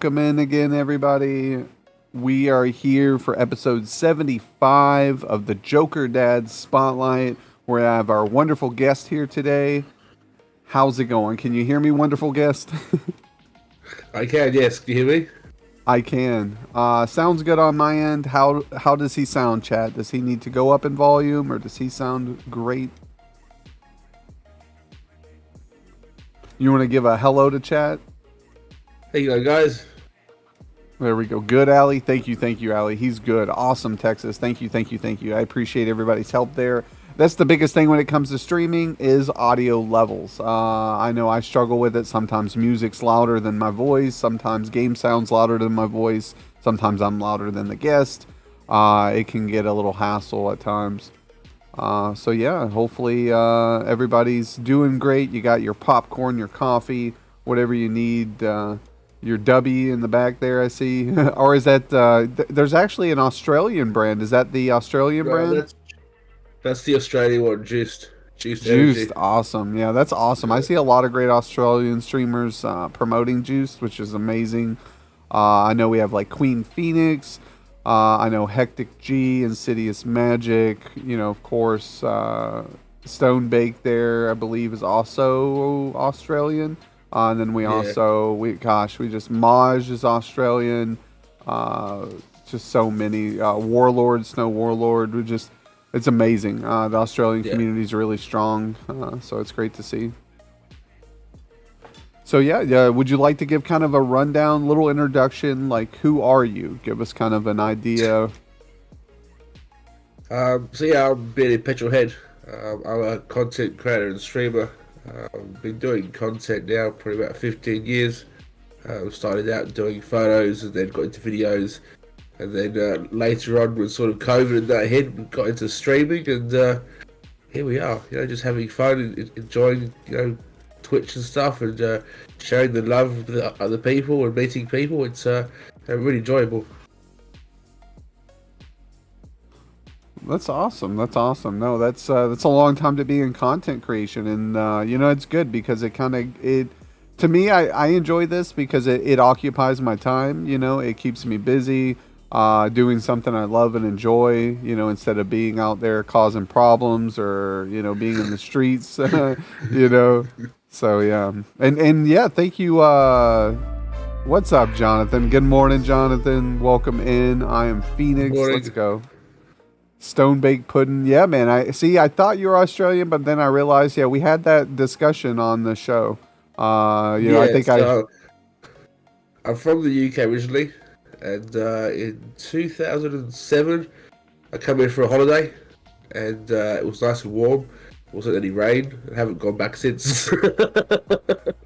welcome in again, everybody. We are here for episode 75 of the Jokerdad Spotlight, where I have our wonderful guest here today. How's it going? Can you hear me, wonderful guest? I can, yes. Can you hear me? I can. Sounds good on my end. How does he sound, chat? Does he need to go up in volume, or does he sound great? You want to give a hello to chat? There you go, guys. There we go. Good, Ali. Thank you, Ali. He's good. Awesome, Texas. Thank you. I appreciate everybody's help there. That's the biggest thing when it comes to streaming is audio levels. I know I struggle with it. Sometimes music's louder than my voice. Sometimes game sounds louder than my voice. Sometimes I'm louder than the guest. It can get a little hassle at times. So yeah, hopefully everybody's doing great. You got your popcorn, your coffee, whatever you need. Your Dubby in the back there, I see. Or is that, there's actually an Australian brand. Is that the Australian brand? That's the Australian one, Juiced. Juiced Juiced, Energy. awesome. Yeah, that's awesome. I see a lot of great Australian streamers promoting Juiced, which is amazing. I know we have like Queen Phoenix. I know Hectic G, Insidious Magic. You know, of course, Stone Bake there, I believe, is also Australian. And then we just Maj is Australian. Just so many. Warlord, Snow Warlord. It's amazing. The Australian community is really strong. So it's great to see. So yeah. Would you like to give kind of a rundown, little introduction? Like, who are you? Give us kind of an idea. I'm Billy Petrolhead. I'm a content creator and streamer. I've been doing content now for about 15 years. Started out doing photos and then got into videos. And then later on, when sort of COVID that hit, we got into streaming. And here we are, just having fun and enjoying, Twitch and stuff. And sharing the love with other people and meeting people. It's really enjoyable. That's awesome. No, that's a long time to be in content creation, and it's good because to me, I enjoy this because it occupies my time. It keeps me busy, doing something I love and enjoy. Instead of being out there causing problems or being in the streets. So yeah, and yeah, thank you. What's up, Jonathan? Good morning, Jonathan. Welcome in. I am Phoenix. Let's go. Stone baked pudding. Yeah, man. I thought you were Australian, but then I realized, we had that discussion on the show. I'm from the UK originally, and in 2007, I came here for a holiday, and it was nice and warm. Wasn't any rain. I haven't gone back since. So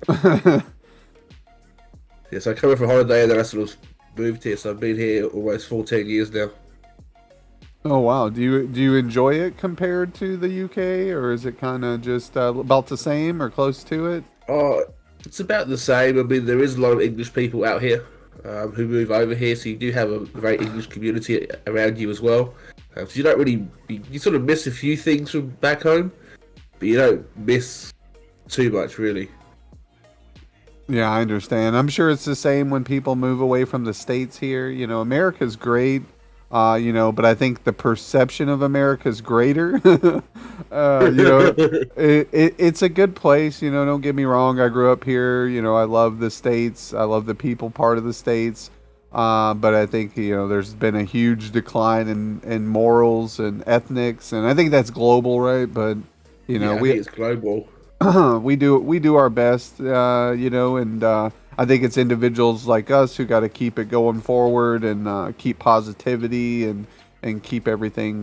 I came here for a holiday, and then I sort of moved here. So I've been here almost 14 years now. Oh wow! Do you enjoy it compared to the UK, or is it kind of just about the same or close to it? It's about the same. I mean, there is a lot of English people out here who move over here, so you do have a very English community around you as well. So you don't really, you sort of miss a few things from back home, but you don't miss too much, really. Yeah, I understand. I'm sure it's the same when people move away from the States here. America's great. But I think the perception of America is greater. It's a good place. Don't get me wrong. I grew up here. I love the States. I love the people part of the States. But I think, there's been a huge decline in morals and ethnics. And I think that's global, right? But, I think it's global. we do our best, and I think it's individuals like us who got to keep it going forward and keep positivity and keep everything,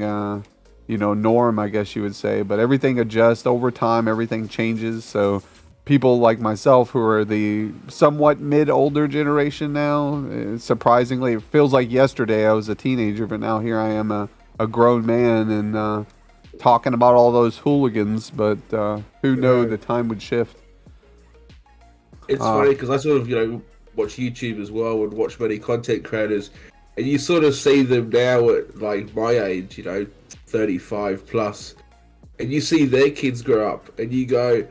norm, I guess you would say. But everything adjusts over time. Everything changes. So people like myself who are the somewhat mid-older generation now, surprisingly, it feels like yesterday I was a teenager, but now here I am a grown man and talking about all those hooligans. But who knew the time would shift. It's funny because I sort of, watch YouTube as well and watch many content creators, and you sort of see them now at like my age, 35 plus, and you see their kids grow up, and you go,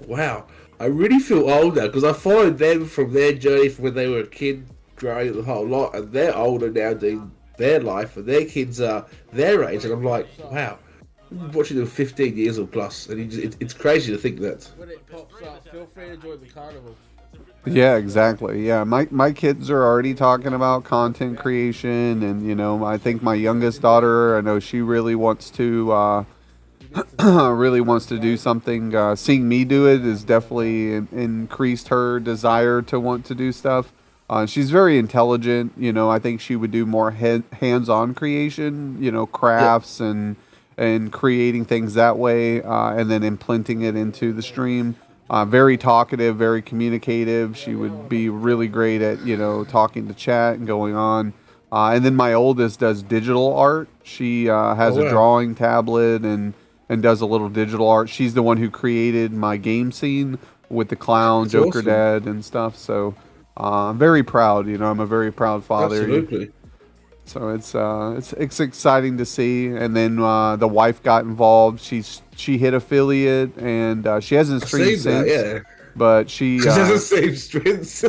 wow, I really feel old now because I followed them from their journey from when they were a kid growing the whole lot, and they're older now doing their life, and their kids are their age, and I'm like, wow, I've been watching them 15 years or plus, and it's crazy to think that. When it pops up, feel free to join the carnival. Yeah, exactly. Yeah, my kids are already talking about content creation, and I think my youngest daughter, I know she really wants to really wants to do something. Seeing me do it has definitely increased her desire to want to do stuff. She's very intelligent. I think she would do more hands-on creation. Yep. Crafts and creating things that way, and then implementing it into the stream. Very talkative, very communicative. She would be really great at talking to chat and going on. And then my oldest does digital art. She has Oh a wow, drawing tablet and does a little digital art. She's the one who created my game scene with the clown, that's awesome. Jokerdad, and stuff. So I'm very proud. I'm a very proud father. Absolutely. So it's exciting to see. And then the wife got involved. She hit affiliate, and she hasn't I streamed seen that. since. Yeah, But she she has the same strengths.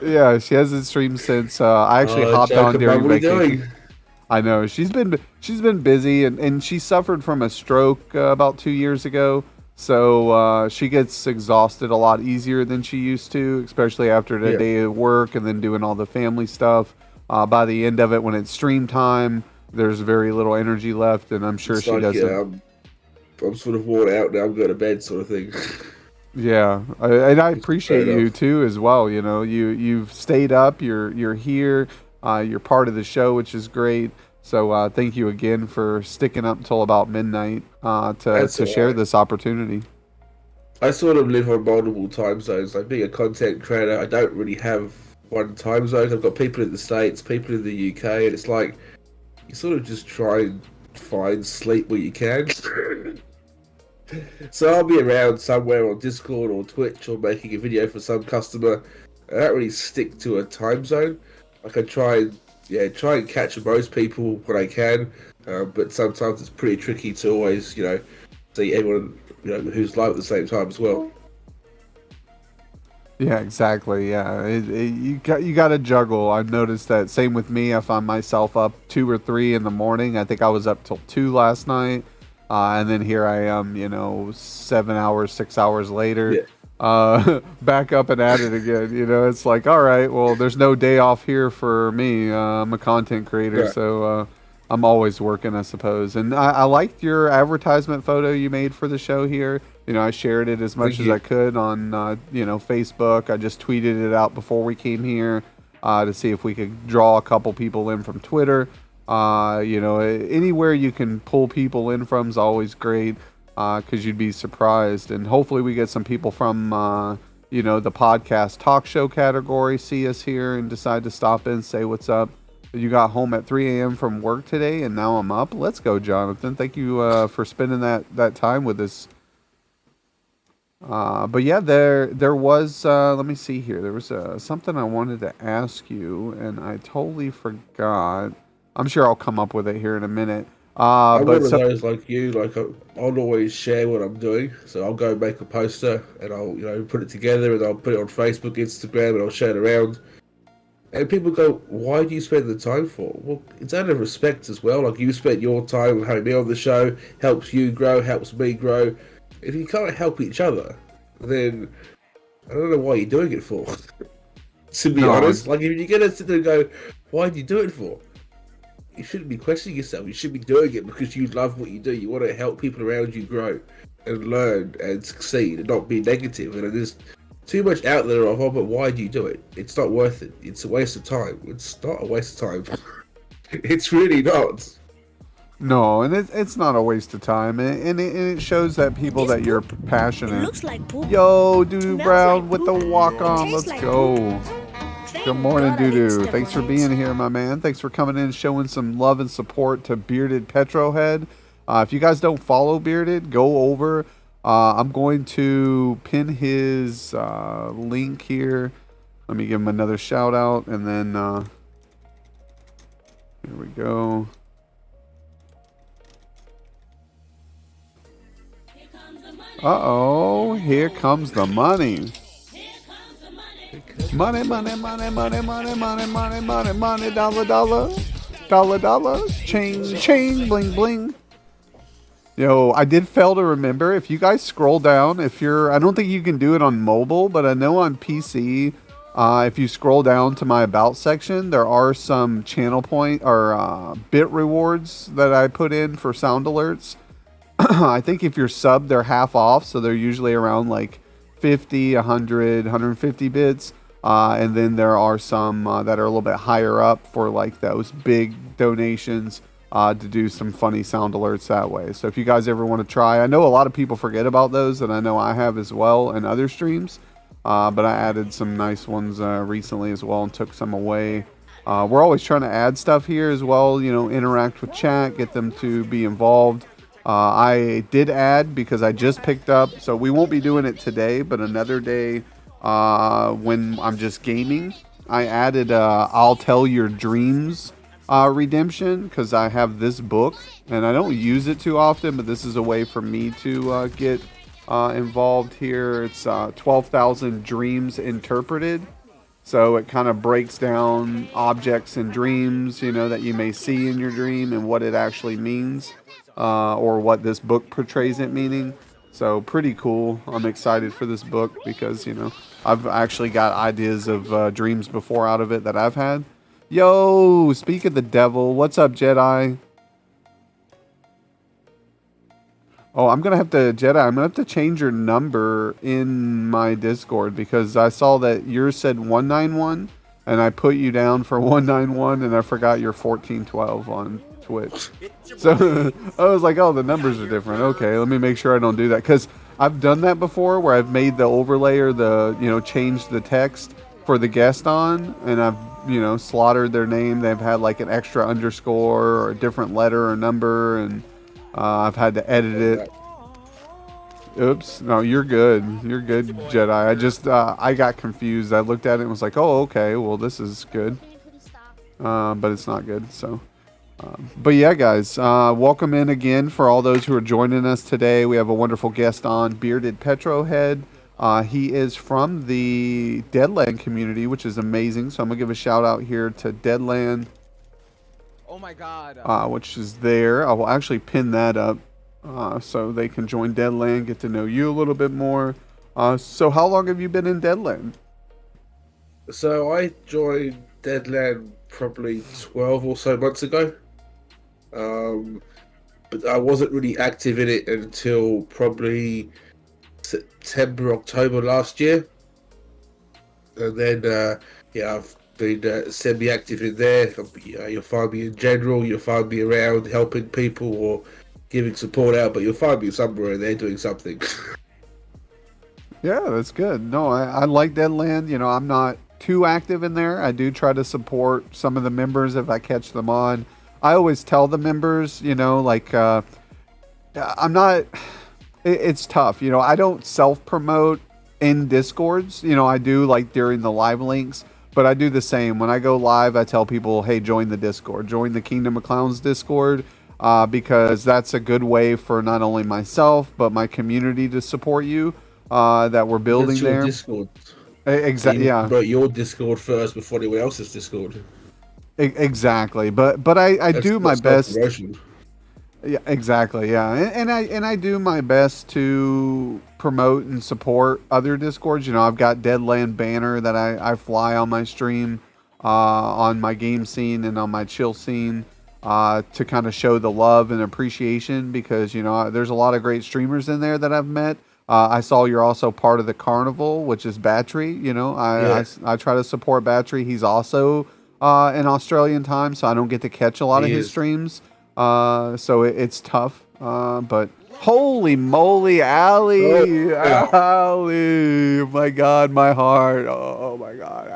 yeah, she hasn't streamed since. I actually Oh, hopped on Joker, man, during what are you vacation. doing? I know she's been busy, and she suffered from a stroke about 2 years ago. So she gets exhausted a lot easier than she used to, especially after the Yeah, day of work and then doing all the family stuff. By the end of it, when it's stream time, there's very little energy left, and I'm sure it's she like doesn't. I'm sort of worn out now. I'm going to bed, sort of thing. Yeah, and I It's fair appreciate you enough. too as well. You've stayed up. You're here. You're part of the show, which is great. So thank you again for sticking up until about midnight to That's to all share right. this opportunity. I sort of live on multiple time zones. Like being a content creator, I don't really have one time zone. I've got people in the States, people in the UK, and it's like you sort of just try and find sleep where you can. So I'll be around somewhere on Discord or Twitch or making a video for some customer. I don't really stick to a time zone. Like I try and try and catch most people when I can, but sometimes it's pretty tricky to always see everyone who's live at the same time as well. Yeah, exactly. Yeah, you got to juggle. I've noticed that. Same with me. I find myself up 2 or 3 in the morning. I think I was up till 2 last night, and then here I am. 7 hours, 6 hours later, Yeah, back up and at it again. It's like, all right, well, there's no day off here for me. I'm a content creator, yeah. so I'm always working, I suppose. And I liked your advertisement photo you made for the show here. I shared it as much Thank as I you. could on, Facebook. I just tweeted it out before we came here to see if we could draw a couple people in from Twitter. Anywhere you can pull people in from is always great because you'd be surprised. And hopefully we get some people from, the podcast talk show category, see us here and decide to stop in, say what's up. You got home at 3 a.m. from work today, and now I'm up. Let's go, Jonathan. Thank you for spending that time with us. But yeah, there was. Let me see here. There was something I wanted to ask you, and I totally forgot. I'm sure I'll come up with it here in a minute. I'm But one of so those like you. Like I'll always share what I'm doing, so I'll go make a poster and I'll put it together and I'll put it on Facebook, Instagram, and I'll share it around. And people go, "Why do you spend the time for?" Well, it's out of respect as well. Like you spent your time having me on the show, helps you grow, helps me grow. If you can't help each other, then I don't know why you're doing it for. To be no, honest, like if you're gonna sit there and go, "Why do you do it for?" You shouldn't be questioning yourself. You should be doing it because you love what you do. You want to help people around you grow and learn and succeed and not be negative. And there's too much out there of, oh, but why do you do it? It's not worth it. It's a waste of time. It's not a waste of time. It's really not. no, and it's not a waste of time, and it shows that people This that you're poop, it passionate. looks like poop, Yo, Doo smells Brown like with the poop, walk on. tastes Let's like go. poop. Good Thank morning, God I didn't Doo. step Thanks for on being it. here, my man. Thanks for coming in, showing some love and support to Bearded Petrolhead. If you guys don't follow Bearded, go over. I'm going to pin his link here. Let me give him another shout out, and then here we go. Uh-oh, here comes the money. Money, money, money, money, money, money, money, money, money, dollar, dollar, dollar, dollar, chain, chain, bling, bling. Yo, I did fail to remember. If you guys scroll down, I don't think you can do it on mobile, but I know on PC, if you scroll down to my about section, there are some channel point or bit rewards that I put in for sound alerts. I think if you're sub, they're half off, so they're usually around like 50, 100, 150 bits. And then there are some that are a little bit higher up for like those big donations to do some funny sound alerts that way. So if you guys ever want to try, I know a lot of people forget about those, and I know I have as well in other streams. But I added some nice ones recently as well and took some away. We're always trying to add stuff here as well, interact with chat, get them to be involved. I did add because I just picked up, so we won't be doing it today, but another day when I'm just gaming, I added I'll Tell Your Dreams redemption because I have this book and I don't use it too often, but this is a way for me to get involved here. It's 12,000 Dreams Interpreted. So it kind of breaks down objects and dreams, that you may see in your dream and what it actually means, or what this book portrays it meaning. So pretty cool. I'm excited for this book because, I've actually got ideas of dreams before out of it that I've had. Yo, speak of the devil. What's up, Jedi? Oh, I'm going to have to change your number in my Discord because I saw that yours said 191 and I put you down for 191 and I forgot your 1412 on Twitch. So I was like, oh, the numbers are different. Okay, let me make sure I don't do that because I've done that before where I've made the overlay or changed the text for the guest on and I've, slaughtered their name. They've had like an extra underscore or a different letter or number and I've had to edit it. Oops. No, you're good. You're good, Jedi. I just, I got confused. I looked at it and was like, oh, okay. Well, this is good. But it's not good. So, but yeah, guys, welcome in again for all those who are joining us today. We have a wonderful guest on, Bearded Petrolhead. He is from the Deadland community, which is amazing. So I'm going to give a shout out here to Deadland. Oh my god. Which is there. I will actually pin that up so they can join Deadland, get to know you a little bit more. So how long have you been in Deadland? So I joined Deadland probably 12 or so months ago. But I wasn't really active in it until probably September, October last year. And then, I've been semi-active in there. You'll find me in general, you'll find me around helping people or giving support out, but you'll find me somewhere in there doing something. Yeah, that's good. No, I like Deadland. I'm not too active in there. I do try to support some of the members if I catch them on. I always tell the members, I'm not, it's tough. I don't self-promote in Discords. I do like during the live links. But I do the same. When I go live, I tell people, hey, join the Discord. Join the Kingdom of Clowns Discord because that's a good way for not only myself, but my community to support you that we're building that's your there. Discord. Exactly, yeah. But your Discord first before anyone else's Discord. Exactly. But I do my best. Yeah, exactly. Yeah, and I do my best to promote and support other Discords. I've got Deadland banner that I fly on my stream, on my game scene and on my chill scene, to kind of show the love and appreciation because there's a lot of great streamers in there that I've met. I saw you're also part of the carnival, which is Battery. I try to support Battery. He's also in Australian time, so I don't get to catch a lot of his streams. So it's tough, but holy moly, Allie, Allie, my God, my heart, oh my God,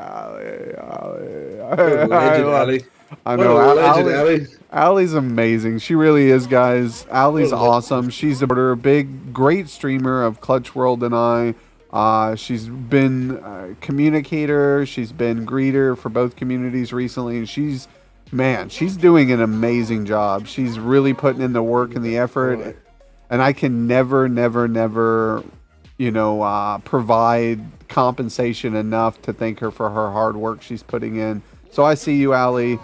Allie. I know, Allie's amazing. She really is, guys. Allie's awesome. She's a big, great streamer of Clutch World and I. She's been a communicator. She's been greeter for both communities recently, and she's doing an amazing job. She's really putting in the work and the effort. And I can never, provide compensation enough to thank her for her hard work she's putting in. So I see you, Allie.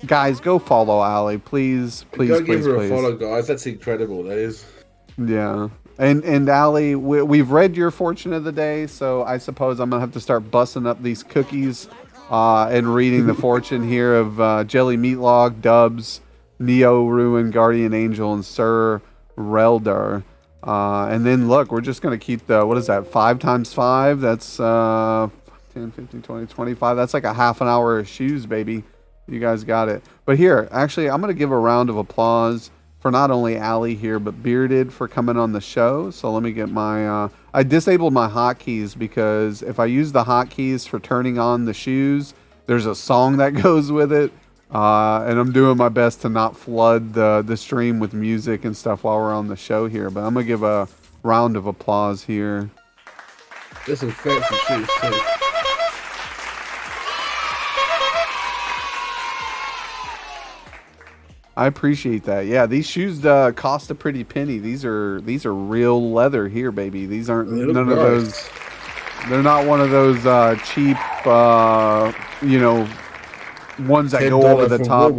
Guys, go follow Allie, please, please, Go give please, her a please. follow, guys. That's incredible. That is. Yeah. And Allie, we've read your fortune of the day, so I suppose I'm gonna have to start busting up these cookies and reading the fortune here of Jelly Meatlog, Dubs, Neo Ruin, Guardian Angel, and Sir Reldar. And then look, we're just gonna keep the, what is that, 5 times 5? That's 10, 15, 20, 25. That's like a half an hour of shoes, baby. You guys got it. But here, actually, I'm gonna give a round of applause for not only Allie here, but Bearded for coming on the show. So let me get my, I disabled my hotkeys because if I use the hotkeys for turning on the shoes, there's a song that goes with it. And I'm doing my best to not flood the stream with music and stuff while we're on the show here. But I'm going to give a round of applause here. There's some fancy shoes too. I appreciate that. Yeah, these shoes cost a pretty penny. These are real leather here, baby. These aren't none of those. They're not one of those cheap, ones that go over the top.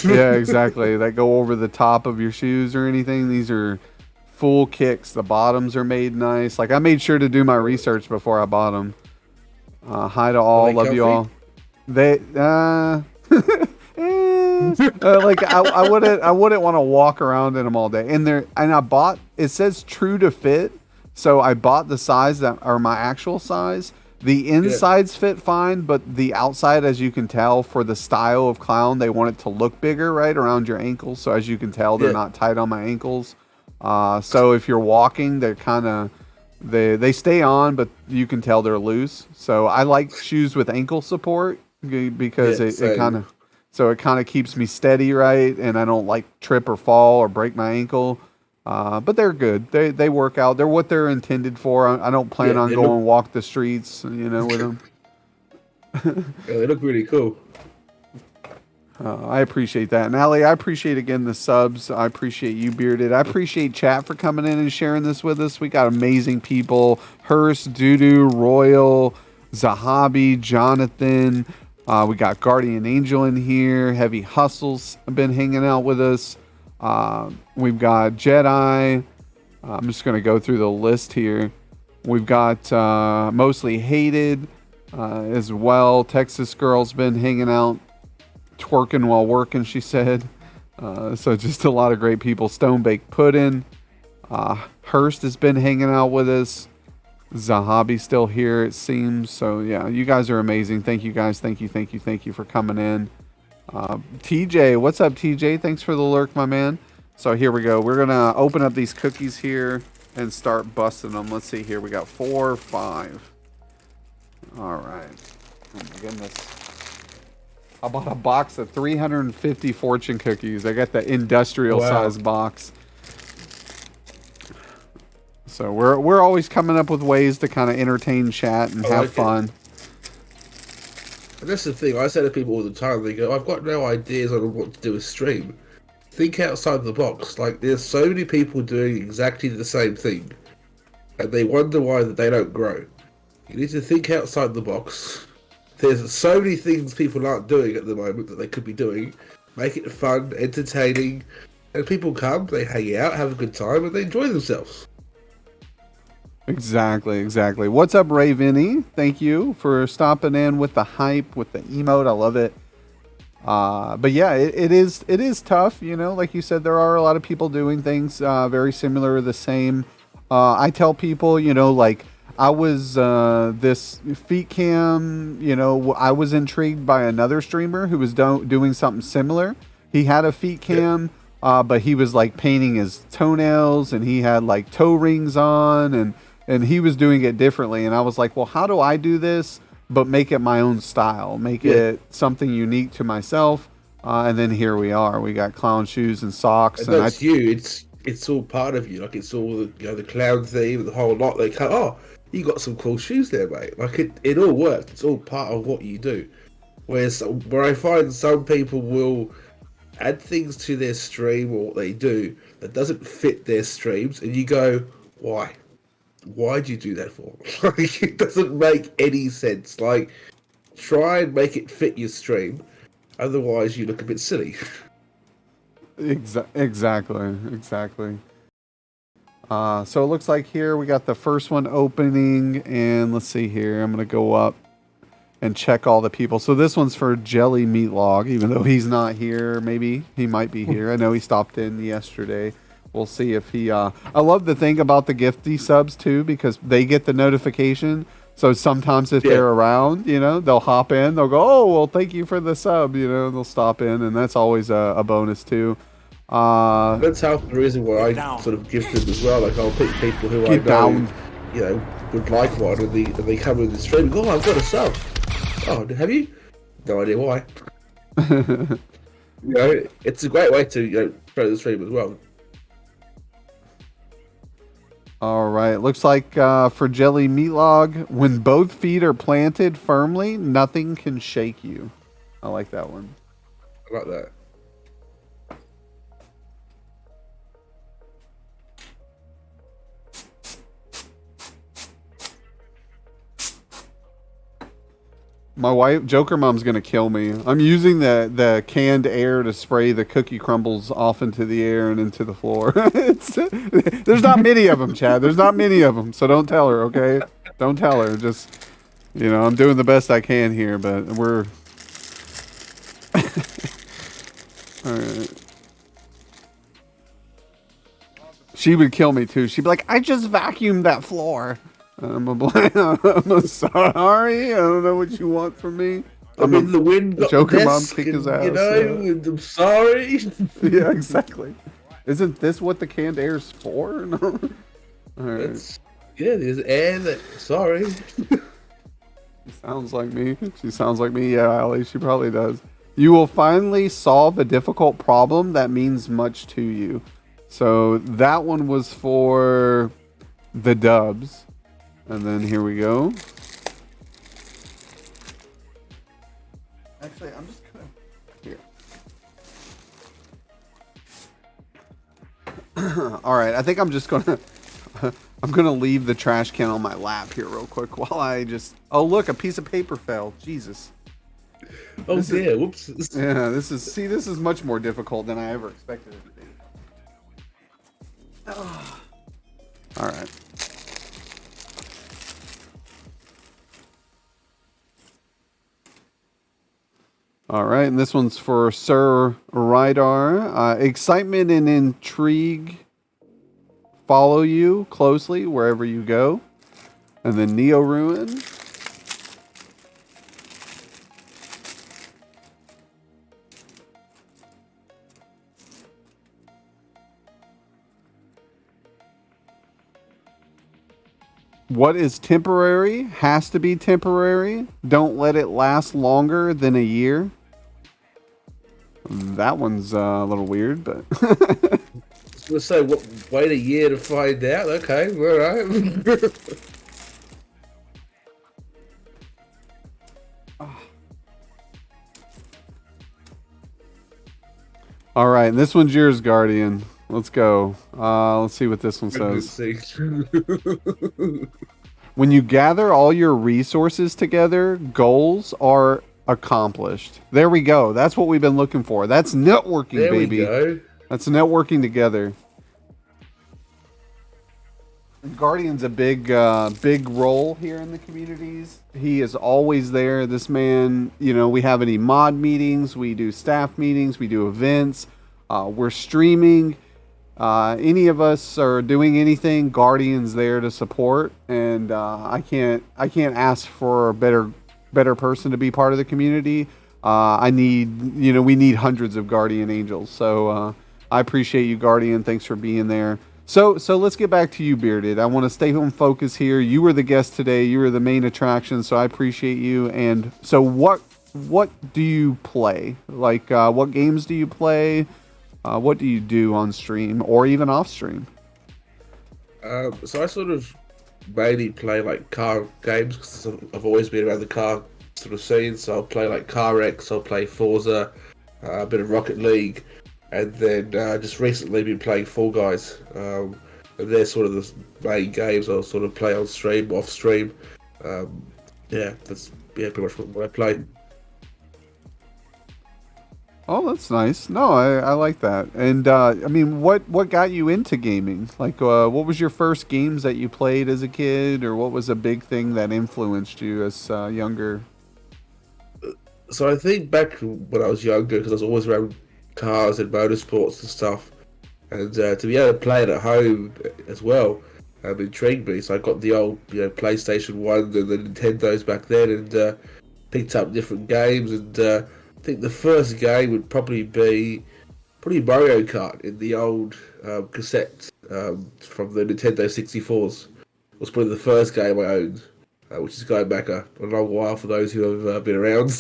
Yeah, exactly. That go over the top of your shoes or anything. These are full kicks. The bottoms are made nice. Like I made sure to do my research before I bought them. Hi to all. Love you all. They like I wouldn't want to walk around in them all day. And I bought, it says true to fit, so I bought the size that are my actual size. The insides fit fine, but the outside, as you can tell, for the style of clown, they want it to look bigger, right around your ankles. So as you can tell, they're not tight on my ankles. So if you're walking, they're kind of they stay on, but you can tell they're loose. So I like shoes with ankle support because it kind of. So it kind of keeps me steady, right? And I don't like trip or fall or break my ankle. But they're good. They work out. They're what they're intended for. I don't plan on going walk the streets, with them. Yeah, they look really cool. I appreciate that. And Allie, I appreciate again the subs. I appreciate you, Bearded. I appreciate chat for coming in and sharing this with us. We got amazing people. Hearst, Doodoo, Royal, Zahabi, Jonathan. We got Guardian Angel in here. Heavy Hustles have been hanging out with us. We've got Jedi. I'm just going to go through the list here. We've got Mostly Hated as well. Texas Girl's been hanging out, twerking while working, she said. So just a lot of great people. Stone Baked Pudding. Hearst has been hanging out with us. Zahabi still here, it seems. So yeah, you guys are amazing. Thank you guys. Thank you for coming in. TJ, what's up, TJ? Thanks for the lurk, my man. So here we go. We're gonna open up these cookies here and start busting them. Let's see here. We got 4, 5. All right. Oh my goodness. I bought a box of 350 fortune cookies. I got the industrial size box. So we're always coming up with ways to kind of entertain chat and have fun. And that's the thing, I say to people all the time, they go, I've got no ideas on what to do with stream. Think outside the box. Like, there's so many people doing exactly the same thing, and they wonder why that they don't grow. You need to think outside the box. There's so many things people aren't doing at the moment that they could be doing. Make it fun, entertaining, and people come, they hang out, have a good time, and they enjoy themselves. Exactly. What's up, Ray Vinny? Thank you for stopping in with the hype, with the emote. I love it. But yeah, it is tough. Like you said, there are a lot of people doing things very similar or the same. I tell people, like I was this feet cam. I was intrigued by another streamer who was doing something similar. He had a feet cam, but he was like painting his toenails and he had like toe rings on and he was doing it differently. And I was like, well, how do I do this, but make it my own style, make it something unique to myself? And then here we are. We got clown shoes and socks. And that's you. It's all part of you. Like, it's all the clown theme, the whole lot. They come, oh, you got some cool shoes there, mate. Like, it all works. It's all part of what you do. Where I find some people will add things to their stream or what they do that doesn't fit their streams, and you go, why? why'd you do that for? Like, it doesn't make any sense. Like, try and make it fit your stream. Otherwise, you look a bit silly. Exactly. So it looks like here we got the first one opening, and let's see here. I'm gonna go up and check all the people. So this one's for Jelly Meatlog, even though he's not here. Maybe he might be here. I know he stopped in yesterday. We'll see if he. I love the thing about the gifty subs too, because they get the notification. So sometimes if they're around, they'll hop in. They'll go, "Oh, well, thank you for the sub." They'll stop in, and that's always a bonus too. That's half the reason why I sort of gift them as well. Like, I'll pick people who I know, down. Would like one, and they come in the stream and go, "Oh, I've got a sub." Oh, have you? No idea why. It's a great way to throw the stream as well. All right. Looks like for Jelly Meatlog, when both feet are planted firmly, nothing can shake you. I like that one. I like that. My wife, Joker Mom's gonna kill me. I'm using the canned air to spray the cookie crumbles off into the air and into the floor. There's not many of them, Chad. There's not many of them, so don't tell her, okay? Don't tell her. Just, I'm doing the best I can here, but we're. All right. She would kill me too. She'd be like, "I just vacuumed that floor." I'm sorry. I don't know what you want from me. I'm in the wind. Joker Mom kick his ass. I'm sorry. Yeah, exactly. Isn't this what the canned air's for? No. All right. There's air. Sorry. She sounds like me. Yeah, Allie, she probably does. You will finally solve a difficult problem that means much to you. So that one was for the dubs. And then here we go. Actually, I'm just gonna here. All right, I think I'm just gonna I'm gonna leave the trash can on my lap here real quick while I just. Oh, look, a piece of paper fell. Jesus. Oh dear. Whoops. Yeah, this is much more difficult than I ever expected it to be. Oh. All right. All right, and this one's for Sir Rydar. Excitement and intrigue follow you closely wherever you go. And then Neo Ruin. What is temporary has to be temporary. Don't let it last longer than a year. That one's a little weird, but... Let's say, wait a year to find out. Okay, all right. All right, and this one's yours, Guardian. Let's go. Let's see what this one says. When you gather all your resources together, goals are accomplished. There we go. That's what we've been looking for. That's networking, there baby. We go. That's networking together. Guardian's a big role here in the communities. He is always there. This man, we have any mod meetings, we do staff meetings, we do events, we're streaming. Any of us are doing anything, Guardian's there to support, and I can't ask for a better person to be part of the community. We need hundreds of Guardian Angels. So I appreciate you, Guardian. Thanks for being there. So let's get back to you, Bearded. I want to stay on focus here. You were the guest today. You were the main attraction, so I appreciate you. And so what do you play? Like, what games do you play? What do you do on stream or even off stream? So I sort of mainly play like car games because I've always been around the car sort of scene. So I'll play like Car X, I'll play Forza, a bit of Rocket League. And then just recently been playing Fall Guys. and they're sort of the main games I'll sort of play on stream, off stream. That's pretty much what I play. Oh, that's nice. No, I like that. And I mean, what got you into gaming? Like, what was your first games that you played as a kid, or what was a big thing that influenced you as younger? So I think back when I was younger, because I was always around cars and motorsports and stuff, and to be able to play it at home as well intrigued me. So I got the old PlayStation 1 and the Nintendos back then, and picked up different games. And I think the first game would probably be Mario Kart in the old cassette from the Nintendo 64s. Was probably the first game I owned, which is going back a long while for those who have been around.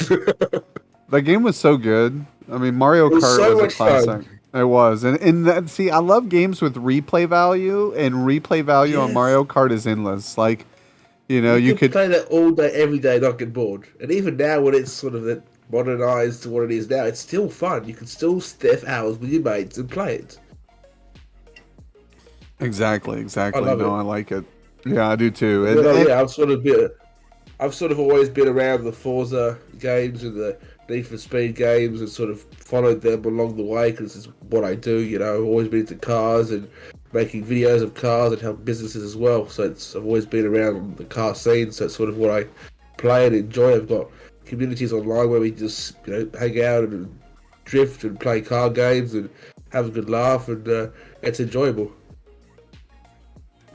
That game was so good. I mean, Mario It was Kart so was a much classic. fun. It was, and that, see, I love games with replay value, and replay value on Yes. Mario Kart is endless. Like, you could could play that all day, every day, not get bored. And even now, when it's sort of modernized to what it is now, it's still fun. You can still stiff hours with your mates and play it. exactly. I love No, it. I like it. Yeah, I do too. I've sort of always been around the Forza games and the Need for Speed games and sort of followed them along the way because it's what I do. I've always been into cars and making videos of cars and help businesses as well. So I've always been around the car scene. So it's sort of what I play and enjoy. I've got communities online where we just hang out and drift and play car games and have a good laugh, and it's enjoyable.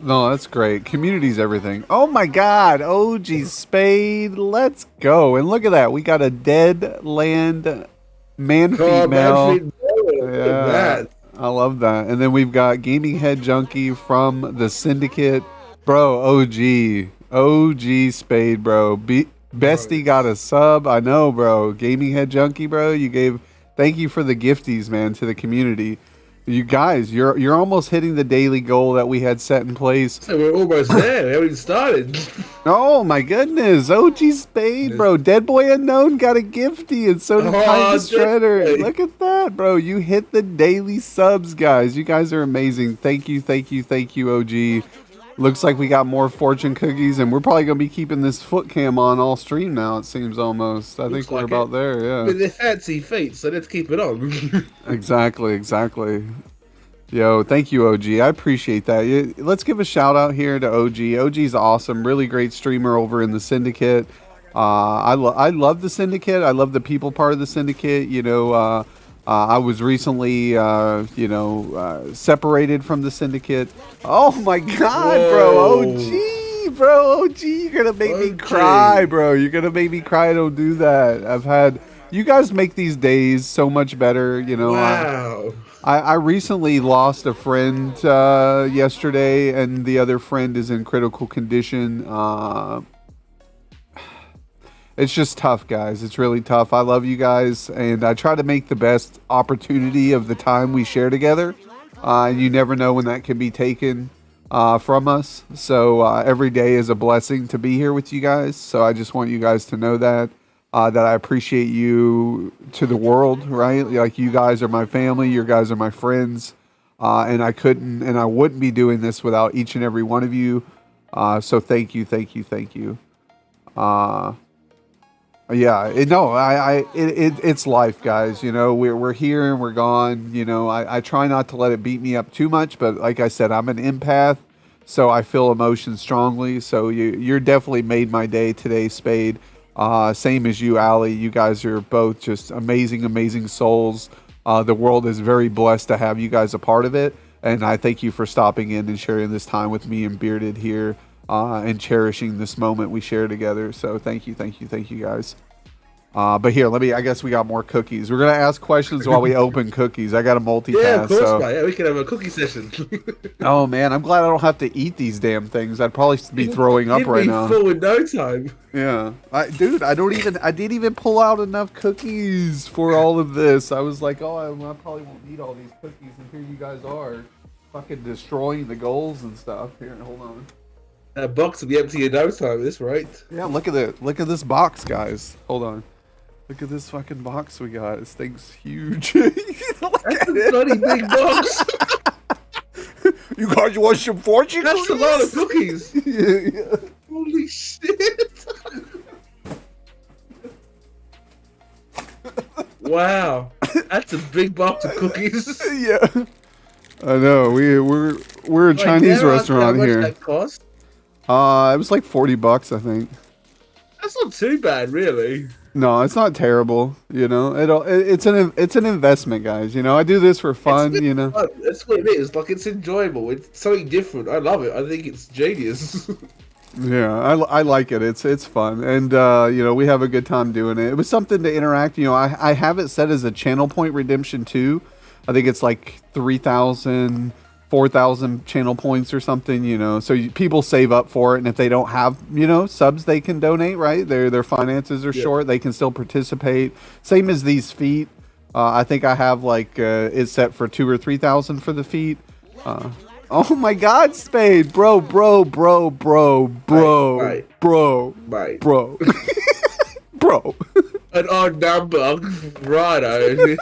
No, that's great. Community's everything. Oh my God, OG Spade, let's go! And look at that, we got a dead land man Oh, female. man, look at Yeah, that. I love that. And then we've got Gaming Head Junkie from the Syndicate, bro. OG Spade, bro. Bestie got a sub. I know, bro. Gaming Head Junkie, bro. Thank you for the gifties, man, to the community. You guys, you're almost hitting the daily goal that we had set in place. So we're almost there. We haven't even started. Oh my goodness, OG Spade, bro. Dead Boy Unknown got a gifty, and so did Kind of Shredder. definitely. Look at that, bro. You hit the daily subs, guys. You guys are amazing. Thank you, OG. Looks like we got more fortune cookies, and we're probably gonna be keeping this foot cam on all stream now. It seems almost. I think we're like about it. there. I Yeah. mean, they're fancy feet, so let's keep it on. Exactly. Yo, thank you, OG. I appreciate that. Let's give a shout out here to OG. OG's awesome. Really great streamer over in the Syndicate. I love the Syndicate. I love the people part of the Syndicate. I was recently, separated from the Syndicate. Oh my God, bro. OG, bro. OG, you're going to make me OG. cry, bro. You're going to make me cry. Don't do that. You guys make these days so much better. Wow. I recently lost a friend yesterday, and the other friend is in critical condition. It's just tough, guys. It's really tough. I love you guys, and I try to make the best opportunity of the time we share together. And you never know when that can be taken from us. So every day is a blessing to be here with you guys. So I just want you guys to know that I appreciate you to the world, right? Like, you guys are my family. You guys are my friends. And I couldn't and I wouldn't be doing this without each and every one of you. So thank you. It's life, guys. We're here and we're gone. I try not to let it beat me up too much, but like I said, I'm an empath, so I feel emotions strongly. So you're definitely made my day today, Spade. Same as you, Allie. You guys are both just amazing souls. The world is very blessed to have you guys a part of it, and I thank you for stopping in and sharing this time with me and Bearded here. And cherishing this moment we share together. So thank you guys. But here, I guess we got more cookies. We're going to ask questions while we open cookies. I got to multitask. Yeah, of course, so. mate. Yeah, we can have a cookie session. Oh man, I'm glad I don't have to eat these damn things. I'd probably be throwing up You'd right be now. full in no time. Yeah. I didn't even pull out enough cookies for all of this. I was like, I probably won't eat all these cookies, and here you guys are, fucking destroying the goals and stuff. Here, hold on. That box will be empty in no time at this rate. Yeah, look at it. Look at this box, guys. Hold on. Look at this fucking box we got. This thing's huge. Look That's at a it. bloody big box. You guys want some fortune That's cookies? a lot of cookies. Yeah. Holy shit. Wow. That's a big box of cookies. Yeah. I know. We're a Like, Chinese dare I ask how restaurant much here. that cost? It was like $40, I think. That's not too bad, really. No, it's not terrible. You know, it's an investment, guys. You know, I do this for fun. You know. That's what it is. Like, it's enjoyable. It's something different. I love it. I think it's genius. Yeah, I like it. It's fun, and you know, we have a good time doing it. It was something to interact. You know, I have it set as a channel point redemption too. I think it's like 3,000, 4,000 channel points or something. You know, so people save up for it, and if they don't have subs, they can donate. Right, their finances are short. They can still participate. Same as these feet. I think I have like it's set for 2,000 or 3,000 for the feet. Oh my God, Spade, bro, bro, Right. bro. An odd number, righto.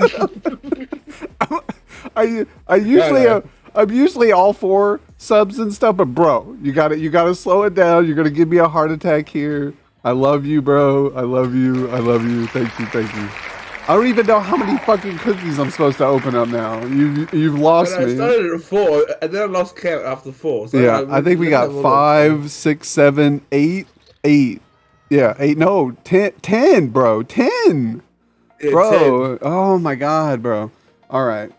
I'm usually all for subs and stuff, but bro, you gotta slow it down. You're gonna give me a heart attack here. I love you, bro. I love you. Thank you. I don't even know how many fucking cookies I'm supposed to open up now. You've lost I me. started at 4, and then I lost count after 4. So Yeah, I think we got 5, 6, 7, 8, 8. Yeah, 8. No, 10, bro. 10. Bro. 10. Oh my God, bro. All right.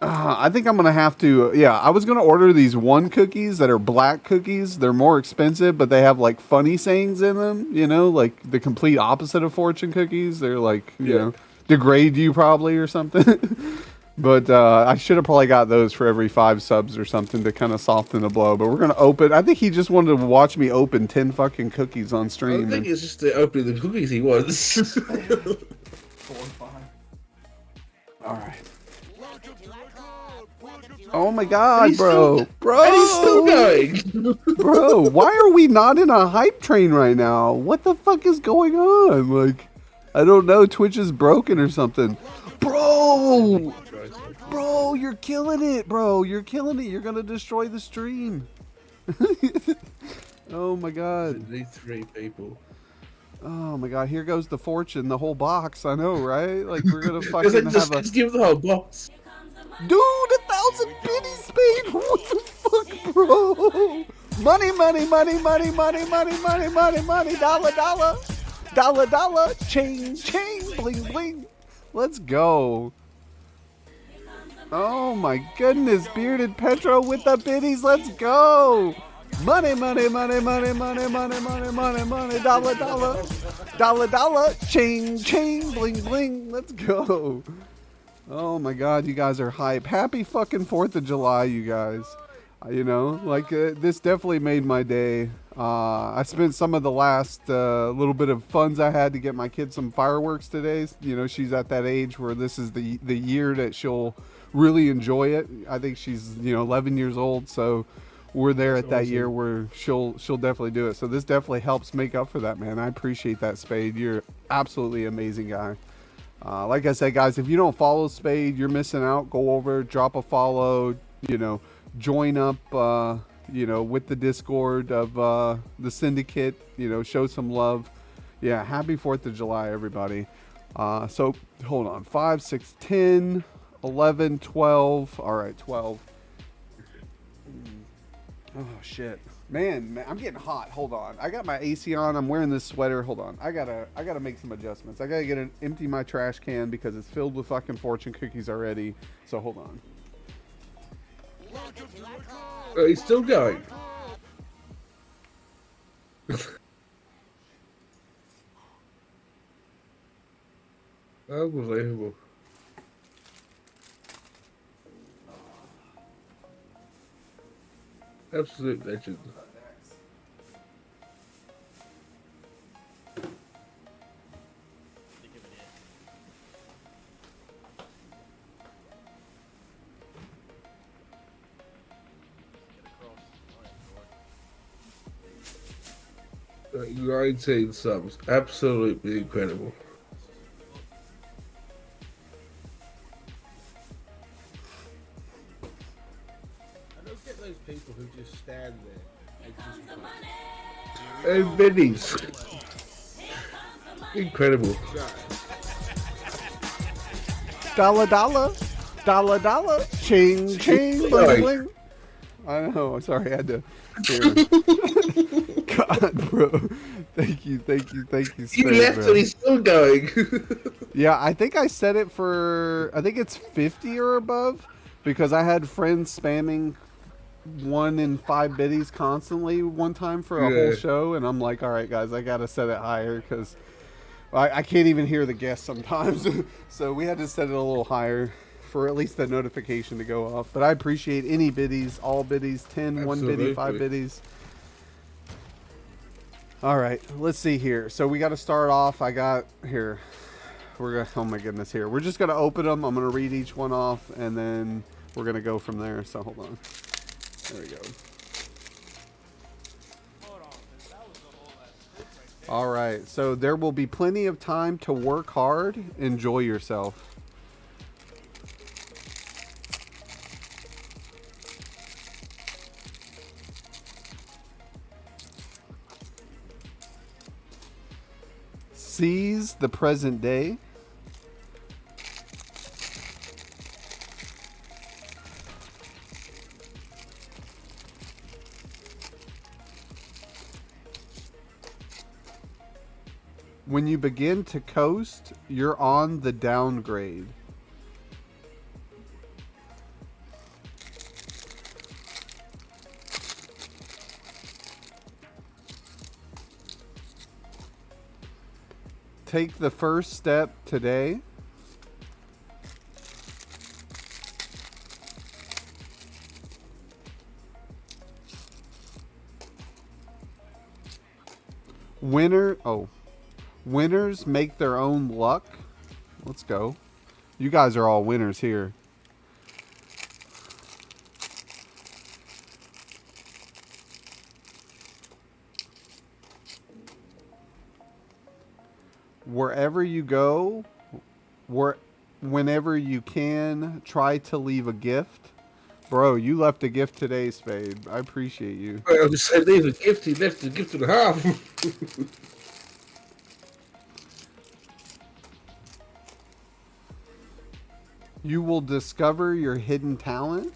I think I'm gonna have to. Yeah, I was gonna order these one cookies that are black cookies. They're more expensive, but they have like funny sayings in them. You know, like the complete opposite of fortune cookies. They're like you know degrade you probably or something. But I should have probably got those for every 5 subs or something to kind of soften the blow. But we're gonna open. I think he just wanted to watch me open 10 fucking cookies on I stream. think it's just the opening the cookies he wants. 4 and 5. All right. Oh my God, bro. And he's still going. Bro, why are we not in a hype train right now? What the fuck is going on? Like, I don't know. Twitch is broken or something. Bro, you're killing it, bro. You're killing it. You're gonna destroy the stream. Oh my God. These 3 people. Oh my God. Here goes the fortune, the whole box. I know, right? Like we're gonna fucking Just give the whole box. Dude, 1,000 pennies, Spade. What the fuck, bro? Money. Dollar. Chain. Bling. Let's go. Oh my goodness, bearded Petro with the biddies. Let's go. Money. Dollar. Chain. Bling. Let's go. Oh my God, you guys are hype. Happy fucking 4th of July, you guys. You know, like this definitely made my day. I spent some of the last little bit of funds I had to get my kid some fireworks today. You know, she's at that age where this is the year that she'll really enjoy it. I think she's 11 years old, so we're there at that year where she'll definitely do it. So this definitely helps make up for that, man. I appreciate that, Spade. You're absolutely amazing guy. Like I said, guys, if you don't follow Spade, you're missing out. Go over, drop a follow, join up, with the Discord of the Syndicate, show some love. Yeah, happy 4th of July, everybody. So, hold on. 5, 6, 10, 11, 12. All right, 12. Oh, shit. Man, I'm getting hot. Hold on. I got my AC on. I'm wearing this sweater. Hold on. I gotta make some adjustments. I gotta empty my trash can because it's filled with fucking fortune cookies already. So hold on. Oh, he's still going. Unbelievable. Absolute legend. Uh, 19 subs. Absolutely incredible. I know it's getting those people who just stand there and just And minis. Incredible. Dollar, dollar. Dollar, dollar. Ching, ching, bling, bling. I know. Sorry, I had to hear. God, bro. Thank you. You Spade, left bro. and he's still going. Yeah, I think I set it for, I think it's 50 or above because I had friends spamming 1 in 5 biddies constantly one time for a whole Yeah. show. And I'm like, all right, guys, I got to set it higher because I can't even hear the guests sometimes. So we had to set it a little higher for at least the notification to go off. But I appreciate any biddies, all biddies, 10, 1 biddy, 5 Absolutely. biddies. All right, let's see here. So we got to start off. I got here. We're gonna. Oh my goodness, here. We're just gonna open them. I'm gonna read each one off, and then we're gonna go from there. So hold on. There we go. All right. So there will be plenty of time to work hard. Enjoy yourself. Seize the present day. When you begin to coast, you're on the downgrade. Take the first step today. Winners make their own luck. Let's go. You guys are all winners here. Wherever you go, whenever you can, try to leave a gift. Bro, you left a gift today, Spade. I appreciate you. I just said leave a gift. He left a gift and a half. You will discover your hidden talent.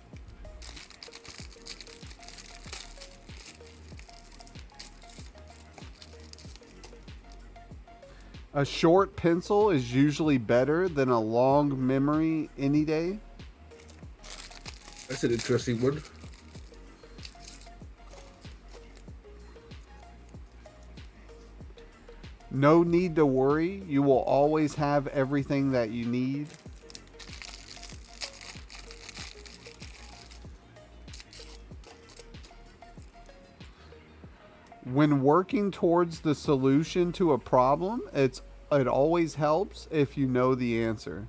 A short pencil is usually better than a long memory any day. That's an interesting one. No need to worry. You will always have everything that you need. When working towards the solution to a problem, it always helps if you know the answer.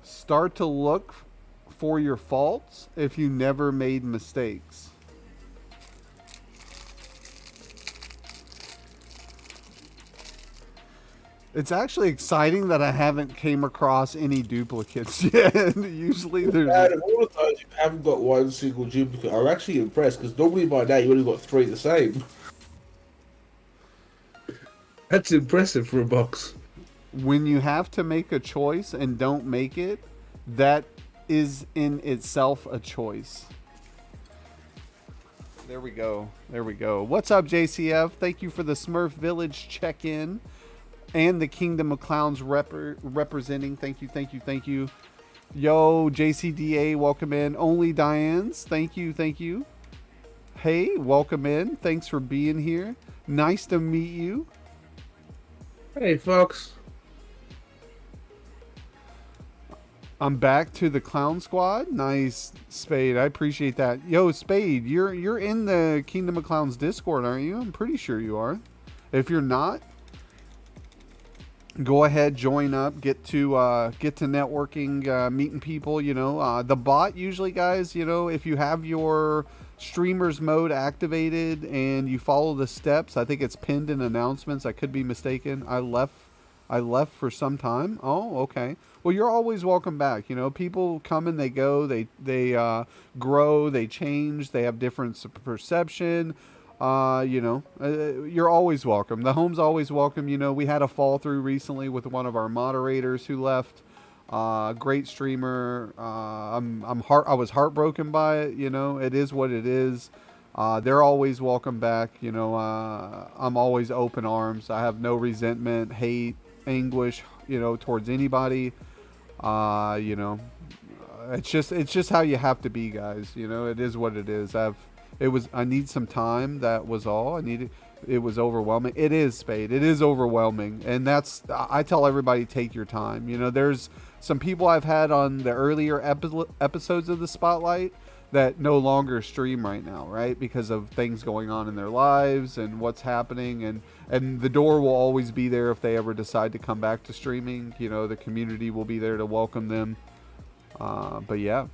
Start to look for your faults if you never made mistakes. It's actually exciting that I haven't came across any duplicates yet. Usually there's... Out of all of those, you haven't got one single duplicate. I'm actually impressed because normally by now you only got 3 the same. That's impressive for a box. When you have to make a choice and don't make it, that is in itself a choice. There we go. There we go. What's up, JCF? Thank you for the Smurf Village check-in and the Kingdom of Clowns representing. Thank you, thank you, thank you. Yo, JCDA, welcome in. Only Diane's, thank you, thank you. Hey, welcome in. Thanks for being here. Nice to meet you. Hey, Fox. I'm back to the Clown Squad. Nice, Spade. I appreciate that. Yo, Spade, you're in the Kingdom of Clowns Discord, aren't you? I'm pretty sure you are. If you're not, go ahead, join up, get to networking, meeting people. You know, the bot usually, guys. You know, if you have your streamers mode activated and you follow the steps. I think it's pinned in announcements. I could be mistaken. I left for some time. Oh, okay. Well, you're always welcome back. You know, people come and they go. They grow. They change. They have different perception. You're always welcome. The home's always welcome. You know, we had a fall through recently with one of our moderators who left. Great streamer. I was heartbroken by it. You know, it is what it is. They're always welcome back. You know, I'm always open arms. I have no resentment, hate, anguish, you know, towards anybody. You know, it's just how you have to be, guys. You know, it is what it is. I need some time. That was all I needed. It was overwhelming. It is, Spade. It is overwhelming, and I tell everybody, take your time. You know, there's some people I've had on the earlier episodes of the Spotlight that no longer stream right now, right? Because of things going on in their lives and what's happening, and the door will always be there if they ever decide to come back to streaming. You know, the community will be there to welcome them. But yeah.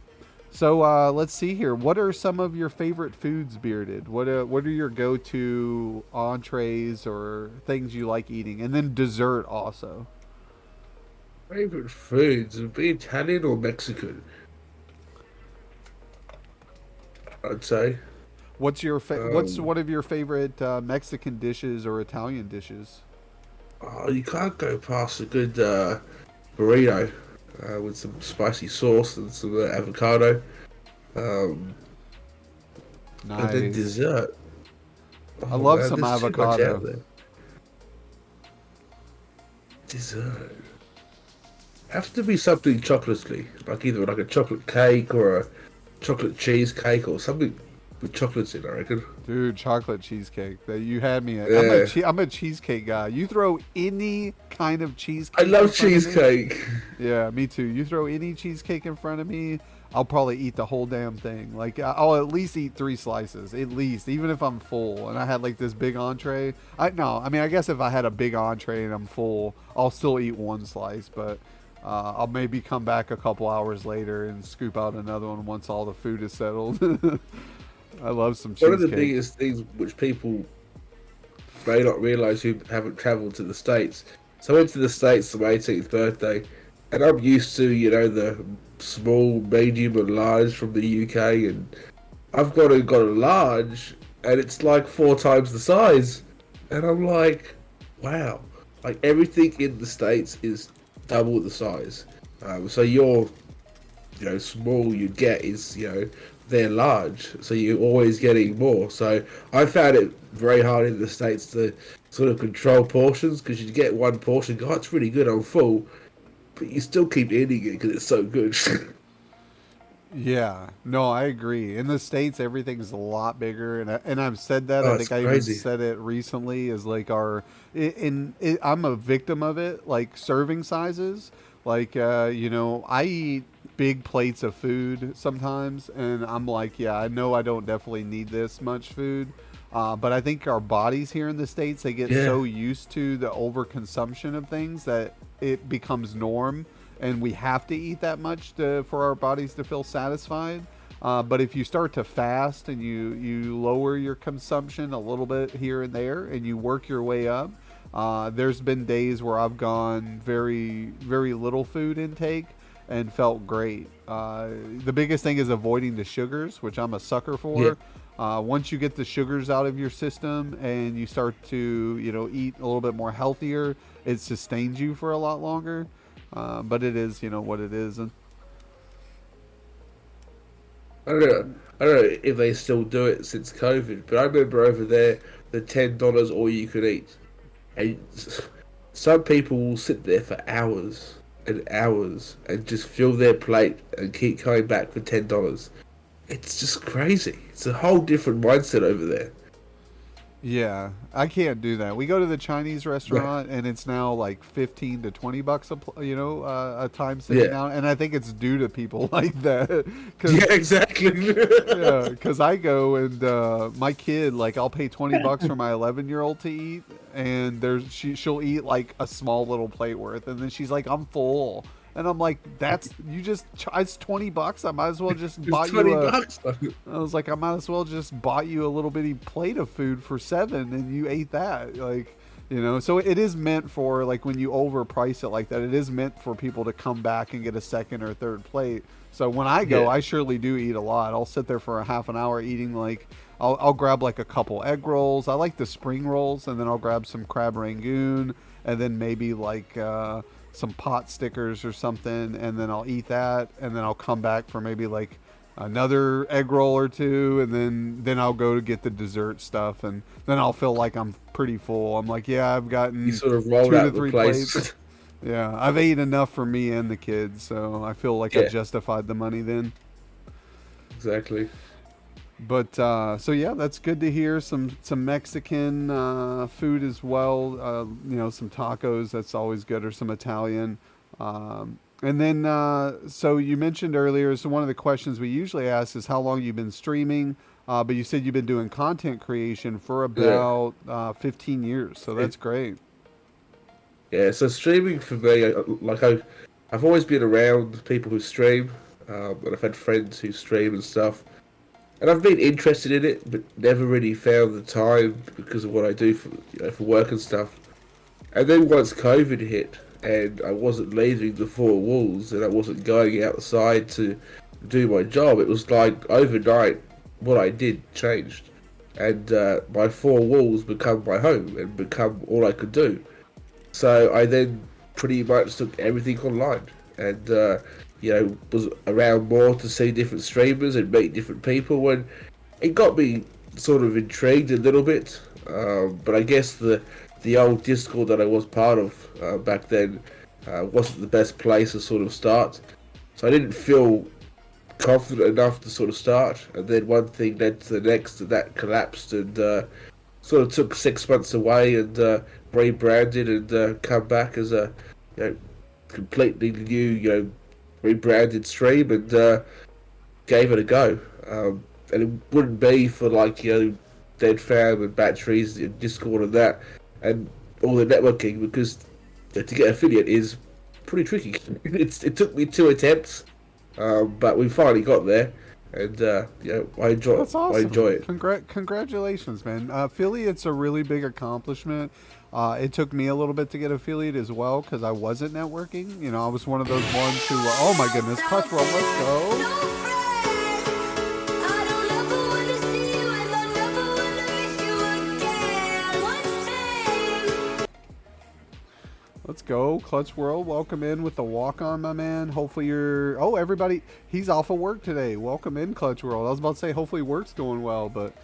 So let's see here. What are some of your favorite foods, Bearded? What are your go-to entrees or things you like eating? And then dessert also. Favorite foods would be Italian or Mexican, I'd say. What's one of your favorite Mexican dishes or Italian dishes? Oh, you can't go past a good burrito with some spicy sauce and some avocado. And then Nice. dessert. I love Man, some there's too much out avocado. there. Dessert. Have to be something chocolatey, like either like a chocolate cake or a chocolate cheesecake or something with chocolates in, I reckon. Dude, chocolate cheesecake. That you had me at. Yeah. I'm a cheesecake guy. You throw any kind of cheesecake. I in love front of me- cheesecake. Yeah, me too. You throw any cheesecake in front of me, I'll probably eat the whole damn thing. Like I'll at least eat 3 slices, at least, even if I'm full. And I had like this big entree. I guess if I had a big entree and I'm full, I'll still eat 1 slice, but I'll maybe come back a couple hours later and scoop out another one once all the food is settled. I love some cheesecake. One of the biggest things which people may not realise who haven't travelled to the States. So I went to the States for my 18th birthday, and I'm used to, you know, the small, medium, and large from the UK, and I've got a large, and it's like 4 times the size, and I'm like, wow, like everything in the States is double the size. So your, you know, small you get is, you know, they're large, so you're always getting more. So I found it very hard in the States to sort of control portions, because you get one portion, go, oh, it's really good, I'm full, but you still keep eating it because it's so good. Yeah, no, I agree. In the States, everything's a lot bigger, and I've said that. Oh, I it's think I crazy. even said it recently. Is like I'm a victim of it. Like serving sizes. Like I eat big plates of food sometimes, and I'm like, yeah, I know I don't definitely need this much food. But I think our bodies here in the States, they get Yeah. so used to the overconsumption of things that it becomes norm, and we have to eat that much for our bodies to feel satisfied. But if you start to fast and you lower your consumption a little bit here and there, and you work your way up, there's been days where I've gone very, very little food intake and felt great. The biggest thing is avoiding the sugars, which I'm a sucker for. Yeah. Once you get the sugars out of your system and you start to, eat a little bit more healthier, it sustains you for a lot longer. But it is, what it is. And I don't know if they still do it since COVID, but I remember over there the $10 all you could eat, and some people will sit there for hours and hours and just fill their plate and keep coming back for $10. It's just crazy. It's a whole different mindset over there. yeah, I can't do that. We go to the Chinese restaurant and it's now like 15 to $20 a time sitting Yeah. down, and I think it's due to people like that. 'Cause, Yeah, exactly. yeah, because I go and my kid, like, I'll pay $20 for my 11-year-old to eat, and she'll eat like a small little plate worth, and then she's like, I'm full. And I'm like, it's $20. I might as well just It's buy you $20. I was like, I might as well just bought you a little bitty plate of food for $7 and you ate that. Like, so it is meant for, like, when you overprice it like that, it is meant for people to come back and get a second or third plate. So when I go, Yeah. I surely do eat a lot. I'll sit there for a half an hour eating, like, I'll grab like a couple egg rolls. I like the spring rolls, and then I'll grab some crab rangoon, and then maybe like some pot stickers or something, and then I'll eat that, and then I'll come back for maybe like another egg roll or two, and then I'll go to get the dessert stuff, and then I'll feel like I'm pretty full. I'm like, yeah, I've gotten You sort of rolled 2 to out the 3 place. plates. Yeah, I've eaten enough for me and the kids, so I feel like I Yeah. justified the money then. Exactly. But so yeah, that's good to hear. Some Mexican food as well. Some tacos. That's always good, or some Italian. And then so you mentioned earlier. So one of the questions we usually ask is how long you've been streaming. But you said you've been doing content creation for Yeah. about 15 years. So that's great. Yeah, so streaming for me, I've always been around people who stream, and I've had friends who stream and stuff, and I've been interested in it, but never really found the time because of what I do for work and stuff. And then once COVID hit, and I wasn't leaving the four walls, and I wasn't going outside to do my job, it was like overnight, what I did changed, and my four walls become my home and become all I could do. So I then pretty much took everything online, and was around more to see different streamers and meet different people, and it got me sort of intrigued a little bit. But I guess the old Discord that I was part of back then wasn't the best place to sort of start. So I didn't feel confident enough to sort of start, and then one thing led to the next, and that collapsed, and sort of took 6 months away, and rebranded, and come back as a completely new rebranded stream, and gave it a go. And it wouldn't be for Dead Fam and batteries and Discord and that, and all the networking, because to get affiliate is pretty tricky. It took me 2 attempts, but we finally got there, and I enjoy That's it. awesome. I enjoy it. Congratulations, man. Affiliate's a really big accomplishment. It took me a little bit to get affiliate as well because I wasn't networking. I was one of those ones who, oh my goodness, Cutthroat, let's go. Let's go, Clutch World. Welcome in with the walk on, my man. Hopefully you're. Oh, everybody, he's off of work today. Welcome in, Clutch World. I was about to say hopefully work's going well, but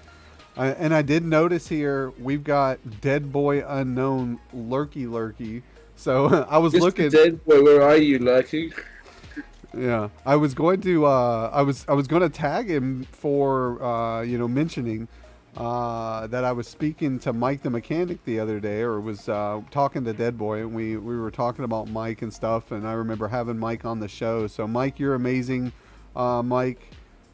I did notice here we've got Dead Boy Unknown lurky. So I was Mr. looking. Dead Boy, where are you, lurking? Yeah, I was going to. I was going to tag him for mentioning that I was speaking to Mike the mechanic the other day, or was talking to Dead Boy, and we were talking about Mike and stuff. And I remember having Mike on the show. So Mike, you're amazing, Mike.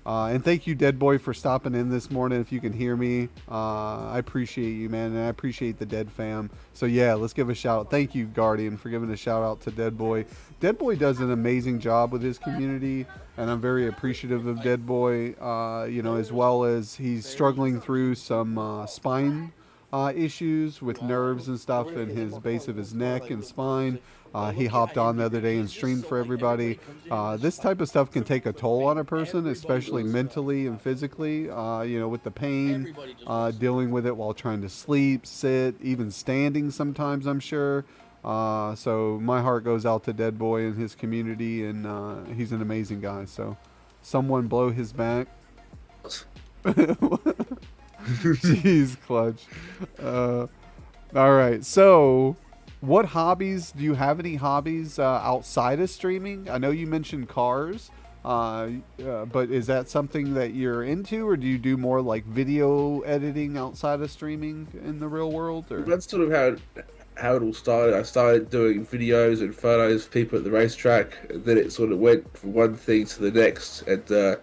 And thank you, Dead Boy, for stopping in this morning. If you can hear me, I appreciate you, man, and I appreciate the Dead fam. So yeah, let's give a shout out. Thank you, Guardian, for giving a shout out to Dead Boy. Dead Boy does an amazing job with his community, and I'm very appreciative of Dead Boy. As well as he's struggling through some spine issues with nerves and stuff in his base of his neck and spine. He hopped on the other day and streamed for everybody. This type of stuff can take a toll on a person, especially mentally and physically, with the pain, dealing with it while trying to sleep, sit, even standing sometimes, I'm sure. So my heart goes out to Dead Boy and his community, and he's an amazing guy. So someone blow his back. Jeez, Clutch. All right, so what hobbies do you have? Any hobbies outside of streaming? I know you mentioned cars, but is that something that you're into, or do you do more like video editing outside of streaming in the real world? Or That's sort of how it all started. I started doing videos and photos of people at the racetrack, and then it sort of went from one thing to the next. And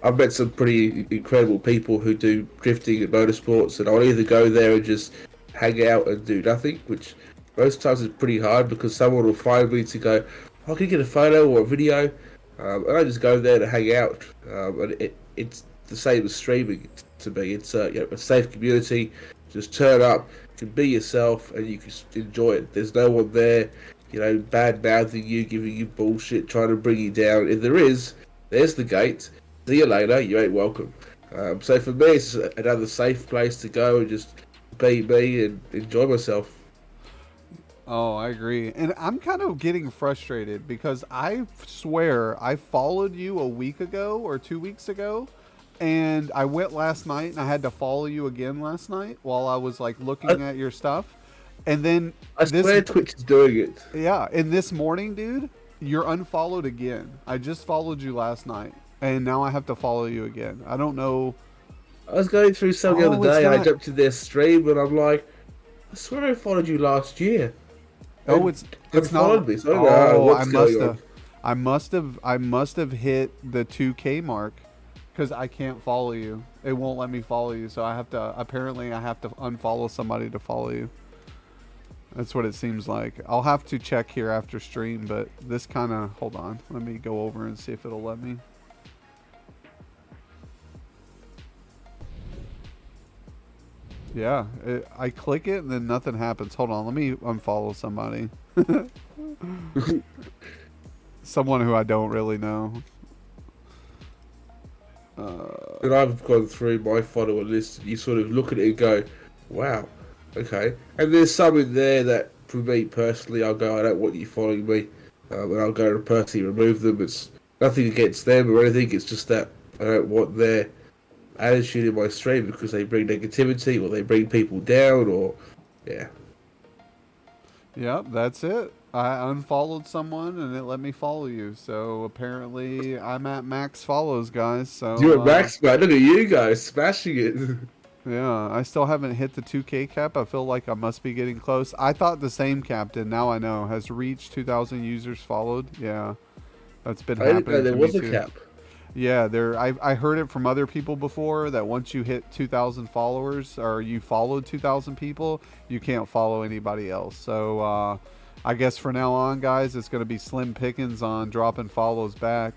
I've met some pretty incredible people who do drifting and motorsports, and I'll either go there and just hang out and do nothing, which most times is pretty hard because someone will find me to go, I can get a photo or a video, and I just go there to hang out. It's the same as streaming to me. It's a safe community. Just turn up, you can be yourself, and you can enjoy it. There's no one there, bad mouthing you, giving you bullshit, trying to bring you down. If there is, there's the gate. See you later. You ain't welcome. So for me, it's another safe place to go and just be me and enjoy myself. Oh, I agree. And I'm kind of getting frustrated because I swear I followed you a week ago or 2 weeks ago. And I went last night and I had to follow you again last night while I was like looking at your stuff. And then I swear Twitch is doing it. yeah, and this morning, dude, you're unfollowed again. I just followed you last night and now I have to follow you again. I don't know. I was going through some the Oh, other it's day and I not- jumped to their stream and I'm like, I swear I followed you last year. Oh, And it's unfollowed not. me, so I don't know Oh, what's going on. I must have hit the 2K mark because I can't follow you. It won't let me follow you, so I have to. Apparently, I have to unfollow somebody to follow you. That's what it seems like. I'll have to check here after stream, but this kind of. Hold on, let me go over and see if it'll let me. Yeah, I click it and then nothing happens. Hold on, let me unfollow somebody. Someone who I don't really know. And I've gone through my follower list and you sort of look at it and go, wow, okay. And there's some in there that, for me personally, I'll go, I don't want you following me. And I'll go and personally remove them. It's nothing against them or anything, it's just that I don't want their attitude in my stream because they bring negativity or they bring people down or, yeah. Yep, that's it. I unfollowed someone and it let me follow you. So apparently I'm at max follows, guys. So You're at max, man. Look at you guys smashing it. yeah, I still haven't hit the 2K cap. I feel like I must be getting close. I thought the same captain. Now I know has reached 2,000 users followed. Yeah, that's been I didn't know happening there to was me a too. cap. Yeah, there. I heard it from other people before that once you hit 2,000 followers or you followed 2,000 people, you can't follow anybody else. So I guess for now on, guys, it's going to be slim pickings on dropping follows back.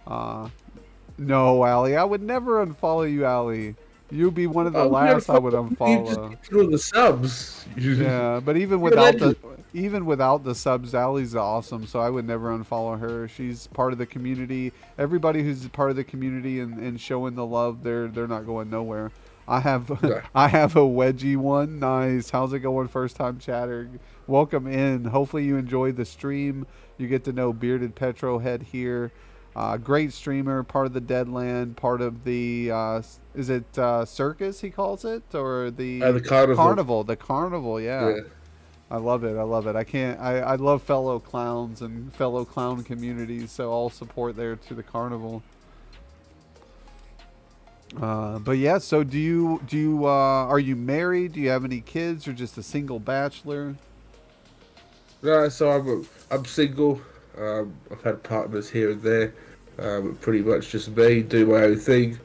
No, Allie, I would never unfollow you, Allie. You'd be one of the Oh, last I would you just unfollow. get through the subs. Yeah, but even You're a legend. without the subs, Allie's awesome. So I would never unfollow her. She's part of the community. Everybody who's part of the community and showing the love, they're not going nowhere. I have Yeah. I have a wedgie one. Nice. How's it going? First time chatter. Welcome in. Hopefully you enjoyed the stream. You get to know Bearded Petrolhead here. Great streamer, part of the Deadland, part of the is it circus he calls it or The carnival. carnival? The carnival, yeah. Yeah. I love it. I love it. I love fellow clowns and fellow clown communities, so all support there to the carnival. But yeah, so do you are you married? Do you have any kids or just a single bachelor? No, so I'm single. I've had partners here and there. But pretty much just me, do my own thing.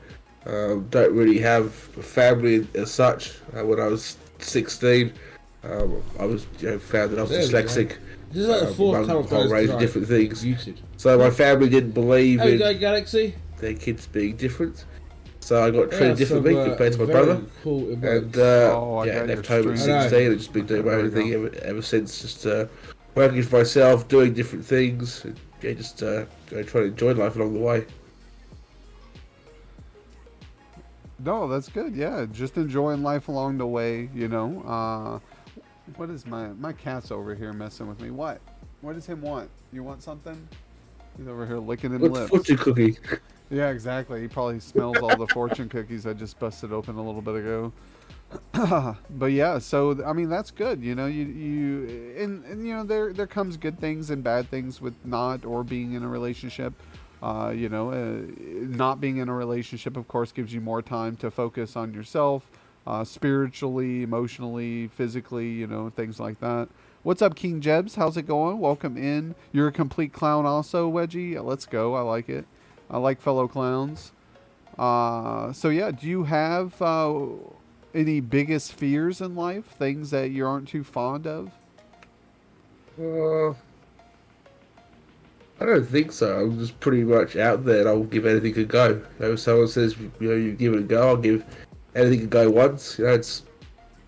Don't really have a family as such. When I was 16, I was found that I was There we go. dyslexic. This is like the fourth among time a I've whole done range this of tonight. different things. Muted. So my family didn't believe There we in go, Galaxy. their kids being different. So I got Yeah, treated differently compared to my very brother. Cool emotes. And Oh, I yeah, got left your home at stream. 16 and just been doing my There we own thing go. ever since. Just working for myself, doing different things. And, yeah, just trying to enjoy life along the way. No, that's good. Yeah, just enjoying life along the way. You know. What is my cat's over here messing with me? What? What does him want? You want something? He's over here licking his What's lips. fortune cookie? Yeah, exactly. He probably smells all the fortune cookies I just busted open a little bit ago. But yeah, so I mean that's good. You know, and you know there comes good things and bad things with not or being in a relationship. Not being in a relationship, of course, gives you more time to focus on yourself, spiritually, emotionally, physically. You know, things like that. What's up, King Jebs? How's it going? Welcome in. You're a complete clown, also, Wedgie. Let's go. I like it. I like fellow clowns. So yeah, do you have any biggest fears in life? Things that you aren't too fond of? Uh, I don't think so. I'm just pretty much out there and I'll give anything a go. If someone says, you give it a go, I'll give anything a go once. It's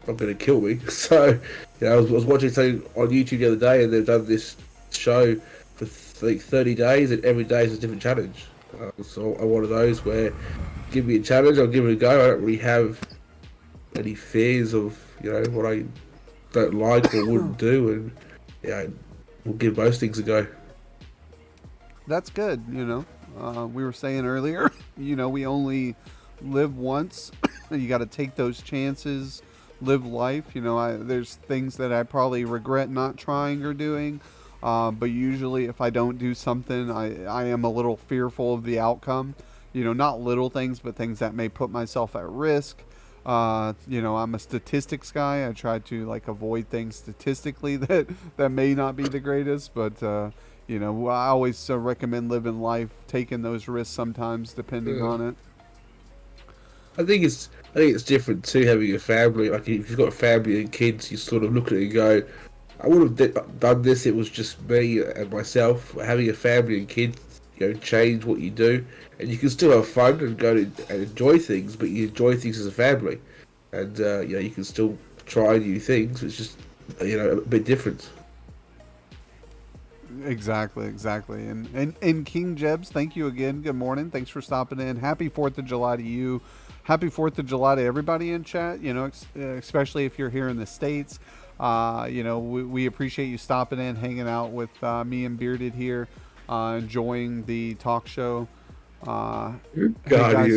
not going to kill me. So, I was watching something on YouTube the other day and they've done this show for like 30 days and every day is a different challenge. So I'm one of those where give me a challenge, I'll give it a go. I don't really have any fears of, what I don't like or wouldn't do. And, we'll give most things a go. That's good. We were saying earlier, we only live once. You got to take those chances, live life. There's things that I probably regret not trying or doing. But usually, if I don't do something, I am a little fearful of the outcome. Not little things, but things that may put myself at risk. I'm a statistics guy. I try to avoid things statistically that may not be the greatest, but I always recommend living life, taking those risks sometimes, depending on it. I think it's different too, having a family. Like if you've got a family and kids, you sort of look at it and go, I would have done this. It was just me and myself. Having a family and kids, change what you do, and you can still have fun and go and enjoy things, but you enjoy things as a family, and you can still try new things. It's just a bit different. Exactly. And King Jebs, thank you again. Good morning. Thanks for stopping in. Happy 4th of July to you. Happy 4th of July to everybody in chat, especially if you're here in the States. We appreciate you stopping in, hanging out with me and Bearded here, enjoying the talk show. Hey guys,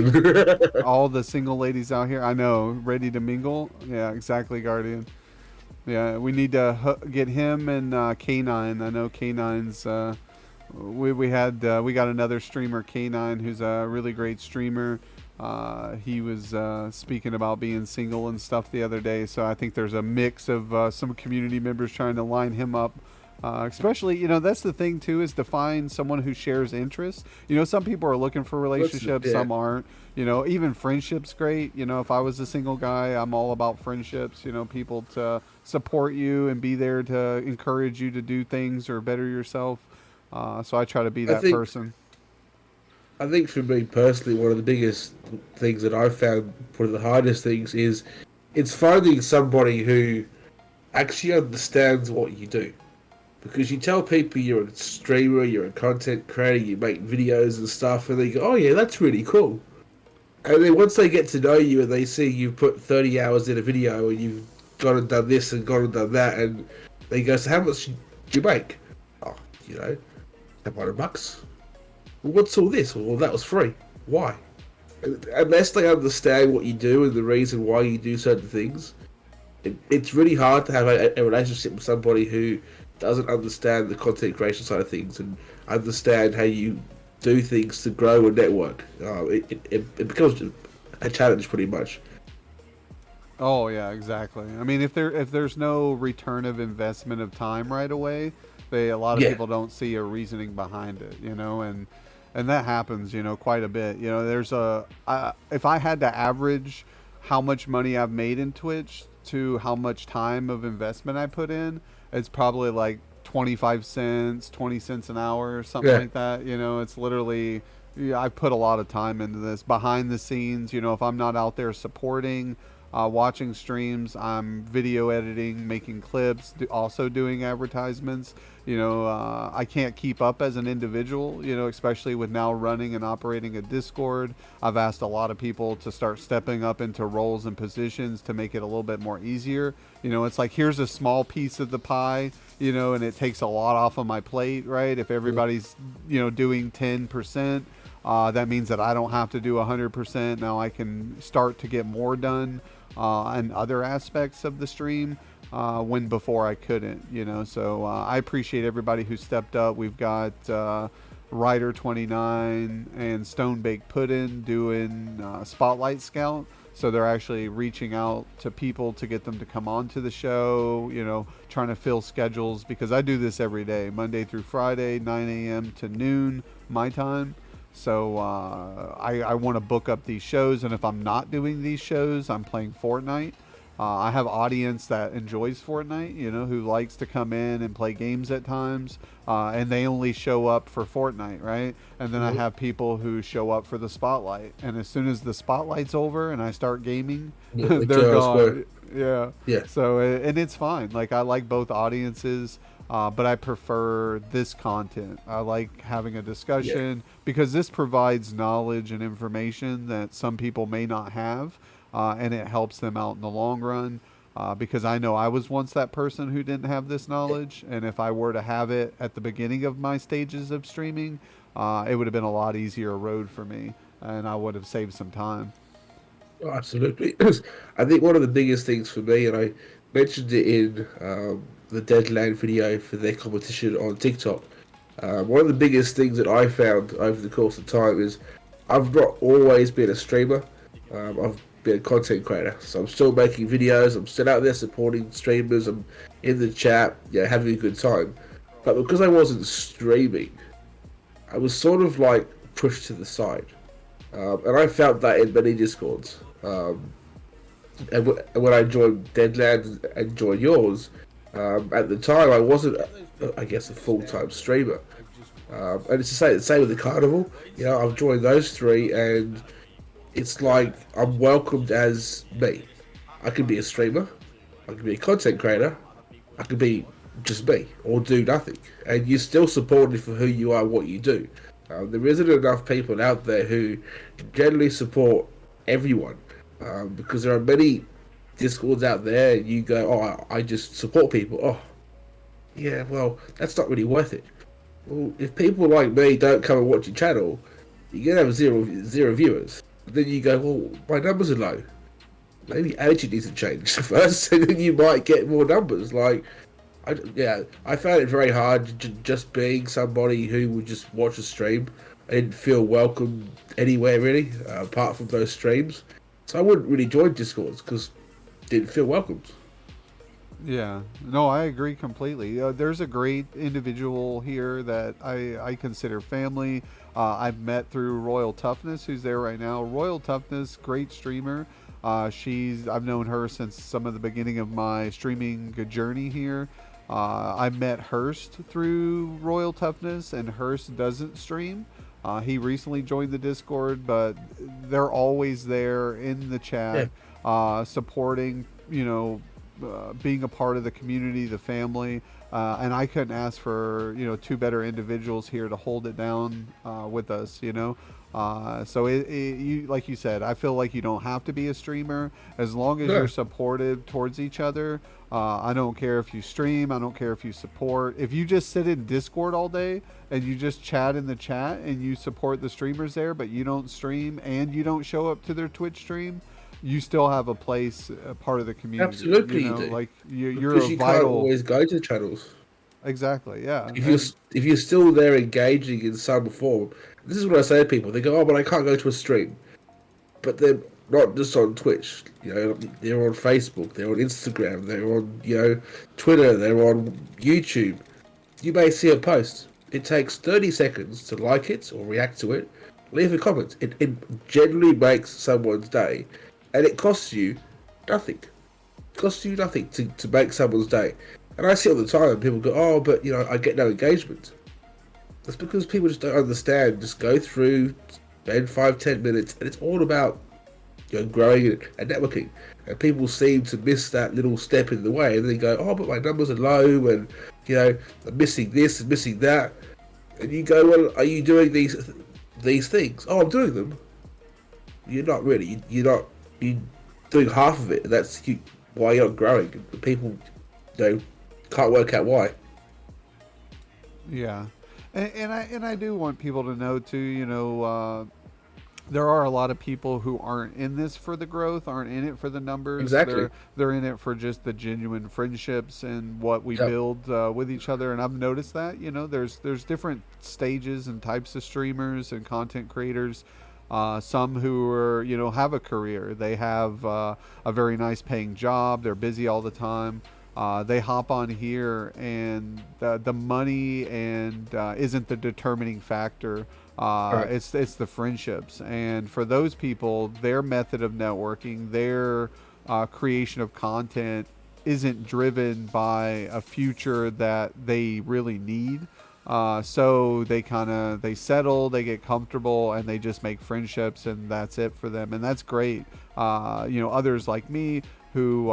all the single ladies out here, I know, ready to mingle. Yeah, exactly, Guardian. Yeah, we need to get him and K9. I know K9's. We got another streamer, K9, who's a really great streamer. He was speaking about being single and stuff the other day, so I think there's a mix of some community members trying to line him up. Especially, that's the thing too, is to find someone who shares interests. Some people are looking for relationships, some aren't. Even friendships great. If I was a single guy, I'm all about friendships. People to support you and be there to encourage you to do things or better yourself. So I try to be that person. I think for me personally, one of the biggest things that I've found, one of the hardest things, is it's finding somebody who actually understands what you do. Because you tell people you're a streamer, you're a content creator, you make videos and stuff, and they go, oh yeah, that's really cool. And then once they get to know you and they see you've put 30 hours in a video and you've gone and done this and gone and done that, and they go, so how much do you make? Oh, $100. Well, what's all this? Well, that was free. Why? Unless they understand what you do and the reason why you do certain things, it's really hard to have a relationship with somebody who doesn't understand the content creation side of things and understand how you do things to grow a network. It becomes a challenge pretty much. Oh yeah, exactly. I mean, if there's no return of investment of time right away, a lot of people don't see a reasoning behind it, and that happens, quite a bit. There's if I had to average how much money I've made in Twitch to how much time of investment I put in, it's probably like 25 cents, 20 cents an hour or something like that. It's literally, I've put a lot of time into this behind the scenes. If I'm not out there supporting, watching streams, I'm video editing, making clips, also doing advertisements. I can't keep up as an individual, especially with now running and operating a Discord. I've asked a lot of people to start stepping up into roles and positions to make it a little bit more easier. It's like, here's a small piece of the pie, and it takes a lot off of my plate, right? If everybody's, doing 10%, that means that I don't have to do 100%. Now I can start to get more done and other aspects of the stream when before I couldn't, so I appreciate everybody who stepped up. We've got Ryder29 and Stonebake Puddin doing Spotlight Scout, so they're actually reaching out to people to get them to come on to the show, trying to fill schedules, because I do this every day, Monday through Friday, 9 a.m. to noon my time. So I want to book up these shows, and if I'm not doing these shows, I'm playing Fortnite. I have audience that enjoys Fortnite, who likes to come in and play games at times, and they only show up for Fortnite, right? And then I have people who show up for the spotlight, and as soon as the spotlight's over and I start gaming, Yeah, they they're go elsewhere. gone. Yeah. Yeah. So and it's fine. Like I like both audiences. But I prefer this content. I like having a discussion because this provides knowledge and information that some people may not have, and it helps them out in the long run. Because I know I was once that person who didn't have this knowledge, and if I were to have it at the beginning of my stages of streaming, it would have been a lot easier road for me, and I would have saved some time. Oh, absolutely. I think one of the biggest things for me, and I mentioned it in the Deadland video for their competition on TikTok. One of the biggest things that I found over the course of time is I've not always been a streamer. I've been a content creator, so I'm still making videos. I'm still out there supporting streamers. I'm in the chat, having a good time. But because I wasn't streaming, I was sort of like pushed to the side, and I felt that in many discords. And when I joined Deadland and joined yours, at the time I wasn't, I guess, a full-time streamer. And it's the same with the carnival. I've joined those three, and it's like I'm welcomed as me. I can be a streamer, I can be a content creator, I can be just me or do nothing, and you're still supported for who you are, what you do. There isn't enough people out there who generally support everyone, because there are many discords out there. You go, oh, I just support people. Oh, yeah, well, that's not really worth it. Well, if people like me don't come and watch your channel, you're gonna have zero viewers. Then you go, well, my numbers are low. Maybe attitude needs to change first, and then you might get more numbers. I found it very hard just being somebody who would just watch a stream. I didn't feel welcome anywhere really, apart from those streams. So I wouldn't really join Discords because I didn't feel welcomed. Yeah, no, I agree completely. There's a great individual here that I consider family. I've met through Royal Toughness, who's there right now. Royal Toughness, great streamer. I've known her since some of the beginning of my streaming journey here. I met Hurst through Royal Toughness, and Hurst doesn't stream. He recently joined the Discord, but they're always there in the chat, supporting, being a part of the community, the family, and I couldn't ask for two better individuals here to hold it down with us. So you, like you said, I feel like you don't have to be a streamer as long as you're supportive towards each other. I don't care if you stream. I don't care if you support. If you just sit in Discord all day and you just chat in the chat and you support the streamers there, but you don't stream and you don't show up to their Twitch stream, you still have a place, a part of the community. Absolutely, you do. Like you're because a you vital. can't always go to channels. Exactly. Yeah. If you're still there engaging in some form, this is what I say to people. They go, "Oh, but I can't go to a stream." But they're not just on Twitch. They're on Facebook. They're on Instagram. They're on Twitter. They're on YouTube. You may see a post. It takes 30 seconds to like it or react to it. Leave a comment. It generally makes someone's day, and it costs you nothing. It costs you nothing to make someone's day. And I see all the time people go, "Oh, but I get no engagement." That's because people just don't understand. Just go through, spend 5-10 minutes, and it's all about growing and networking. And people seem to miss that little step in the way, and they go, "Oh, but my numbers are low, and I'm missing this and missing that." And you go, "Well, are you doing these things?" "Oh, I'm doing them." You're not really. You're doing half of it. And that's why you're not growing. People, can't work out why. Yeah, and I do want people to know too. There are a lot of people who aren't in this for the growth, aren't in it for the numbers. Exactly. They're in it for just the genuine friendships and what we build with each other. And I've noticed that there's different stages and types of streamers and content creators. Some who are have a career. They have a very nice paying job. They're busy all the time. They hop on here, and the money and isn't the determining factor. Right. It's the friendships, and for those people, their method of networking, their creation of content isn't driven by a future that they really need. So they settle, they get comfortable, and they just make friendships, and that's it for them, and that's great. Others like me who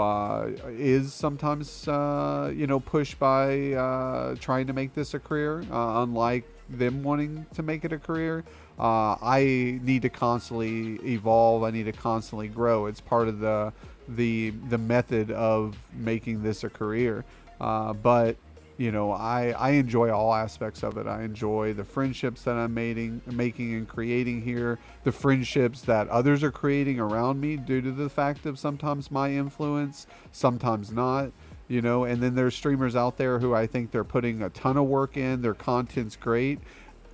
is sometimes pushed by trying to make this a career, unlike them wanting to make it a career. I need to constantly evolve. I need to constantly grow. It's part of the method of making this a career. But I enjoy all aspects of it. I enjoy the friendships that I'm making and creating here, the friendships that others are creating around me due to the fact of sometimes my influence, sometimes not. And then there's streamers out there who I think they're putting a ton of work in. Their content's great,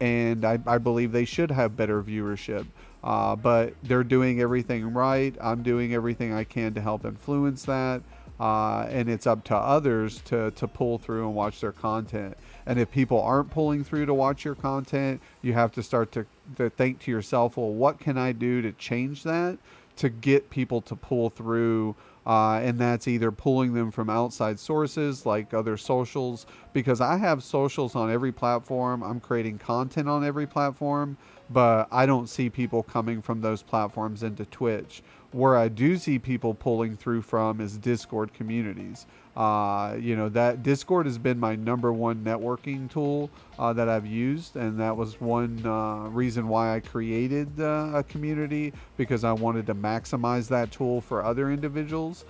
and I believe they should have better viewership. But they're doing everything right. I'm doing everything I can to help influence that. And it's up to others to pull through and watch their content. And if people aren't pulling through to watch your content, you have to start to think to yourself, well, what can I do to change that to get people to pull through? And that's either pulling them from outside sources like other socials, because I have socials on every platform. I'm creating content on every platform, but I don't see people coming from those platforms into Twitch. Where I do see people pulling through from is Discord communities. That Discord has been my number one networking tool that I've used, and that was one reason why I created a community, because I wanted to maximize that tool for other individuals,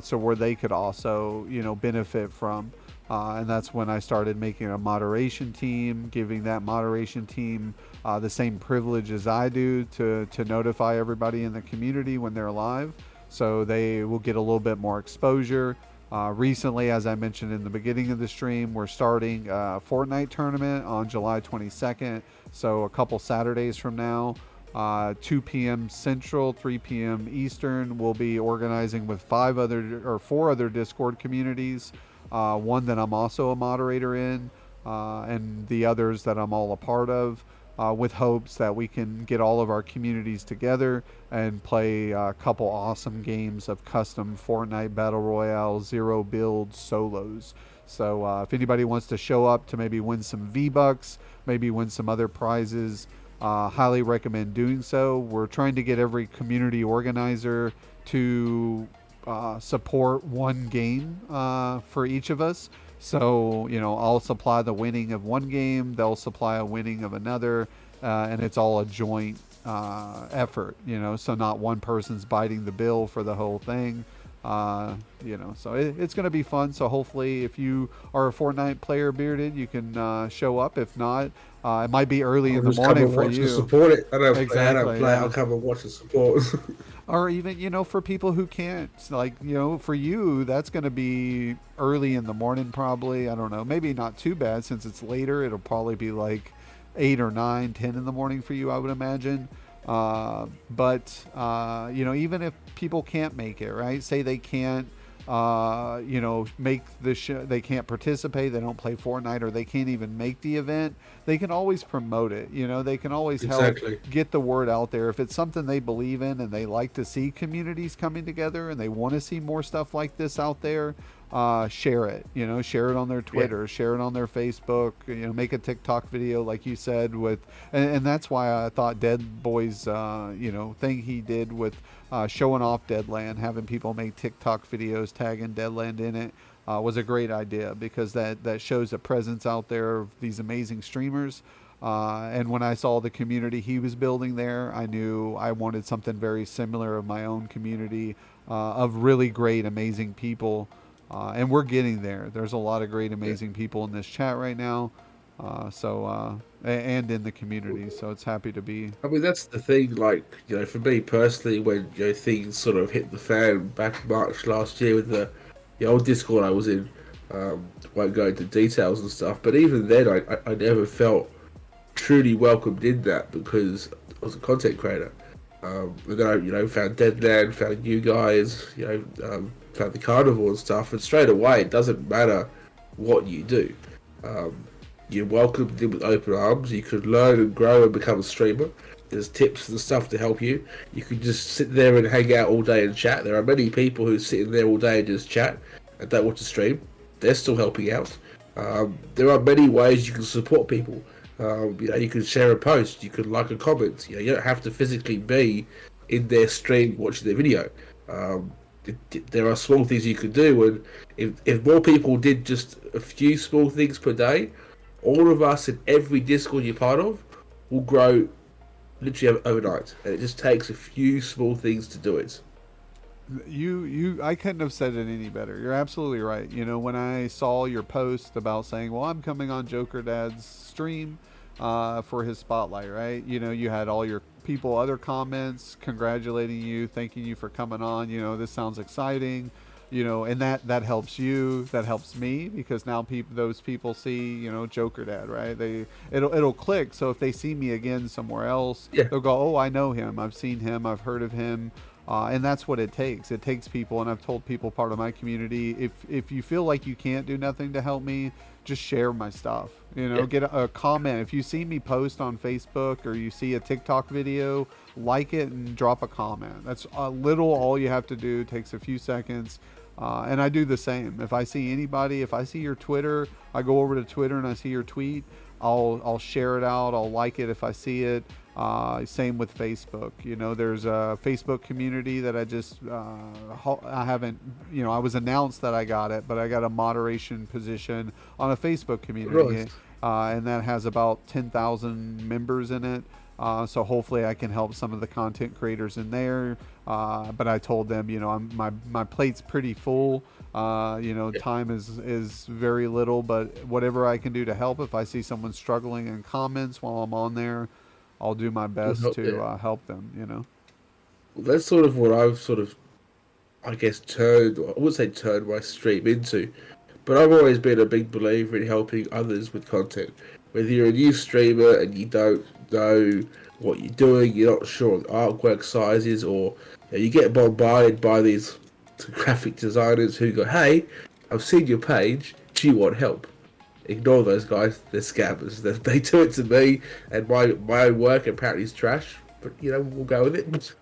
so where they could also benefit from. And that's when I started making a moderation team, giving that moderation team the same privilege as I do to notify everybody in the community when they're live, so they will get a little bit more exposure. Recently, as I mentioned in the beginning of the stream, we're starting a Fortnite tournament on July 22nd, so a couple Saturdays from now. 2 p.m. Central, 3 p.m. Eastern. We'll be organizing with 4 other Discord communities. One that I'm also a moderator in, and the others that I'm all a part of, with hopes that we can get all of our communities together and play a couple awesome games of custom Fortnite Battle Royale zero build solos. So if anybody wants to show up to maybe win some V-Bucks, maybe win some other prizes, highly recommend doing so. We're trying to get every community organizer to support one game for each of us. So, I'll supply the winning of one game, they'll supply a winning of another, and it's all a joint effort, so not one person's biting the bill for the whole thing. So it's going to be fun. So hopefully if you are a Fortnite player, Bearded, you can show up. If not, it might be early in the morning for you. Support it. I don't play. Yeah. I'll come and watch and support. Or even, for people who can't, like, for you, that's going to be early in the morning probably. I don't know. Maybe not too bad since it's later. It'll probably be like 8 or 9, 10 in the morning for you, I would imagine. But even if people can't make it, right? Say they can't, make the show, they can't participate, they don't play Fortnite, or they can't even make the event, they can always promote it. They can always help get the word out there. If it's something they believe in and they like to see communities coming together and they want to see more stuff like this out there, share it. Share it on their Twitter, share it on their Facebook. Make a TikTok video like you said and that's why I thought Dead Boy's thing he did with showing off Deadland, having people make TikTok videos tagging Deadland in it, was a great idea, because that shows a presence out there of these amazing streamers. And when I saw the community he was building there, I knew I wanted something very similar of my own community, of really great, amazing people. And we're getting there. There's a lot of great, amazing people in this chat right now. And in the community. So it's happy to be. I mean, that's the thing, for me personally, when, things sort of hit the fan back March last year with the old Discord I was in, won't go into details and stuff, but even then I never felt truly welcomed in that, because I was a content creator. And then I, found Deadland, found you guys, found the carnival and stuff, and straight away, it doesn't matter what you do. You're welcomed in with open arms. You could learn and grow and become a streamer. there's tips and stuff to help you. You can just sit there and hang out all day and chat. There are many people who sit in there all day and just chat and don't watch the stream. They're still helping out. There are many ways you can support people. You can share a post, you can like a comment. You don't have to physically be in their stream watching their video. There are small things you can do, and if more people did just a few small things per day, all of us in every Discord you're part of will grow literally overnight. And it just takes a few small things to do it. I couldn't have said it any better. You're absolutely right. When I saw your post about saying, well, I'm coming on Jokerdad's stream for his spotlight, right? You had all your people, other comments congratulating you, thanking you for coming on. This sounds exciting. And that helps you, that helps me, because now those people see, Jokerdad, right? It'll click. So if they see me again somewhere else, Yeah. they'll go, oh, I know him, I've seen him, I've heard of him. And that's what it takes. It takes people, and I've told people, part of my community, if you feel like you can't do nothing to help me, just share my stuff. Yeah. Get a comment. If you see me post on Facebook or you see a TikTok video, like it and drop a comment. That's all you have to do. It takes a few seconds. And I do the same. If I see your Twitter, I go over to Twitter and I see your tweet, I'll share it out. I'll like it if I see it. Same with Facebook. There's a Facebook community that I haven't, I was announced that I got it, but I got a moderation position on a Facebook community. Really? And that has about 10,000 members in it. So hopefully I can help some of the content creators in there. But I told them, my plate's pretty full. Time is very little, but whatever I can do to help, if I see someone struggling in comments while I'm on there, I'll do my best to help them. That's sort of what I've I guess, I would say turned my stream into. But I've always been a big believer in helping others with content. Whether you're a new streamer and you don't know what you're doing, you're not sure on artwork sizes, or you get bombarded by these graphic designers who go, hey, I've seen your page, do you want help? Ignore those guys, they're scammers. They do it to me, and my own work apparently is trash, but we'll go with it.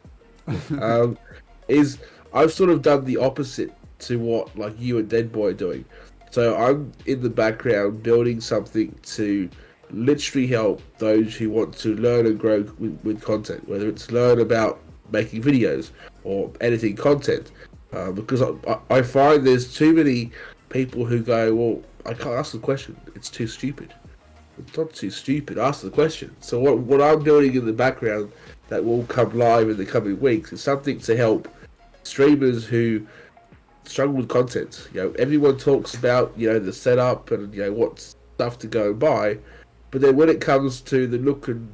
I've sort of done the opposite to what like you and Deadboy are doing. So I'm in the background building something to literally help those who want to learn and grow with content, whether it's learn about making videos or editing content. Because I find there's too many people who go, well, I can't ask the question, it's too stupid. It's not too stupid, ask the question. So what I'm building in the background that will come live in the coming weeks is something to help streamers who struggle with content. Everyone talks about the setup and what stuff to go and buy, but then when it comes to the look and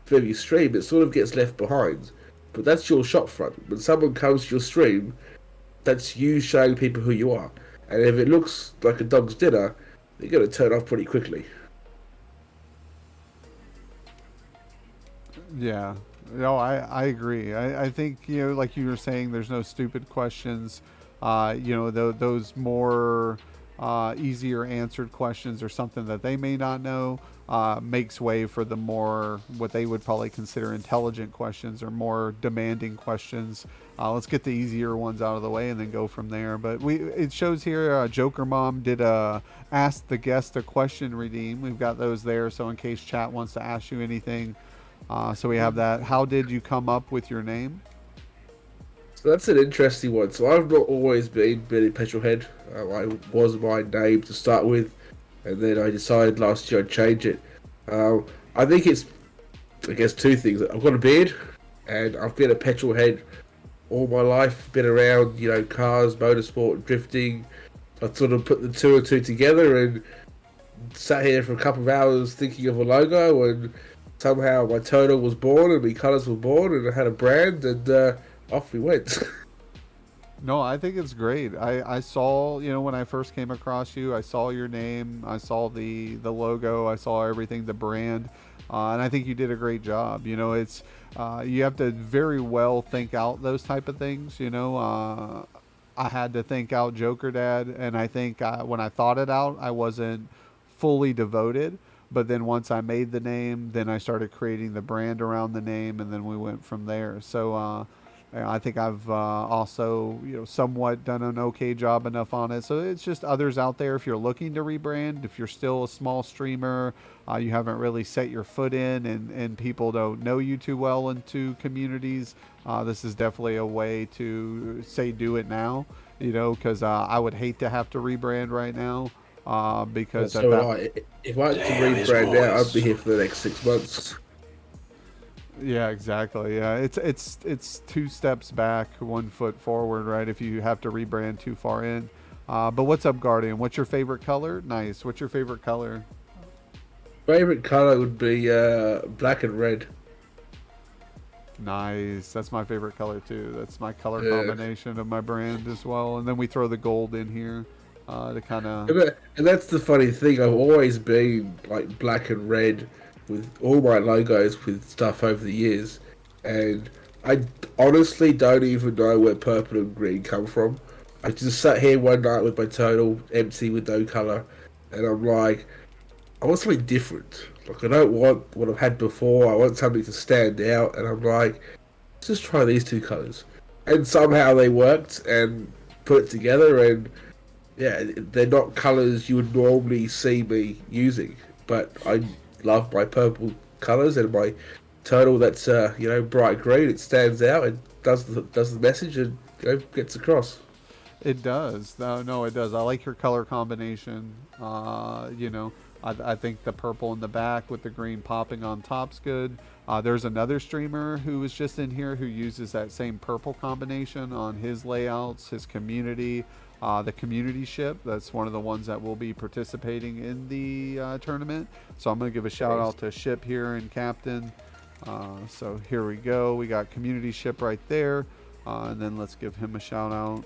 feel of your stream, it sort of gets left behind. But that's your shop front. When someone comes to your stream, that's you showing people who you are. And if it looks like a dog's dinner, they're going to turn off pretty quickly. Yeah. No, I agree. I think, like you were saying, there's no stupid questions. Those more easier answered questions or something that they may not know makes way for the more what they would probably consider intelligent questions or more demanding questions. Let's get the easier ones out of the way and then go from there. But it shows here Joker Mom did ask the guest a question redeem. We've got those there, so in case chat wants to ask you anything. So we have that. How did you come up with your name? So that's an interesting one. So I've not always been Billy Petrolhead. I was my name to start with, and then I decided last year I'd change it. I think it's, I guess, two things. I've got a beard, and I've been a petrolhead all my life. Been around, cars, motorsport, drifting. I sort of put the two and two together and sat here for a couple of hours thinking of a logo, and somehow my toner was born and my colours were born, and I had a brand, and off we went. No, I think it's great. I saw, when I first came across you, I saw your name, I saw the logo, I saw everything, the brand, and I think you did a great job. It's you have to very well think out those type of things. I had to think out Jokerdad, and I think when I thought it out, I wasn't fully devoted. But then once I made the name, then I started creating the brand around the name, and then we went from there. So I think I've also, somewhat done an okay job enough on it. So it's just others out there. If you're looking to rebrand, if you're still a small streamer, you haven't really set your foot in, and people don't know you too well into communities, this is definitely a way to say do it now. Because I would hate to have to rebrand right now. Because at So would that I. If I had to Damn, his rebrand now, I'd be voice. here for the next 6 months. Yeah, exactly. Yeah, it's two steps back, 1 foot forward, right? If you have to rebrand too far in. But what's up, Guardian? What's your favorite color? Nice. What's your favorite color? Favorite color would be black and red. Nice. That's my favorite color too. That's my color Yeah. combination of my brand as well. And then we throw the gold in here to kind of. And that's the funny thing. I've always been like black and red with all my logos with stuff over the years, and I honestly don't even know where purple and green come from. I just sat here one night with my total empty with no color, and I'm like, I want something different. Like I don't want what I've had before. I want something to stand out, and I'm like, let's just try these two colors. And somehow they worked and put it together, and yeah, they're not colors you would normally see me using, but I love my purple colors and my turtle that's bright green. It stands out. It does the message and gets across. It does. No, it does. I like your color combination. I think the purple in the back with the green popping on top's good. There's another streamer who was just in here who uses that same purple combination on his layouts, his community, the community ship. That's one of the ones that will be participating in the tournament. So I'm going to give a shout out to Ship here and Captain. So here we go. We got community ship right there. And then let's give him a shout out.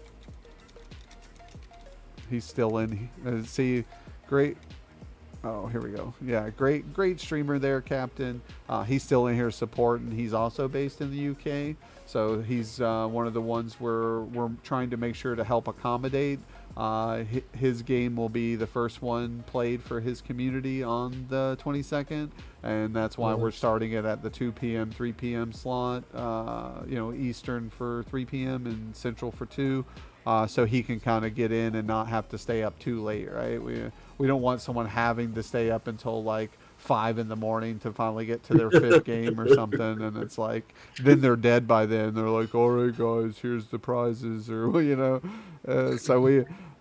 He's still in. See, great. Oh, here we go. Yeah, great streamer there, Captain. He's still in here supporting. He's also based in the UK, so he's one of the ones we're trying to make sure to help accommodate. His game will be the first one played for his community on the 22nd, and that's why we're starting it at the 2 p.m., 3 p.m. slot. Eastern for 3 p.m. and Central for 2. So he can kind of get in and not have to stay up too late, right? We don't want someone having to stay up until like 5 in the morning to finally get to their fifth game or something, and it's like then they're dead by then. They're like, all right, guys, here's the prizes, or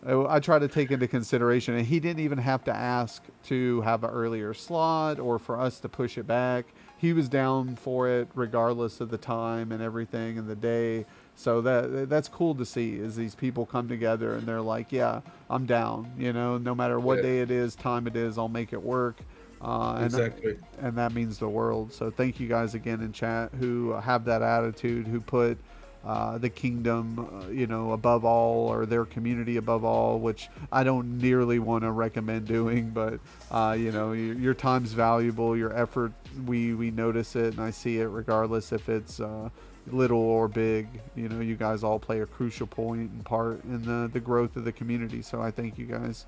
I try to take into consideration, and he didn't even have to ask to have an earlier slot or for us to push it back. He was down for it regardless of the time and everything in the day. So that's cool to see, is these people come together and they're like, yeah, I'm down, no matter what day it is, time it is, I'll make it work. Exactly. And that means the world. So thank you guys again in chat who have that attitude, who put the kingdom, above all, or their community above all, which I don't nearly want to recommend doing, but your time's valuable, your effort, we notice it, and I see it regardless if it's little or big. You guys all play a crucial point and part in the growth of the community, so I thank you guys.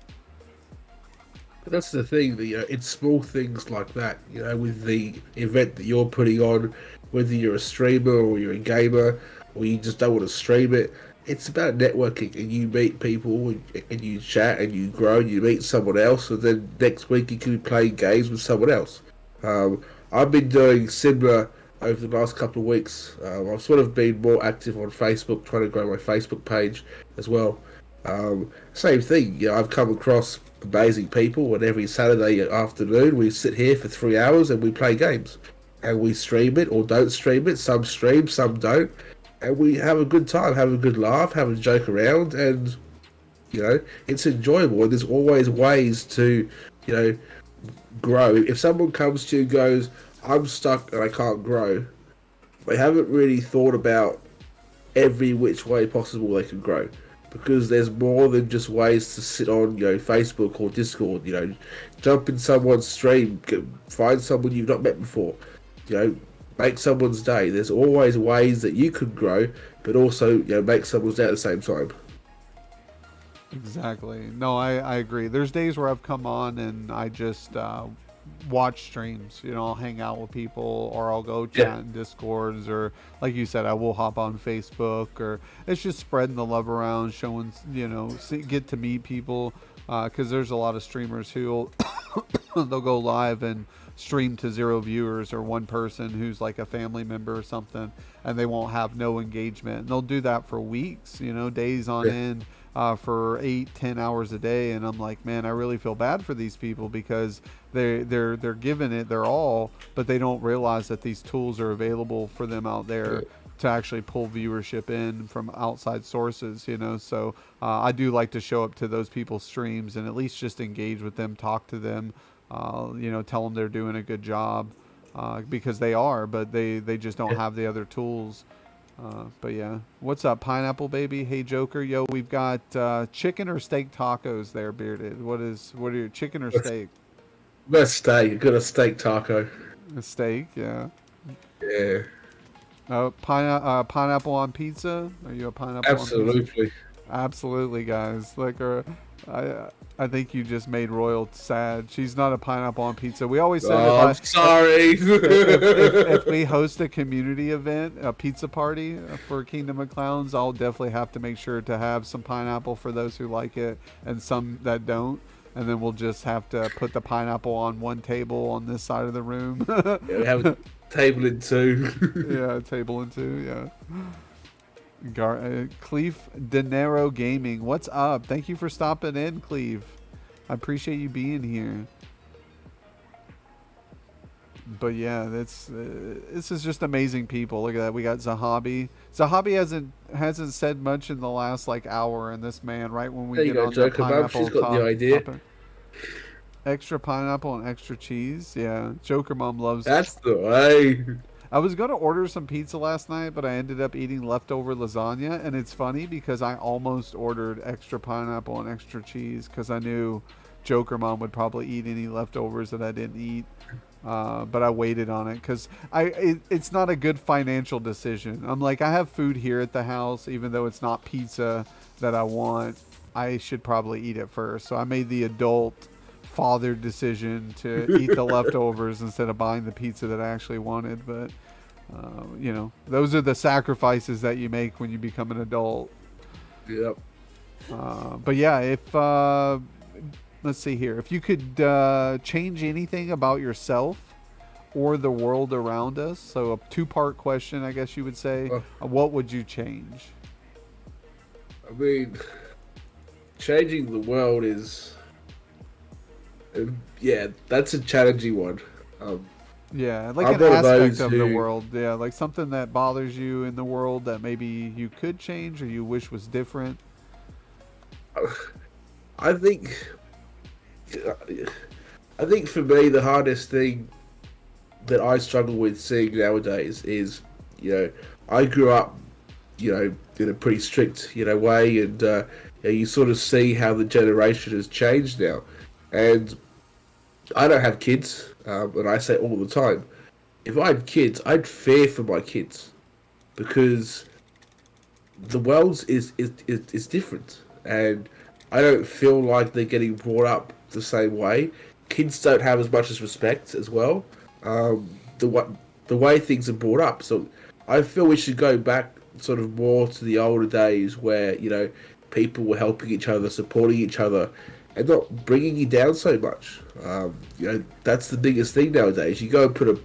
But that's the thing, it's small things like that, with the event that you're putting on, whether you're a streamer or you're a gamer or you just don't want to stream it. It's about networking, and you meet people and you chat and you grow and you meet someone else, and then next week you can be playing games with someone else. I've been doing similar over the last couple of weeks. I've sort of been more active on Facebook, trying to grow my Facebook page as well. Same thing, I've come across amazing people, and every Saturday afternoon we sit here for 3 hours and we play games. And we stream it or don't stream it. Some stream, some don't. And we have a good time, have a good laugh, have a joke around, and, it's enjoyable. And there's always ways to, grow. If someone comes to you and goes, I'm stuck and I can't grow, they haven't really thought about every which way possible they can grow. Because there's more than just ways to sit on, Facebook or Discord, jump in someone's stream, find someone you've not met before, make someone's day. There's always ways that you could grow, but also, make someone's day at the same time. Exactly. No, I agree. There's days where I've come on and I just watch streams. You know, I'll hang out with people, or I'll go Yeah. chat in Discords, or like you said, I will hop on Facebook, or it's just spreading the love around, showing, get to meet people, because there's a lot of streamers who they'll go live and stream to 0 viewers or one person who's like a family member or something, and they won't have no engagement. And they'll do that for weeks, days on Yeah. end, for 8-10 hours a day. And I'm like, man, I really feel bad for these people, because they're giving it their all, but they don't realize that these tools are available for them out there to actually pull viewership in from outside sources. So I do like to show up to those people's streams and at least just engage with them, talk to them, tell them they're doing a good job, because they are, but they just don't have the other tools. But yeah, what's up, Pineapple Baby? Hey Joker, yo, we've got chicken or steak tacos there, Bearded. What are your chicken or steak? Got steak. Got a steak taco. A steak, yeah. Yeah, Pineapple on pizza? Are you a pineapple on pizza? absolutely. Absolutely, guys. I think you just made Royal sad. She's not a pineapple on pizza. We always said I'm sorry. if we host a community event, a pizza party for Kingdom of Clowns, I'll definitely have to make sure to have some pineapple for those who like it and some that don't. And then we'll just have to put the pineapple on one table on this side of the room. Yeah, we have a table in two. Yeah, table and two, yeah. Cleve Dinero Gaming, what's up? Thank you for stopping in, Cleve. I appreciate you being here. But yeah, this is just amazing people. Look at that. We got Zahabi. Zahabi hasn't said much in the last hour, and this man, right when we There you get go, on the Joker Mum. pineapple, She's got the idea. Extra pineapple and extra cheese. Yeah, Joker Mom loves. That's the way. I was going to order some pizza last night, but I ended up eating leftover lasagna. And it's funny because I almost ordered extra pineapple and extra cheese because I knew Joker Mom would probably eat any leftovers that I didn't eat. But I waited on it because it's not a good financial decision. I'm like, I have food here at the house, even though it's not pizza that I want. I should probably eat it first. So I made the adult father decision to eat the leftovers instead of buying the pizza that I actually wanted. But those are the sacrifices that you make when you become an adult. Yep. But yeah, if let's see here, if you could change anything about yourself or the world around us, so a two-part question, I guess you would say, what would you change? I mean, changing the world is, yeah, that's a challenging one. Yeah, like I'm an one of aspect those of the who- world. Yeah, like something that bothers you in the world that maybe you could change or you wish was different. I think for me the hardest thing that I struggle with seeing nowadays is, I grew up, in a pretty strict, way, and you sort of see how the generation has changed now. And I don't have kids, and I say all the time, if I had kids, I'd fear for my kids because the world is different, and I don't feel like they're getting brought up the same way. Kids don't have as much as respect as well. The way things are brought up. So I feel we should go back sort of more to the older days where people were helping each other, supporting each other, and not bringing you down so much. That's the biggest thing nowadays. You go and put a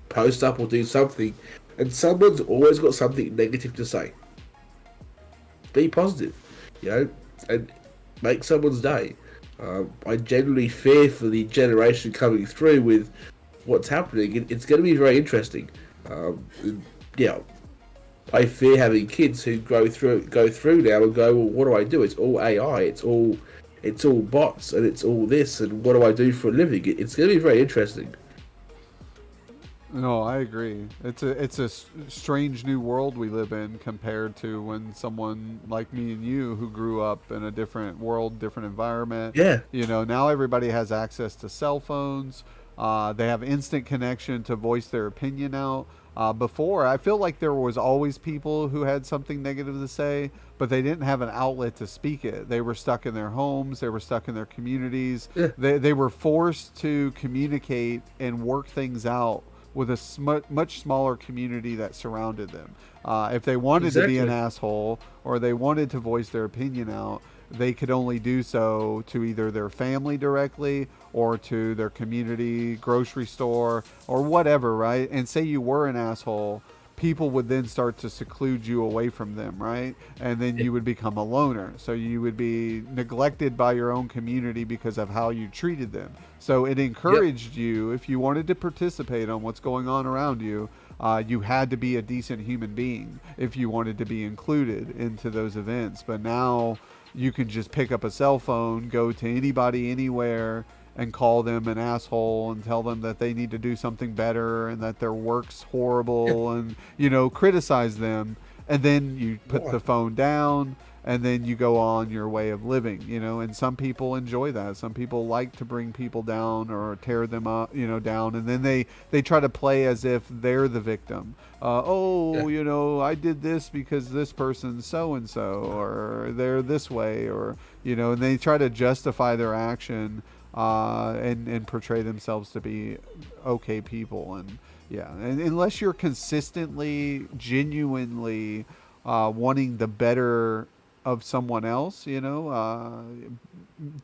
post up or do something, and someone's always got something negative to say. Be positive, and make someone's day. I generally fear for the generation coming through with what's happening. It's going to be very interesting. I fear having kids who go through now and go, well, what do I do? It's all AI. It's all bots, and it's all this. And what do I do for a living? It's going to be very interesting. No, I agree. It's a strange new world we live in compared to when someone like me and you who grew up in a different world, different environment. Yeah. Now everybody has access to cell phones. They have instant connection to voice their opinion out. Before, I feel like there was always people who had something negative to say, but they didn't have an outlet to speak it. They were stuck in their homes, they were stuck in their communities. Yeah, They were forced to communicate and work things out with a much smaller community that surrounded them. If they wanted to be an exactly. asshole or they wanted to voice their opinion out, they could only do so to either their family directly or to their community grocery store or whatever, right? And say you were an asshole, people would then start to seclude you away from them, right? And then Yeah, you would become a loner. So you would be neglected by your own community because of how you treated them. So it yep, encouraged you, if you wanted to participate on what's going on around you, you had to be a decent human being if you wanted to be included into those events. But now you can just pick up a cell phone, go to anybody, anywhere, and call them an asshole and tell them that they need to do something better and that their work's yeah. horrible and, criticize them. And then you put Why? the phone down and then you go on your way of living, and some people enjoy that. Some people like to bring people down or tear them up, down. And then they try to play as if they're the victim. Yeah, I did this because this person's so and so, or they're this way, or, and they try to justify their action and portray themselves to be okay people. And yeah, and unless you're consistently, genuinely wanting the better of someone else, to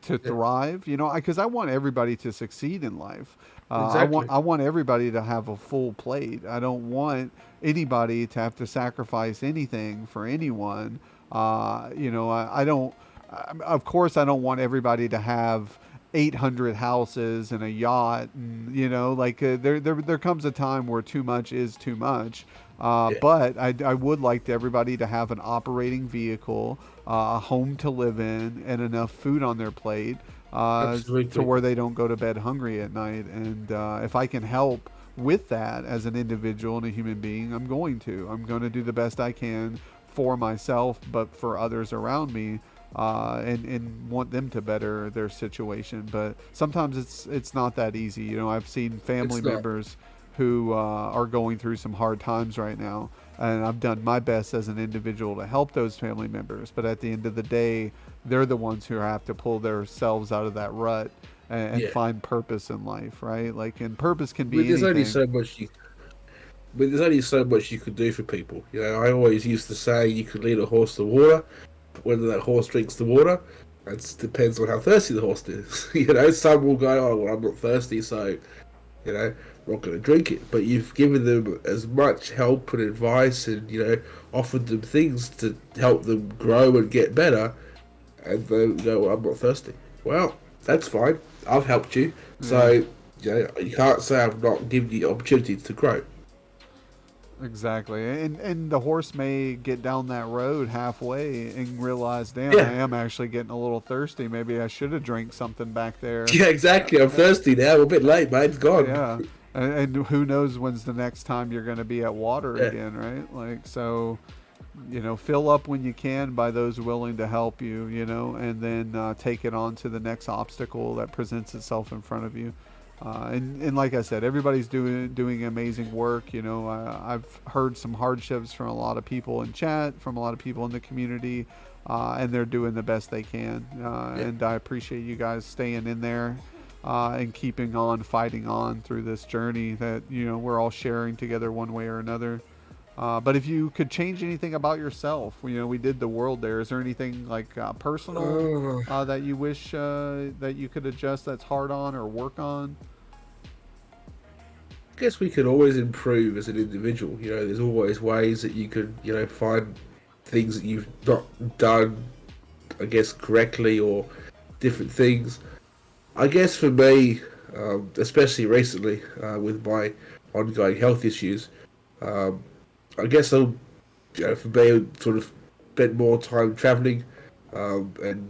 yeah, thrive, because I want everybody to succeed in life. exactly. I want everybody to have a full plate. I don't want anybody to have to sacrifice anything for anyone. I don't. Of course, I don't want everybody to have 800 houses and a yacht, and like there comes a time where too much is too much. Yeah, But I would like everybody to have an operating vehicle, a home to live in, and enough food on their plate to absolutely. where they don't go to bed hungry at night. And if I can help with that as an individual and a human being, I'm going to. I'm going to do the best I can for myself, but for others around me, and want them to better their situation. But sometimes it's not that easy. I've seen family It's not. members who are going through some hard times right now, and I've done my best as an individual to help those family members. But at the end of the day, they're the ones who have to pull themselves out of that rut and Yeah. find purpose in life, right? Like, and purpose can But be there's only anything. so much you. But there's only so much you could do for people. I always used to say you could lead a horse to water, but whether that horse drinks the water, that depends on how thirsty the horse is. Some will go, "Oh, well, I'm not thirsty, so I'm not going to drink it." But you've given them as much help and advice, and offered them things to help them grow and get better, and they go, "Well, I'm not thirsty." Well, that's fine. I've helped you, Yeah. so you can't say I've not given you the opportunity to grow. Exactly. And the horse may get down that road halfway and realize, damn, I Yeah, am actually getting a little thirsty. Maybe I should have drank something back there. yeah, exactly. I'm thirsty now. I'm a bit late, mate. It's gone. Yeah. And who knows when's the next time you're going to be at water Yeah, again, right? Like, so, fill up when you can by those willing to help you, and then take it on to the next obstacle that presents itself in front of you. And like I said, everybody's doing amazing work. I've heard some hardships from a lot of people in chat, from a lot of people in the community, and they're doing the best they can. yeah, And I appreciate you guys staying in there and keeping on, fighting on through this journey that we're all sharing together one way or another. But if you could change anything about yourself, we did the world there. Is there anything like personal uh, that you wish that you could adjust that's hard on or work on? I guess we could always improve as an individual. There's always ways that you could, find things that you've not done, I guess, correctly or different things. I guess for me, especially recently with my ongoing health issues, um, I guess I'll, for me, I would sort of spend more time traveling and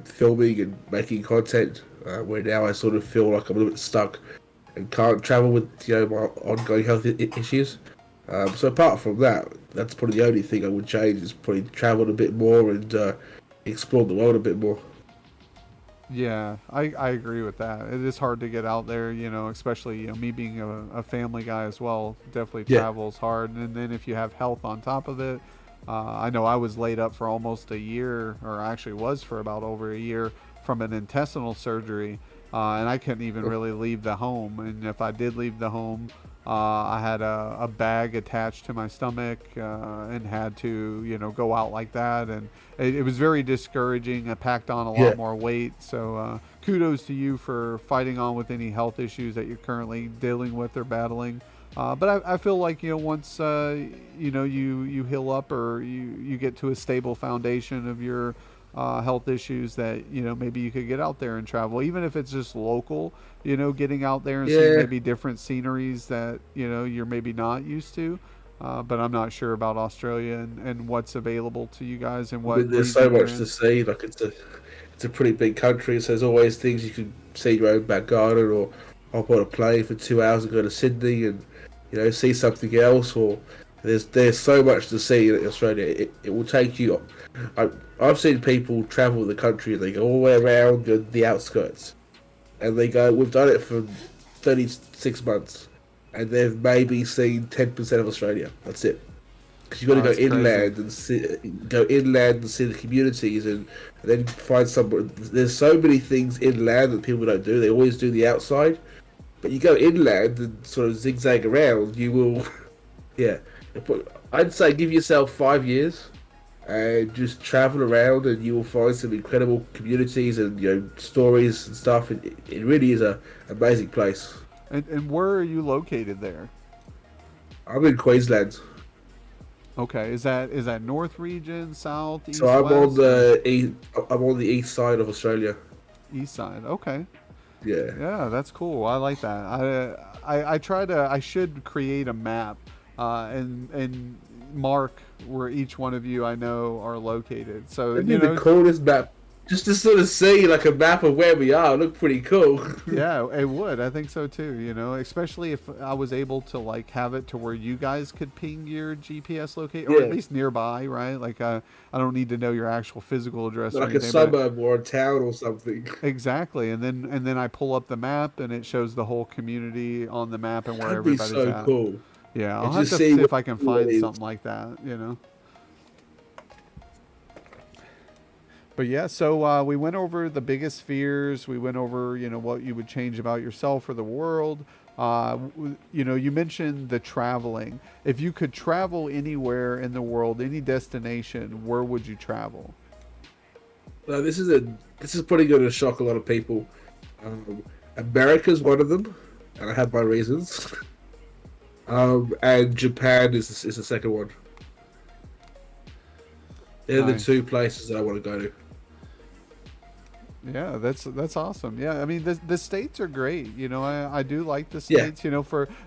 filming and making content. Where now I sort of feel like I'm a little bit stuck and can't travel with my ongoing health issues. So apart from that, that's probably the only thing I would change is probably travel a bit more and explore the world a bit more. Yeah, I agree with that. It is hard to get out there, especially me being a family guy as well. Definitely Yeah. travel's hard, and then if you have health on top of it, I know I was laid up for almost a year, or actually was for about over a year from an intestinal surgery, and I couldn't even really leave the home. And if I did leave the home, I had a bag attached to my stomach and had to, go out like that. And it was very discouraging. I packed on a lot Yeah. more weight. So kudos to you for fighting on with any health issues that you're currently dealing with or battling. But I feel like once you heal up or you get to a stable foundation of your health issues, that maybe you could get out there and travel, even if it's just local. Getting out there and seeing Yeah. maybe different sceneries that you're maybe not used to. But I'm not sure about Australia and what's available to you guys and I what mean, there's so region you're much to in. see. Like it's a pretty big country, so there's always things you can see in your own back garden, or hop on a plane for 2 hours and go to Sydney and see something else. Or there's so much to see in Australia. It will take you. I, I've seen people travel the country and they go all the way around the outskirts, and they go, "We've done it for 36 months," and they've maybe seen 10% of Australia. That's it. Because you've got to go It's crazy. inland and see the communities, and then find somewhere. There's so many things inland that people don't do. They always do the outside, but you go inland and sort of zigzag around. You will, yeah. But I'd say give yourself 5 years and just travel around, and you will find some incredible communities and stories and stuff. It really is a amazing place. And where are you located there? I'm in Queensland. Okay, is that North region, South, So East, West, or I'm on the east side of Australia. East side? Okay. Yeah. Yeah, that's cool. I like that. I try to. I should create a map, and mark where each one of you I know are located. So That'd be the coolest map. Just to sort of see like a map of where we are. Look pretty cool. yeah, it would. I think so too. Especially if I was able to like have it to where you guys could ping your GPS locate, or at Yeah. least nearby, right? Like I don't need to know your actual physical address or Like a anything, but suburb or a town or something. exactly. And then I pull up the map and it shows the whole community on the map and where That'd be everybody's so at. cool. Yeah, I'll And have just to see see where if I can everyone find is. something like that. But yeah, so we went over the biggest fears. We went over, what you would change about yourself or the world. You mentioned the traveling. If you could travel anywhere in the world, any destination, where would you travel? Now, this is probably going to shock a lot of people. Um, America's one of them, and I have my reasons. And Japan is the second one. They're the Nice. two places that I want to go to. Yeah, that's awesome. Yeah, I mean the states are great. I do like the Yeah, states.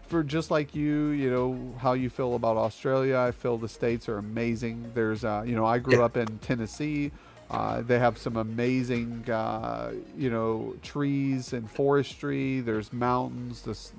For just like you, how you feel about Australia. I feel the states are amazing. There's I grew yeah, up in Tennessee. They have some amazing trees and forestry. There's mountains.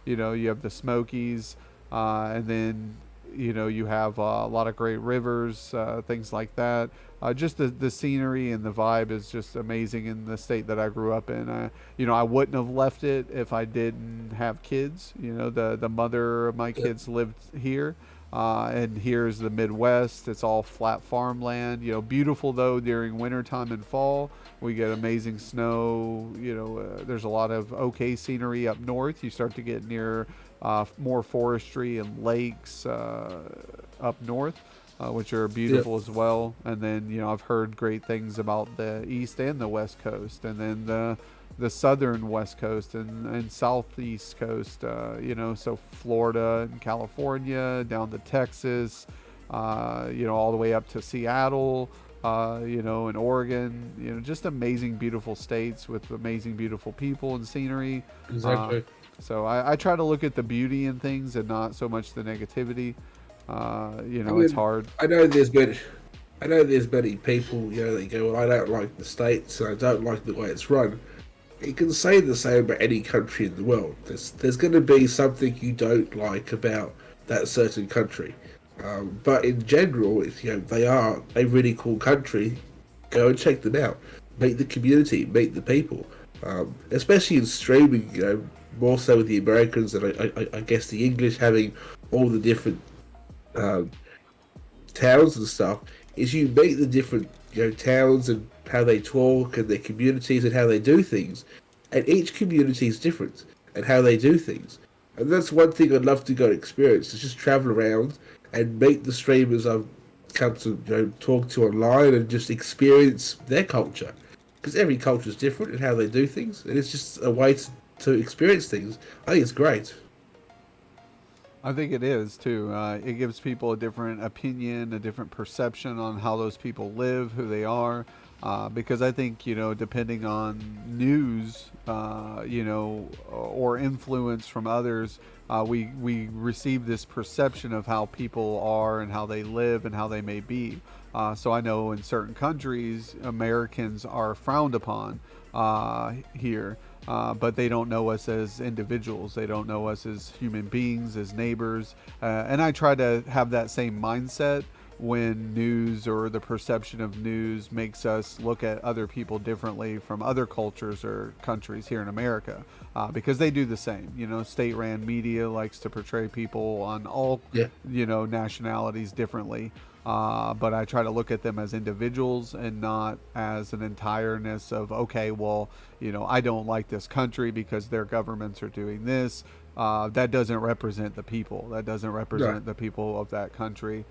You have the Smokies, and then you have a lot of great rivers, things like that. Just the scenery and the vibe is just amazing in the state that I grew up in. I wouldn't have left it if I didn't have kids. The mother of my yeah, kids lived here, and here's the Midwest. It's all flat farmland. Beautiful though during wintertime and fall. We get amazing snow. There's a lot of okay scenery up north. You start to get near more forestry and lakes up north, which are yeah. beautiful as well. And then I've heard great things about the east and the west coast, and then the southern west coast and southeast coast. So Florida and California down to Texas, all the way up to Seattle. In Oregon, just amazing, beautiful states with amazing, beautiful people and scenery. Uh, Exactly. so I try to look at the beauty in things and not so much the negativity. I It's mean, hard. I know there's many, I know there's many people, that go, well, I don't like the States and I don't like the way it's run. You can say the same about any country in the world. There's going to be something you don't like about that certain country. But in general, if they are a really cool country, go and check them out. meet the community, meet the people, especially in streaming. More so with the Americans and I guess the English having all the different um, towns and stuff. Is you meet the different towns and how they talk and their communities and how they do things, and each community is different and how they do things. And that's one thing I'd love to go and experience, is just travel around and meet the streamers I've come to talk to online and just experience their culture. Because every culture is different in how they do things, and it's just a way to experience things. I think it's great. I think it is too. It gives people a different opinion, a different perception on how those people live, who they are. Because I think depending on news, or influence from others, we receive this perception of how people are and how they live and how they may be. So I know in certain countries, Americans are frowned upon here. But they don't know us as individuals. They don't know us as human beings, as neighbors. And I try to have that same mindset when news or the perception of news makes us look at other people differently from other cultures or countries here in America, because they do the same. State-ran media likes to portray people on all, Yeah. nationalities differently. But I try to look at them as individuals and not as an entireness of, okay, well, I don't like this country because their governments are doing this. That doesn't represent the people. That doesn't represent the people of that country.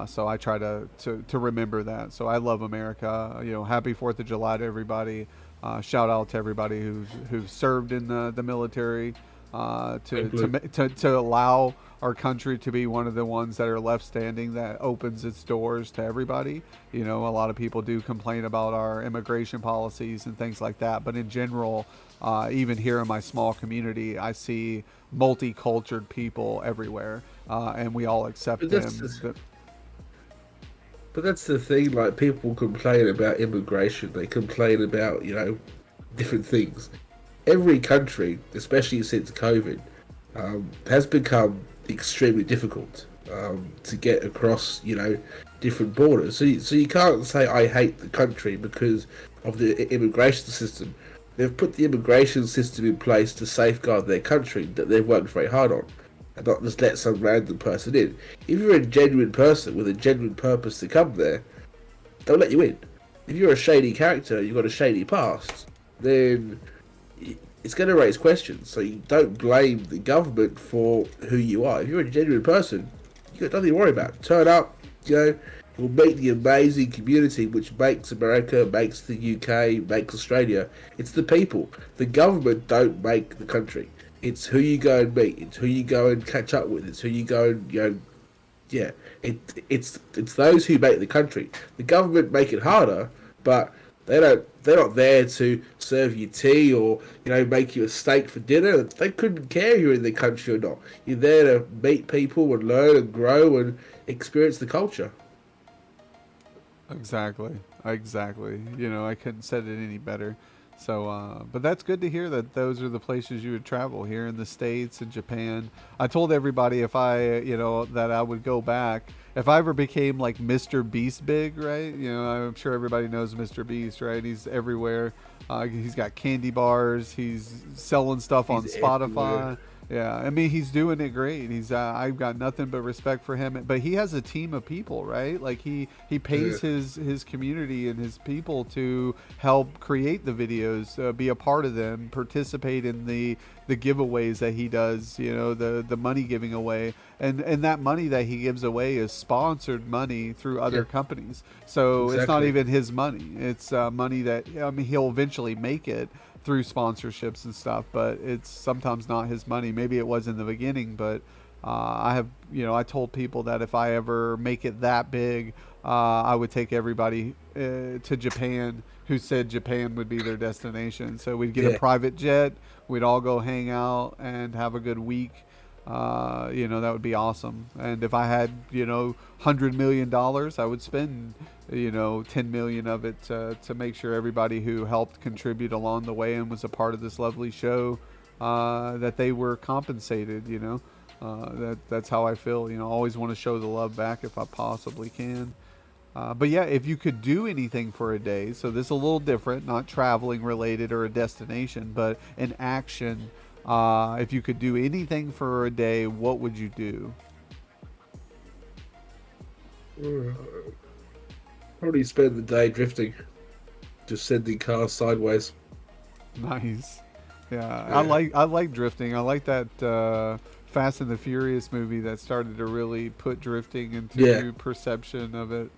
So I try to remember that. So I love America. Happy 4th of July to everybody. Shout out to everybody who's served in the military, to allow our country to be one of the ones that are left standing, that opens its doors to everybody. A lot of people do complain about our immigration policies and things like that, but in general, even here in my small community, I see multicultural people everywhere, and we all accept But them. but that's the thing. Like, people complain about immigration. They complain about different things. Every country, especially since COVID, has become extremely difficult to get across, different borders. So you can't say I hate the country because of the immigration system. They've put the immigration system in place to safeguard their country that they've worked very hard on, and not just let some random person in. If you're a genuine person with a genuine purpose to come there, they'll let you in. If you're a shady character, you've got a shady past, then it's going to raise questions. So you don't blame the government for who you are. If you're a genuine person, you've got nothing to worry about. Turn up, you'll meet the amazing community which makes America, makes the UK, makes Australia. It's the people. The government don't make the country. It's who you go and meet. It's who you go and catch up with. It's who you go and it's those who make the country. The government make it harder, but they're not there to serve you tea or make you a steak for dinner. They couldn't care if you're in the country or not. You're there to meet people and learn and grow and experience the culture. Exactly. I couldn't said it any better. So, but that's good to hear that those are the places you would travel here in the States and Japan. I told everybody if that I would go back if I ever became like Mr. Beast big, right? I'm sure everybody knows Mr. Beast, right? He's everywhere. He's got candy bars. He's selling stuff on Spotify. Everywhere. Yeah, I mean he's doing it great. I've got nothing but respect for him. But he has a team of people, right? Like he pays his community and his people to help create the videos, be a part of them, participate in the giveaways that he does. The money giving away, and that money that he gives away is sponsored money through other companies. So It's not even his money. It's money that he'll eventually make it through sponsorships and stuff, but it's sometimes not his money. Maybe it was in the beginning, but I told people that if I ever make it that big, I would take everybody to Japan who said Japan would be their destination. So we'd get a private jet, we'd all go hang out and have a good week. That would be awesome. And if I had, $100 million, I would spend, 10 million of it to make sure everybody who helped contribute along the way and was a part of this lovely show, that they were compensated, that's how I feel. Always want to show the love back if I possibly can. But yeah, if you could do anything for a day, so this is a little different, not traveling related or a destination, but an action. If you could do anything for a day, what would you do? Probably spend the day drifting, just sending cars sideways. Nice. Yeah, Yeah, I like drifting. I like that Fast and the Furious movie that started to really put drifting yeah. into perception of it.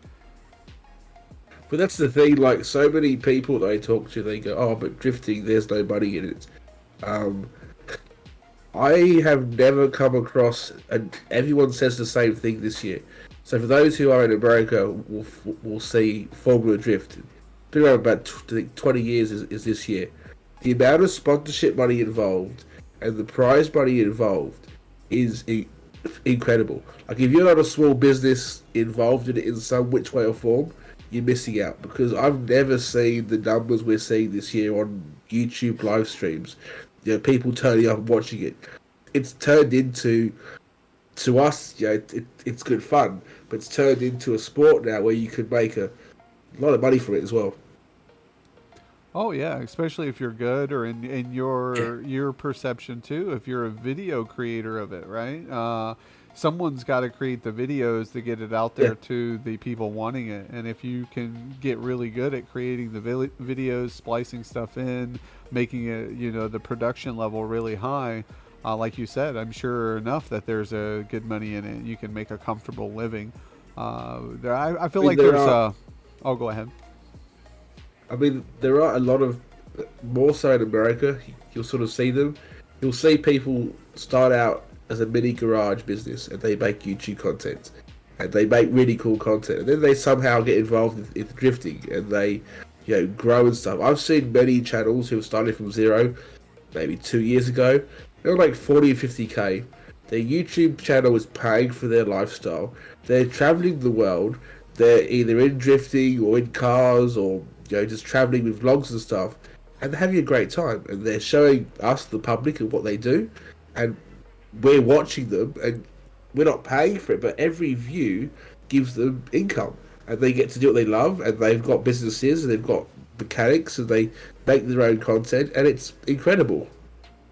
But that's the thing. Like so many people that I talk to, they go, "Oh, but drifting, there's no money in it." Um, I have never come across, and everyone says the same thing this year. So for those who are in America, will see Formula Drift. Been around about 20 years is this year. The amount of sponsorship money involved and the prize money involved is incredible. Like if you're not a small business involved in it in some which way or form, you're missing out because I've never seen the numbers we're seeing this year on YouTube live streams. You know, people turning up and watching it. It's turned into to us, you know, it's good fun, but it's turned into a sport now where you could make a lot of money from it as well. Oh yeah, especially if you're good or in Yeah, your perception too. If you're a video creator of it, right? Someone's got to create the videos to get it out yeah. there to the people wanting it. And if you can get really good at creating the videos, splicing stuff in, making it, the production level really high, like you said, I'm sure enough that there's a good money in it. You can make a comfortable living. I feel I mean, like there there's are. a. Oh, go ahead. I mean, there are a lot of more so in America. You'll sort of see them. You'll see people start out as a mini garage business and they make YouTube content and they make really cool content and then they somehow get involved in drifting and they, grow and stuff. I've seen many channels who have started from zero, maybe 2 years ago. They're like 40 or 50K. Their YouTube channel is paying for their lifestyle. They're traveling the world. They're either in drifting or in cars or just traveling with vlogs and stuff, and they're having a great time. And they're showing us, the public, and what they do, and we're watching them, and we're not paying for it, but every view gives them income, and they get to do what they love, and they've got businesses, and they've got mechanics, and they make their own content, and it's incredible.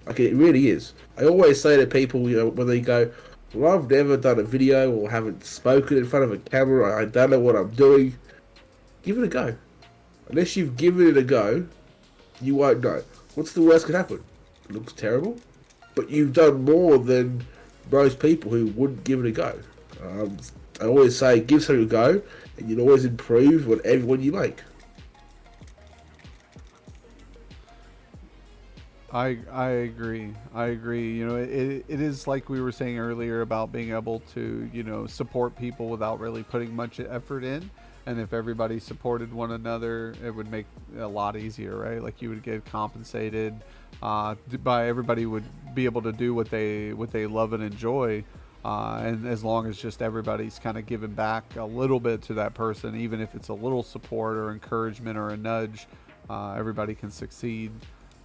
Like it really is. I always say to people, when they go, "Well, I've never done a video or haven't spoken in front of a camera. I don't know what I'm doing." Give it a go. Unless you've given it a go, you won't know. What's the worst that could happen? It looks terrible, but you've done more than most people who wouldn't give it a go. Um, I always say, give something a go, and you'll always improve whatever one you make. I agree. I agree. It is like we were saying earlier about being able to, support people without really putting much effort in. And if everybody supported one another, it would make it a lot easier, right? Like you would get compensated. By everybody would be able to do what they love and enjoy. And as long as just everybody's kind of giving back a little bit to that person, even if it's a little support or encouragement or a nudge, everybody can succeed.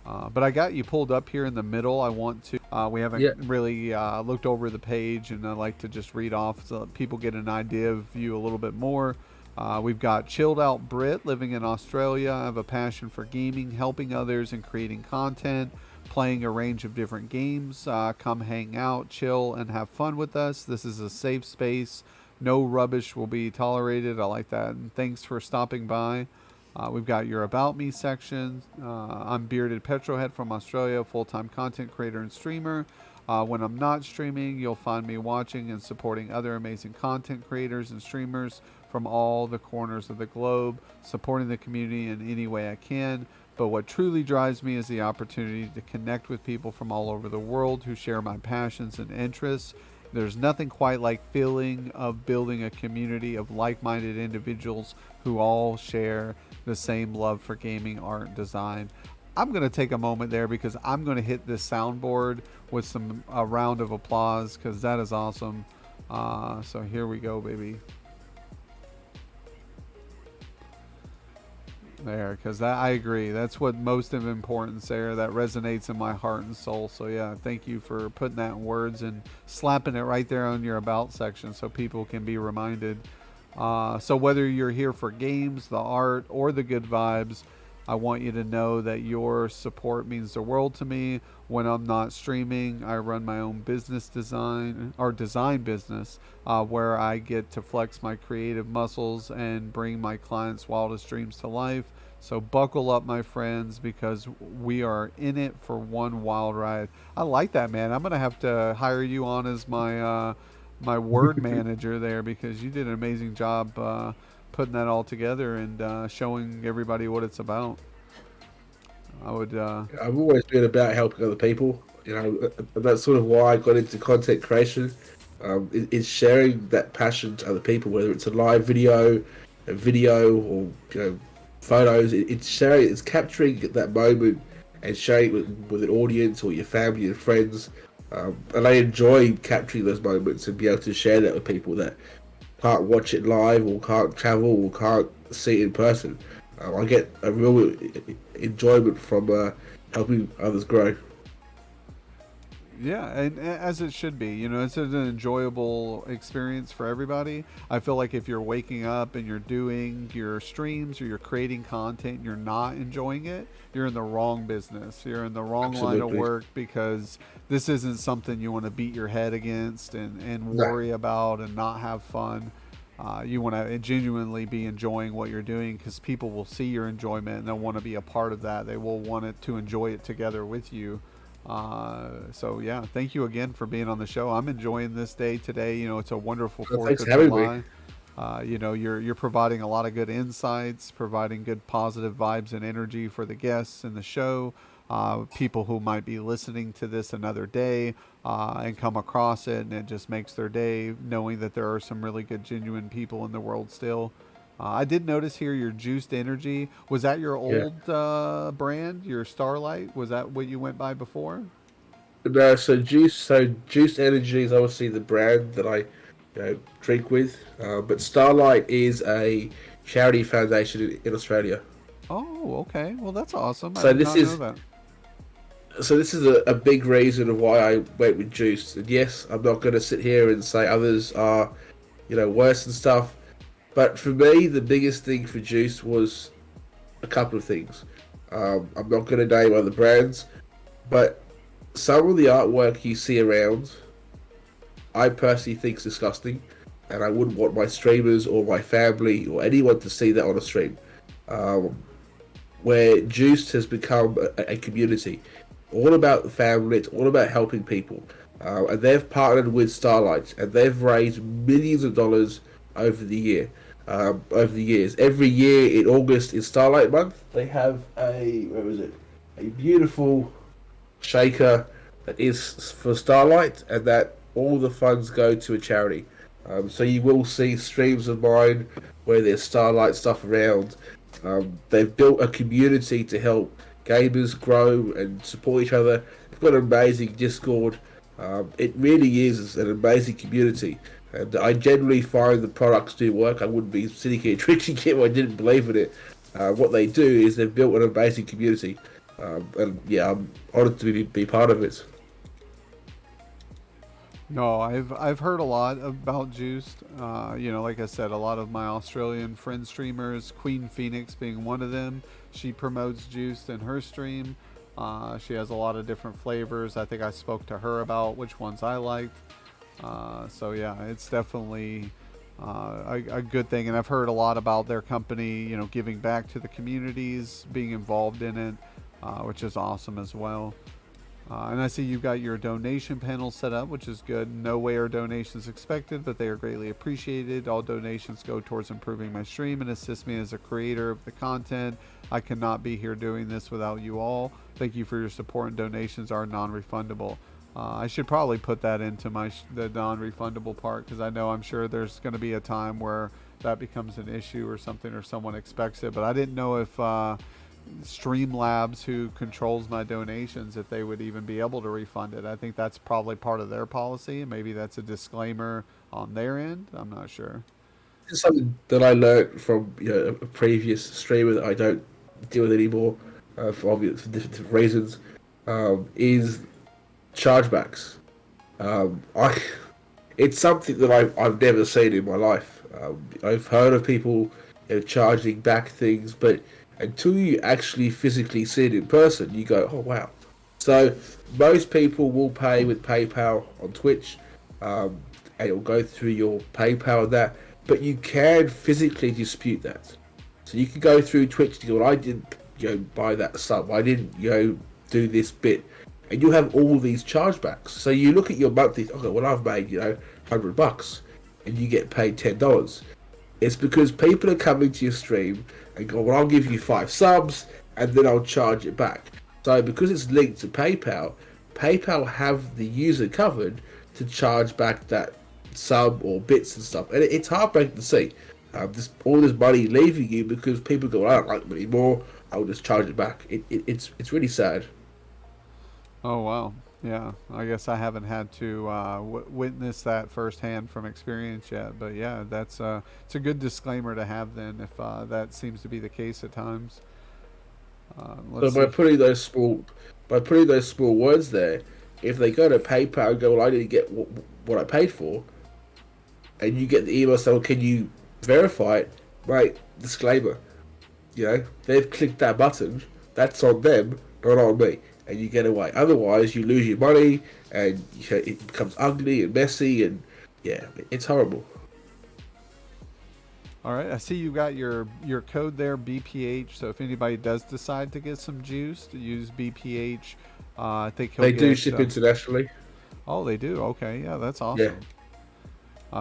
But I got you pulled up here in the middle. I want to. We haven't Yeah, really looked over the page, and I like to just read off so that people get an idea of you a little bit more. We've got chilled out Brit living in Australia. I have a passion for gaming, helping others, and creating content, playing a range of different games. Come hang out, chill, and have fun with us. This is a safe space. No rubbish will be tolerated. I like that. And thanks for stopping by. We've got your About Me section. I'm Bearded Petrolhead from Australia, full-time content creator and streamer. When I'm not streaming, you'll find me watching and supporting other amazing content creators and streamers from all the corners of the globe, supporting the community in any way I can. But what truly drives me is the opportunity to connect with people from all over the world who share my passions and interests. There's nothing quite like feeling of building a community of like-minded individuals who all share the same love for gaming, art, and design. I'm going to take a moment there because I'm going to hit this soundboard with a round of applause because that is awesome. So here we go, baby. There, because I agree. That's what most of importance there. That resonates in my heart and soul. So yeah, thank you for putting that in words and slapping it right there on your about section so people can be reminded. So whether you're here for games, the art, or the good vibes, I want you to know that your support means the world to me. When I'm not streaming, I run my own business design business, where I get to flex my creative muscles and bring my clients' wildest dreams to life. So buckle up, my friends, because we are in it for one wild ride. I like that, man. I'm gonna have to hire you on as my word manager there, because you did an amazing job putting that all together and showing everybody what it's about. I would. I've always been about helping other people. That's sort of why I got into content creation. It's sharing that passion to other people, whether it's a video, or photos. It's sharing, it's capturing that moment and sharing it with an audience or your family and friends. And I enjoy capturing those moments and be able to share that with people that can't watch it live or can't travel or can't see it in person. I get a real enjoyment from helping others grow. Yeah, and as it should be. It's an enjoyable experience for everybody. I feel like if you're waking up and you're doing your streams or you're creating content and you're not enjoying it, you're in the wrong business. You're in the wrong line of Absolutely. work, because this isn't something you want to beat your head against and No, worry about and not have fun. You want to genuinely be enjoying what you're doing, because people will see your enjoyment and they'll want to be a part of that. They will want it to enjoy it together with you. So yeah, thank you again for being on the show. I'm enjoying this day today. It's a wonderful well, Fourth thanks of for having me. July. You're providing a lot of good insights, providing good positive vibes and energy for the guests in the show. People who might be listening to this another day and come across it, and it just makes their day knowing that there are some really good, genuine people in the world still. I did notice here your Juiced Energy. Was that your Yeah. old brand, your Starlight? Was that what you went by before? No, Juice Energy is obviously the brand that I drink with. But Starlight is a charity foundation in Australia. Oh, okay. Well, that's awesome. I So did this not know is that. so this is a big reason of why I went with Juice. And yes, I'm not going to sit here and say others are worse and stuff. But for me, the biggest thing for Juice was a couple of things. I'm not going to name other brands, but some of the artwork you see around, I personally think is disgusting, and I wouldn't want my streamers or my family or anyone to see that on a stream. Um, where Juiced has become a community, all about the family, it's all about helping people, and they've partnered with Starlight, and they've raised millions of dollars over the year. Over the years, every year in August in Starlight Month, they have a beautiful shaker that is for Starlight, and that all the funds go to a charity. So you will see streams of mine where there's Starlight stuff around. They've built a community to help gamers grow and support each other. They've got an amazing Discord. It really is an amazing community. And I generally find the products do work. I wouldn't be sitting here drinking it if I didn't believe in it. What they do is they've built an amazing community. And yeah, I'm honoured to be part of it. No, I've heard a lot about Juiced. Like I said, a lot of my Australian friend streamers, Queen Phoenix being one of them, she promotes Juiced in her stream. She has a lot of different flavors. I think I spoke to her about which ones I liked. So yeah, it's definitely a good thing, and I've heard a lot about their company. Giving back to the communities, being involved in it, which is awesome as well. And I see you've got your donation panel set up, which is good. No way are donations expected, but they are greatly appreciated. All donations go towards improving my stream and assist me as a creator of the content. I cannot be here doing this without you all. Thank you for your support, and donations are non-refundable. I should probably put that into the non-refundable part, because I'm sure there's going to be a time where that becomes an issue or something, or someone expects it. But I didn't know if Streamlabs, who controls my donations, if they would even be able to refund it. I think that's probably part of their policy, and maybe that's a disclaimer on their end. I'm not sure. It's something that I learned from a previous streamer that I don't deal with anymore for different reasons. Is chargebacks. I it's something that I've never seen in my life. I've heard of people charging back things, but until you actually physically see it in person, you go, oh wow. So most people will pay with PayPal on Twitch, um, and it'll go through your PayPal and that, but you can physically dispute that. So you can go through Twitch and go, well, I didn't buy that sub, I didn't do this bit, and you have all these chargebacks. So you look at your monthly, okay, well I've made $100, and you get paid $10. It's because people are coming to your stream and go, well, I'll give you 5 subs, and then I'll charge it back. So because it's linked to PayPal, PayPal have the user covered to charge back that sub or bits and stuff, and it's heartbreaking to see. All this money leaving you because people go, I don't like them anymore, I'll just charge it back. It's really sad. Oh wow, yeah. I guess I haven't had to witness that firsthand from experience yet, but yeah, that's it's a good disclaimer to have then if that seems to be the case at times. So Let's see. by putting those small words there, if they go to PayPal and go, well, I didn't get what I paid for, and you get the email saying, well, can you verify it? Right, disclaimer. They've clicked that button. That's on them, not on me. And you get away. Otherwise, you lose your money, and it becomes ugly and messy, and yeah, it's horrible. All right, I see you got your code there, BPH. So if anybody does decide to get some juice, to use BPH, I think he'll They get. do ship internationally. Oh, they do. Okay, yeah, that's Yeah, awesome.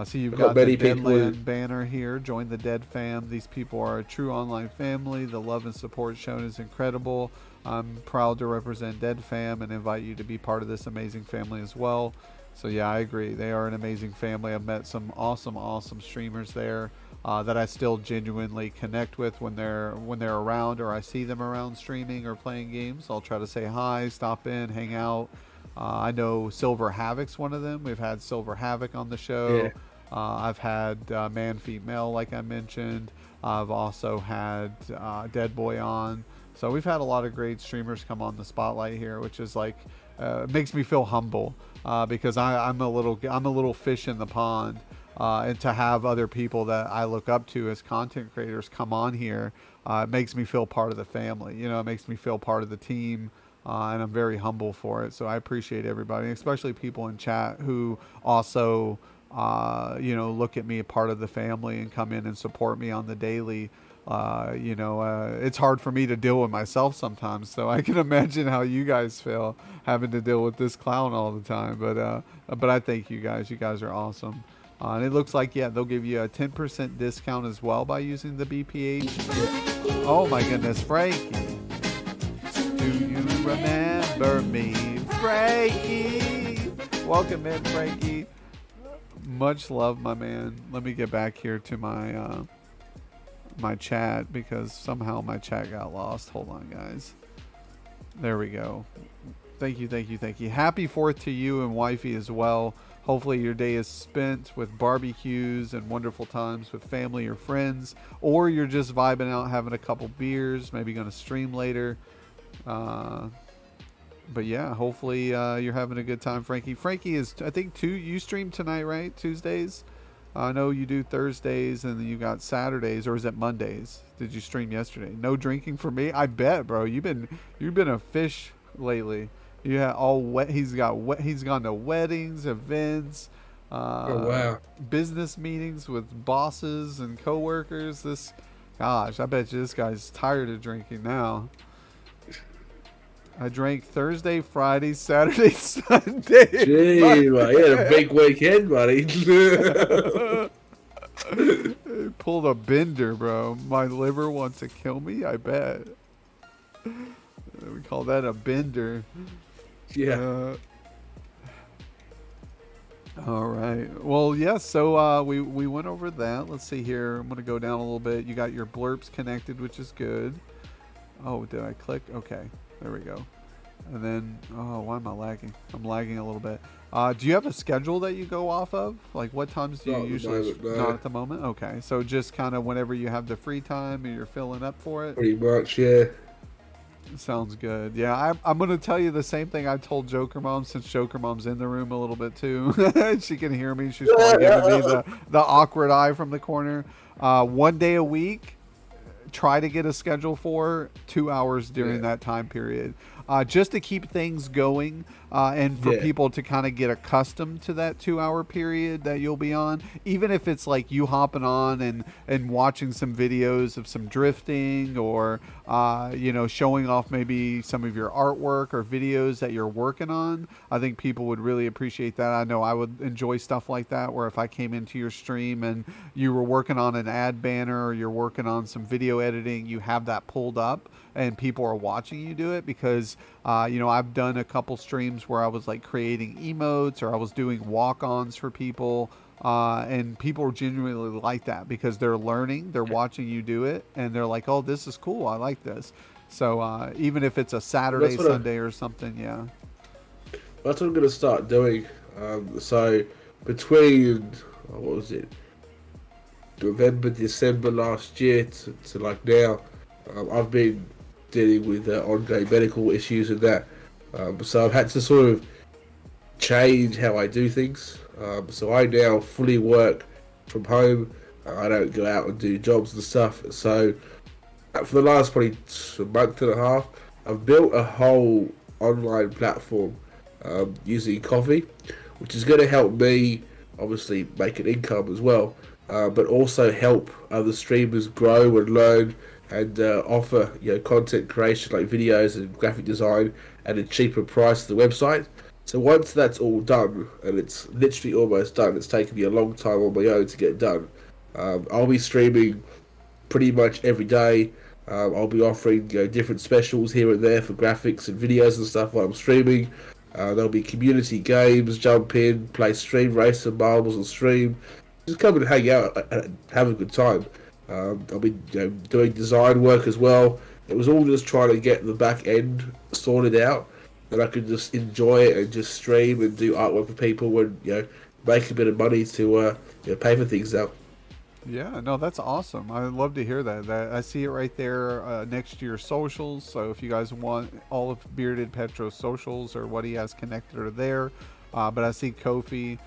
So you've I've got got the many people who- Deadland banner here. Join the Dead fam. These people are a true online family. The love and support shown is incredible. I'm proud to represent Dead fam and invite you to be part of this amazing family as well. So yeah, I agree. They are an amazing family. I've met some awesome streamers there that I still genuinely connect with when they're around or I see them around streaming or playing games. I'll try to say hi, stop in, hang out. I know Silver Havoc's one of them. We've had Silver Havoc on the show. Yeah. I've had Man Female, like I mentioned. I've also had Dead Boy on. So we've had a lot of great streamers come on the spotlight here, which is like makes me feel humble because I'm a little fish in the pond, and to have other people that I look up to as content creators come on here, it makes me feel part of the family. It makes me feel part of the team. And I'm very humble for it. So I appreciate everybody, especially people in chat who also, look at me a part of the family and come in and support me on the daily. It's hard for me to deal with myself sometimes, so I can imagine how you guys feel having to deal with this clown all the time. But I thank you guys. You guys are awesome. And it looks like, yeah, they'll give you a 10% discount as well by using the BPH. Oh my goodness, Frankie. Do you remember me, Frankie? Welcome in, Frankie. Much love, my man. Let me get back here to my my chat because somehow my chat got lost. Hold on, guys. There we go. Thank you. Happy 4th to you and wifey as well. Hopefully your day is spent with barbecues and wonderful times with family or friends, or you're just vibing out, having a couple beers, maybe going to stream later. But yeah, hopefully you're having a good time, Frankie. Frankie is, I think, you stream tonight, right? Tuesdays? I know you do Thursdays, and then you got Saturdays, or is it Mondays? Did you stream yesterday? No drinking for me. I bet, bro. You've been a fish lately. Yeah, all wet. He's gone to weddings, events, Oh wow. business meetings with bosses and coworkers. Gosh, I bet you this guy's tired of drinking now. I drank Thursday, Friday, Saturday, Sunday. Gee, man, you had a big weekend, buddy. Pulled a bender, bro. My liver wants to kill me, I bet. We call that a bender. Yeah. All right. Well, yes. So we went over that. Let's see here. I'm gonna go down a little bit. You got your blurps connected, which is good. Oh, did I click? Okay. There we go. And then, why am I lagging? I'm lagging a little bit. Do you have a schedule that you go off of? Like, what times do you Not at the usually? moment, no. Not at the moment. Okay. So just kind of whenever you have the free time and you're filling up for it. Pretty much, yeah. Sounds good. Yeah, I'm going to tell you the same thing I told Joker Mom, since Joker Mom's in the room a little bit too. She can hear me. She's probably giving me the awkward eye from the corner. 1 day a week, try to get a schedule for 2 hours during Yeah, that time period, just to keep things going, and for yeah. people to kind of get accustomed to that 2 hour period that you'll be on, even if it's like you hopping on and watching some videos of some drifting, or showing off maybe some of your artwork or videos that you're working on. I think people would really appreciate that. I know I would enjoy stuff like that, where if I came into your stream and you were working on an ad banner, or you're working on some video editing, you have that pulled up and people are watching you do it. Because I've done a couple streams where I was like creating emotes, or I was doing walk-ons for people, and people genuinely like that because they're learning, they're watching you do it, and they're like, oh, this is cool, I like this. So even if it's a Saturday, That's what Sunday, or something. Yeah. I'm gonna start doing. So between what was it, November, December last year to like now, I've been dealing with ongoing medical issues and that. So I've had to sort of change how I do things. So I now fully work from home. I don't go out and do jobs and stuff. So for the last probably a month and a half, I've built a whole online platform using coffee, which is going to help me obviously make an income as well, but also help other streamers grow and learn, and offer content creation like videos and graphic design at a cheaper price to the website. So once that's all done, and it's literally almost done, it's taken me a long time on my own to get done. I'll be streaming pretty much every day. I'll be offering different specials here and there for graphics and videos and stuff while I'm streaming. There'll be community games, jump in, play stream, race some marbles and stream. Just come and hang out and have a good time. I'll be doing design work as well. It was all just trying to get the back end sorted out, that I could just enjoy it and just stream and do artwork for people and make a bit of money to pay for things out. Yeah, no, that's awesome. I love to hear that. I see it right there, next to your socials. So if you guys want all of Bearded Petro's socials, or what he has connected, are there. But I see Kofi,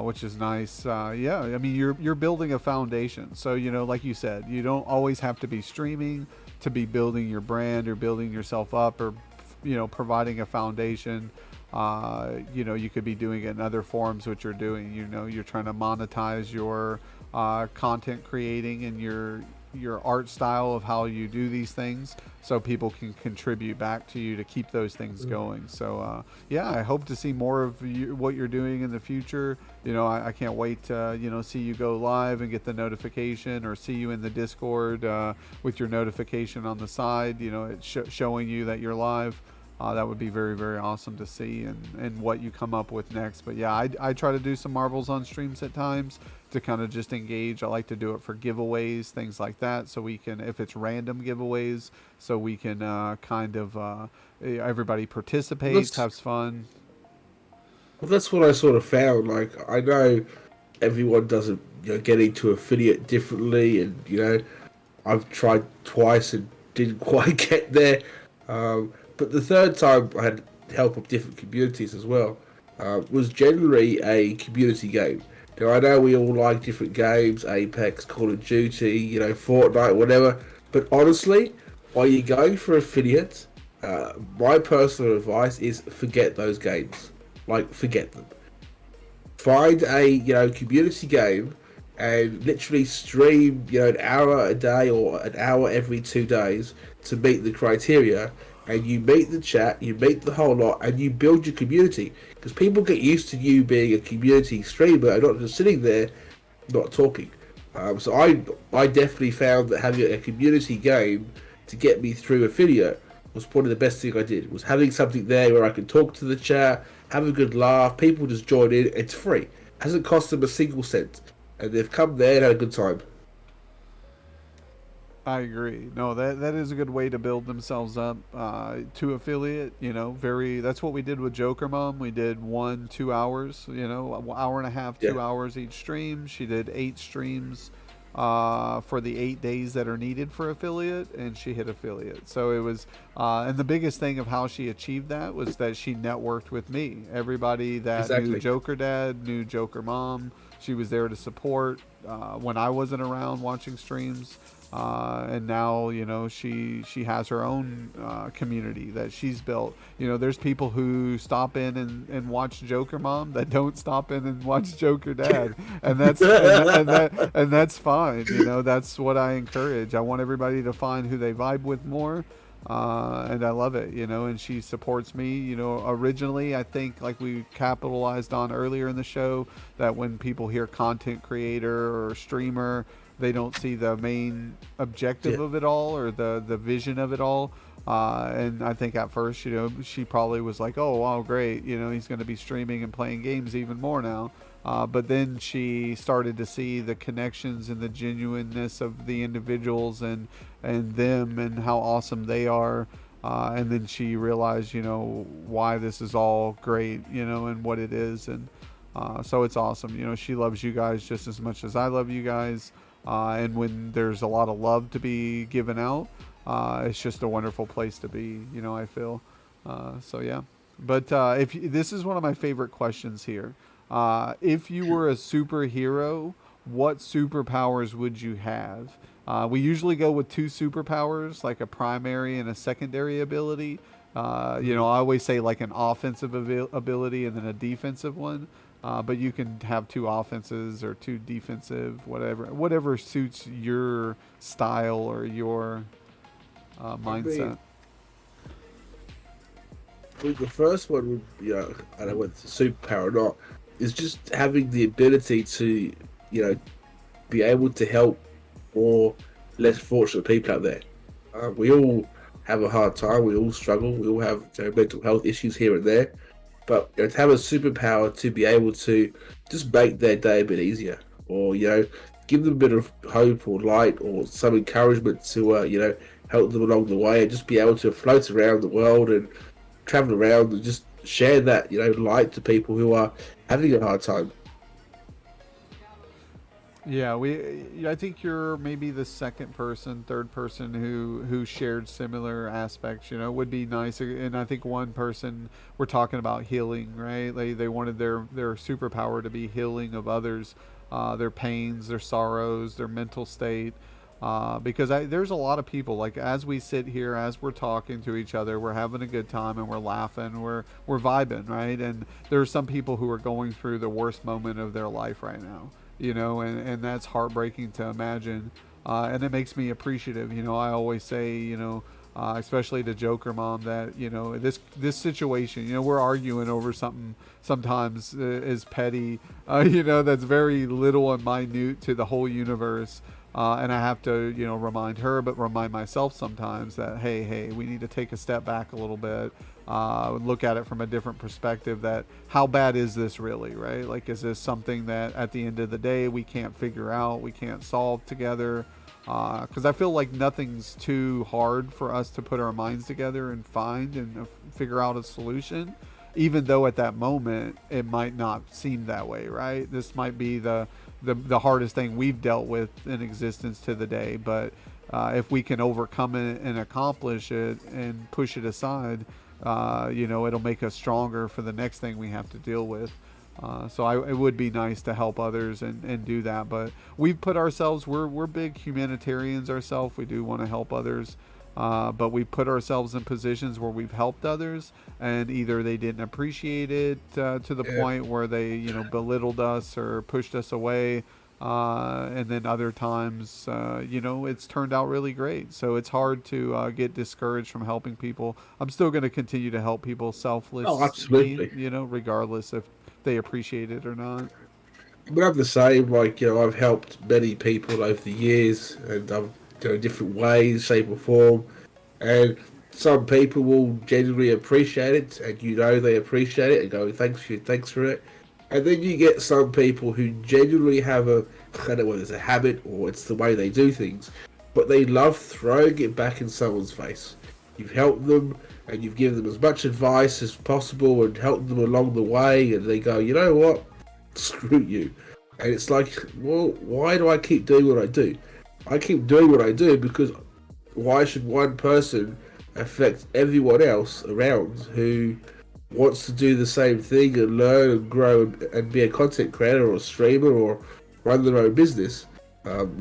which is nice. Yeah, I mean, you're building a foundation. So like you said, you don't always have to be streaming to be building your brand or building yourself up, or providing a foundation. You could be doing it in other forms, which you're doing. You're trying to monetize your content creating, and your art style of how you do these things, so people can contribute back to you to keep those things going. So yeah, I hope to see more of what you're doing in the future. I can't wait to see you go live and get the notification, or see you in the Discord with your notification on the side, it's showing you that you're live. That would be very, very awesome to see, and what you come up with next. But yeah, I try to do some marbles on streams at times to kind of just engage. I like to do it for giveaways, things like that, so we can, if it's random giveaways, so we can everybody participates, has fun. Well, that's what I sort of found. Like, I know everyone doesn't get into affiliate differently, and I've tried twice and didn't quite get there. But the third time I had help of different communities as well. Was generally a community game. Now, I know we all like different games, Apex, Call of Duty, Fortnite, whatever. But honestly, while you're going for affiliates, my personal advice is forget those games. Like, forget them. Find a community game and literally stream an hour a day or an hour every 2 days to meet the criteria, and you meet the chat, you meet the whole lot, and you build your community, because people get used to you being a community streamer and not just sitting there not talking. So I definitely found that having a community game to get me through affiliate was probably the best thing I did, was having something there where I could talk to the chat, have a good laugh, people just join in, it's free. Hasn't cost them a single cent, and they've come there and had a good time. I agree. No, that is a good way to build themselves up to affiliate. That's what we did with Joker Mom. We did 1-2 hours. An hour and a half, Yeah. 2 hours each stream. She did 8 streams for the 8 days that are needed for affiliate, and she hit affiliate. So it was, and the biggest thing of how she achieved that was that she networked with me. Everybody that knew Exactly. Jokerdad knew Joker Mom. She was there to support when I wasn't around watching streams. And now she has her own community that she's built. There's people who stop in and watch Joker Mom that don't stop in and watch Joker Dad, and that's fine. That's what I encourage. I want everybody to find who they vibe with more. And I love it, and she supports me. Originally, I think, like we capitalized on earlier in the show, that when people hear content creator or streamer, they don't see the main objective Yeah. of it all, or the vision of it all. And I think at first, she probably was like, oh, wow, great. He's going to be streaming and playing games even more now. But then she started to see the connections and the genuineness of the individuals and them and how awesome they are. And then she realized, why this is all great, and what it is. And so it's awesome. She loves you guys just as much as I love you guys. And when there's a lot of love to be given out, it's just a wonderful place to be, I feel. So, yeah. But this is one of my favorite questions here. If you were a superhero, what superpowers would you have? We usually go with two superpowers, like a primary and a secondary ability. I always say like an offensive ability and then a defensive one. But you can have two offenses or two defensive, whatever suits your style or your mindset. The first one would be, I don't know whether it's a superpower or not, is just having the ability to, be able to help more less fortunate people out there. We all have a hard time, we all struggle, we all have mental health issues here and there. But to have a superpower to be able to just make their day a bit easier, or give them a bit of hope or light or some encouragement to help them along the way, and just be able to float around the world and travel around and just share that light to people who are having a hard time. Yeah, I think you're maybe the second person, third person who shared similar aspects. Would be nice. And I think one person, we're talking about healing, right? They wanted their superpower to be healing of others, their pains, their sorrows, their mental state. Because there's a lot of people, like, as we sit here, as we're talking to each other, we're having a good time and we're laughing, we're vibing, right? And there are some people who are going through the worst moment of their life right now, and that's heartbreaking to imagine. And it makes me appreciative. I always say, especially to Joker Mom, that this situation, we're arguing over something sometimes is petty, that's very little and minute to the whole universe. And I have to, remind her, but remind myself sometimes that, hey, we need to take a step back a little bit, look at it from a different perspective. That how bad is this really, right? Like, is this something that at the end of the day we can't figure out, we can't solve together? Because I feel like nothing's too hard for us to put our minds together and find and figure out a solution, even though at that moment it might not seem that way, right? This might be the hardest thing we've dealt with in existence to the day, but if we can overcome it and accomplish it and push it aside, it'll make us stronger for the next thing we have to deal with. So it would be nice to help others and do that, but we've put ourselves, we're big humanitarians ourselves. We do want to help others. But we put ourselves in positions where we've helped others, and either they didn't appreciate it to the point where they, belittled us or pushed us away, and then other times, it's turned out really great. So it's hard to get discouraged from helping people. I'm still going to continue to help people selflessly, Oh, absolutely. regardless if they appreciate it or not. But I'm the same. Like, I've helped many people over the years, and I've different ways, shape or form. And some people will genuinely appreciate it, and they appreciate it and go, thanks for it. And then you get some people who genuinely have I don't know whether it's a habit or it's the way they do things, but they love throwing it back in someone's face. You've helped them, and you've given them as much advice as possible and helped them along the way, and they go, you know what? Screw you. And it's like, well, why do I keep doing what I do? I keep doing what I do because why should one person affect everyone else around who wants to do the same thing and learn and grow and be a content creator or a streamer or run their own business?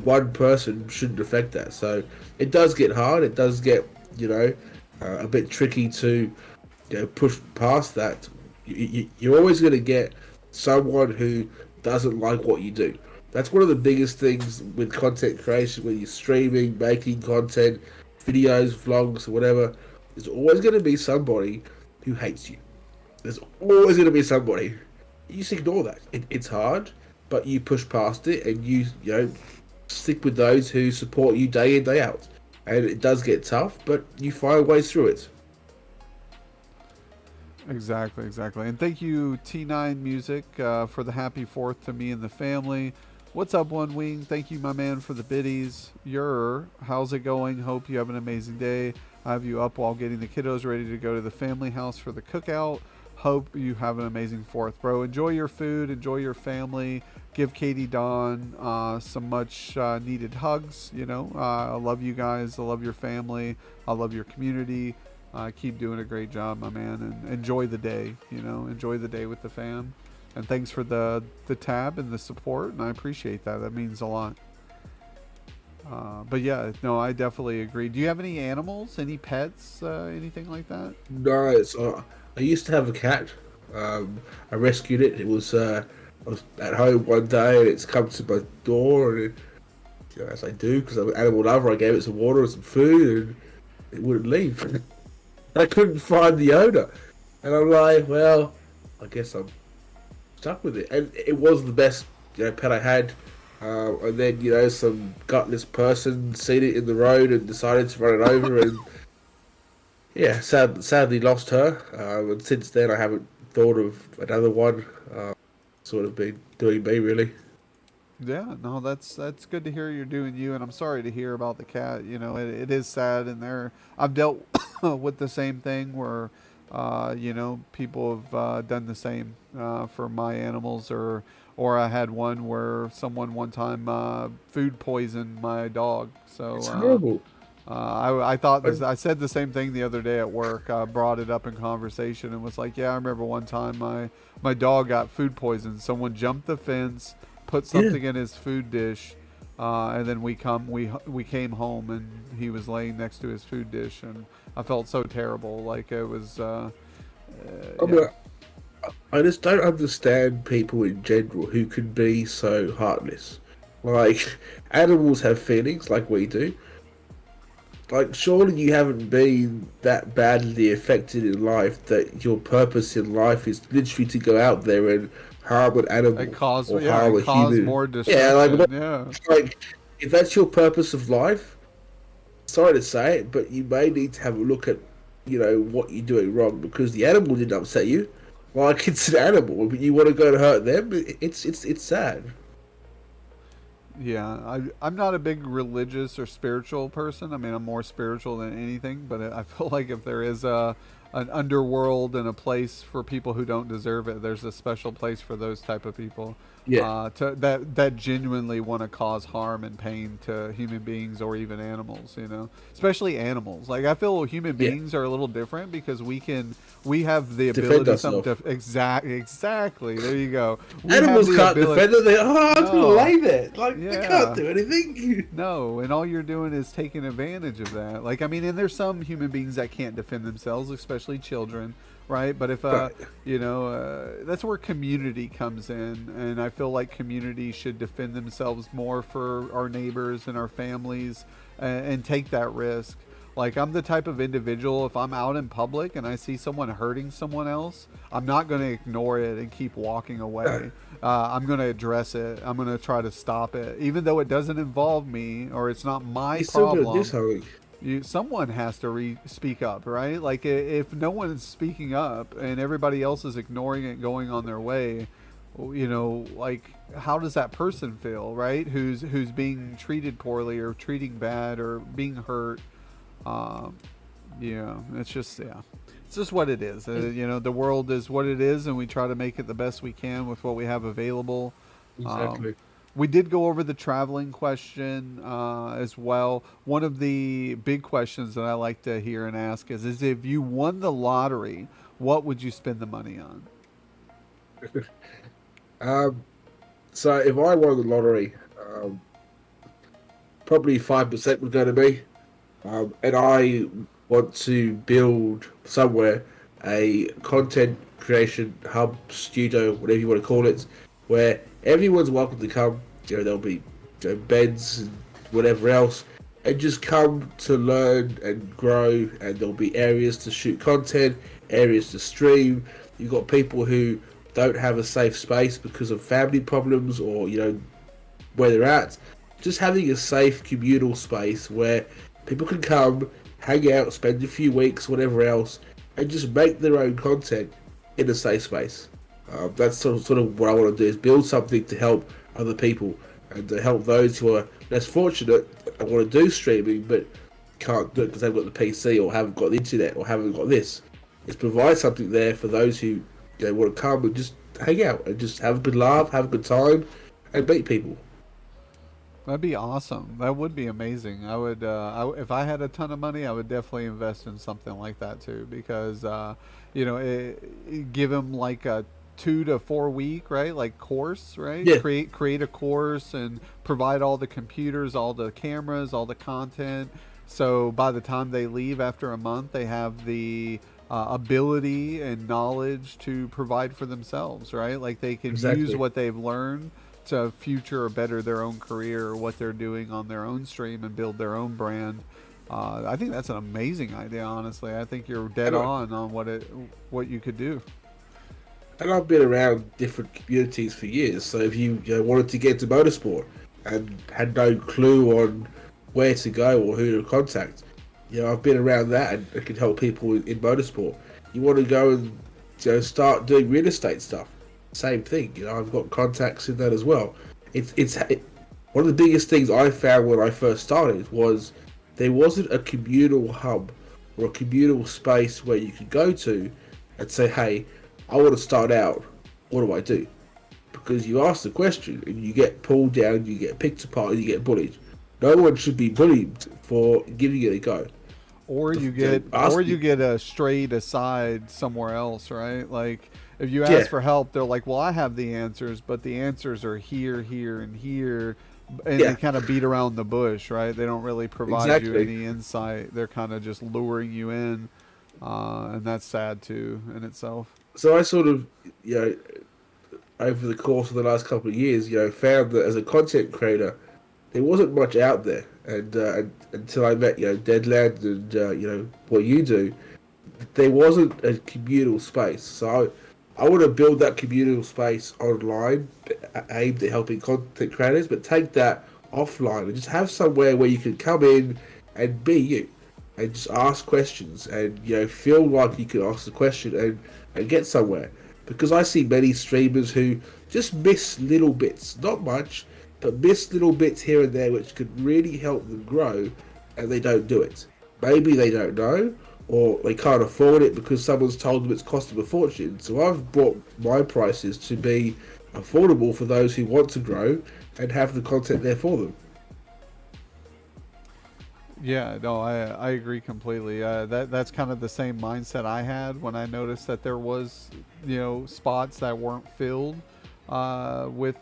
One person shouldn't affect that. So it does get hard. It does get, a bit tricky to push past that. You're always going to get someone who doesn't like what you do. That's one of the biggest things with content creation when you're streaming, making content, videos, vlogs, or whatever. There's always going to be somebody who hates you. There's always going to be somebody. You just ignore that. It's hard, but you push past it and you stick with those who support you day in, day out. And it does get tough, but you find ways through it. Exactly, exactly. And thank you, T9 Music, for the happy 4th to me and the family. What's up, One Wing? Thank you, my man, for the biddies. How's it going? Hope you have an amazing day. I have you up while getting the kiddos ready to go to the family house for the cookout. Hope you have an amazing 4th, bro. Enjoy your food. Enjoy your family. Give Katie Dawn some much needed hugs. I love you guys. I love your family. I love your community. Keep doing a great job, my man, and enjoy the day. Enjoy the day with the fam. And thanks for the tab and the support, and I appreciate that. That means a lot. But yeah, no, I definitely agree. Do you have any animals, any pets, anything like that? No, I used to have a cat. I rescued it. I was at home one day and it's come to my door, and as I do because I'm an animal lover, I gave it some water and some food, and it wouldn't leave. I couldn't find the owner, and I'm like, well, I guess I'm stuck with it. And it was the best pet I had. And then some gutless person seen it in the road and decided to run it over, and yeah, sadly lost her. And since then, I haven't thought of another one. Sort of been doing me really. Yeah, no, that's good to hear you're doing you, and I'm sorry to hear about the cat. It is sad, and I've dealt with the same thing where, people have done the same for my animals, or I had one where someone one time food poisoned my dog. So It's horrible. I thought this. I said the same thing the other day at work. I brought it up in conversation and was like, "Yeah, I remember one time my dog got food poisoned. Someone jumped the fence, put something in his food dish, and then we came home and he was laying next to his food dish, and I felt so terrible. Like it was. I just don't understand people in general who can be so heartless. Like, animals have feelings like we do. Like, surely you haven't been that badly affected in life that your purpose in life is literally to go out there and harm an animal It caused or harm a human. more destruction. Like, if that's your purpose of life, sorry to say it, but you may need to have a look at, what you're doing wrong, because the animal didn't upset you. Like, it's an animal, but you want to go and hurt them. It's sad. Yeah, I'm not a big religious or spiritual person. I mean, I'm more spiritual than anything, but I feel like if there is an underworld and a place for people who don't deserve it, there's a special place for those type of people. Yeah. That genuinely want to cause harm and pain to human beings or even animals. Especially animals. Like I feel human beings are a little different because we have the Defend ability. ourselves. Exactly. There you go. Animals can't defend it. I'm No. gonna lay there. Like Yeah. they can't do anything. No, and all you're doing is taking advantage of that. Like, I mean, and there's some human beings that can't defend themselves, especially children, right? But if, Right. that's where community comes in, and I feel like community should defend themselves more for our neighbors and our families, and take that risk. Like, I'm the type of individual, if I'm out in public and I see someone hurting someone else, I'm not going to ignore it and keep walking away. I'm going to address it. I'm going to try to stop it. Even though it doesn't involve me or it's not my You're still problem, gonna do something. someone has to speak up, right? Like, if no one is speaking up and everybody else is ignoring it, going on their way, like, how does that person feel, right? Who's being treated poorly or treating bad or being hurt? It's just what it is. The world is what it is, and we try to make it the best we can with what we have available. Exactly. We did go over the traveling question as well. One of the big questions that I like to hear and ask is if you won the lottery, what would you spend the money on? Um, so if I won the lottery, probably 5% would go to me. And I want to build somewhere a content creation hub, studio, whatever you want to call it, where everyone's welcome to come. There'll be beds and whatever else, and just come to learn and grow. And there'll be areas to shoot content, areas to stream. You've got people who don't have a safe space because of family problems or where they're at. Just having a safe communal space where people can come, hang out, spend a few weeks, whatever else, and just make their own content in a safe space. That's sort of what I want to do, is build something to help other people and to help those who are less fortunate and want to do streaming but can't do it because they've got the PC or haven't got the internet or haven't got this. Is provide something there for those who want to come and just hang out and just have a good laugh, have a good time, and meet people. That'd be awesome. That would be amazing. I would, if I had a ton of money, I would definitely invest in something like that too, because give them like a 2 to 4 week, right, like course, right? Yeah, Create a course and provide all the computers, all the cameras, all the content. So by the time they leave after a month, they have the ability and knowledge to provide for themselves, right? Like they can use exactly. what they've learned to future or better their own career or what they're doing on their own stream and build their own brand. I think that's an amazing idea. Honestly, I think you're dead And on what you could do. I've been around different communities for years. So if you wanted to get into motorsport and had no clue on where to go or who to contact, I've been around that and it can help people in motorsport. You want to go and start doing real estate stuff, same thing. I've got contacts in that as well. One of the biggest things I found when I first started was there wasn't a communal hub or a communal space where you could go to and say, hey, I want to start out. What do I do? Because you ask the question and you get pulled down, you get picked apart, and you get bullied. No one should be bullied for giving it a go. Or you get a strayed aside somewhere else, right? Like if you Yeah, ask for help, they're like, "Well, I have the answers, but the answers are here, here, and here," and they yeah, kind of beat around the bush, right? They don't really provide you exactly. any insight. They're kind of just luring you in, and that's sad too in itself. So I sort of, over the course of the last couple of years, found that as a content creator, there wasn't much out there, and until I met Deadland and what you do, there wasn't a communal space. So I want to build that communal space online, aimed at helping content creators, but take that offline and just have somewhere where you can come in and be you, and just ask questions, and feel like you can ask the question and get somewhere. Because I see many streamers who just miss little bits, not much, but miss little bits here and there which could really help them grow, and they don't do it. Maybe they don't know, or they can't afford it because someone's told them it's costing a fortune. So I've brought my prices to be affordable for those who want to grow and have the content there for them. Yeah, no, I agree completely. That's kind of the same mindset I had when I noticed that there was, spots that weren't filled with,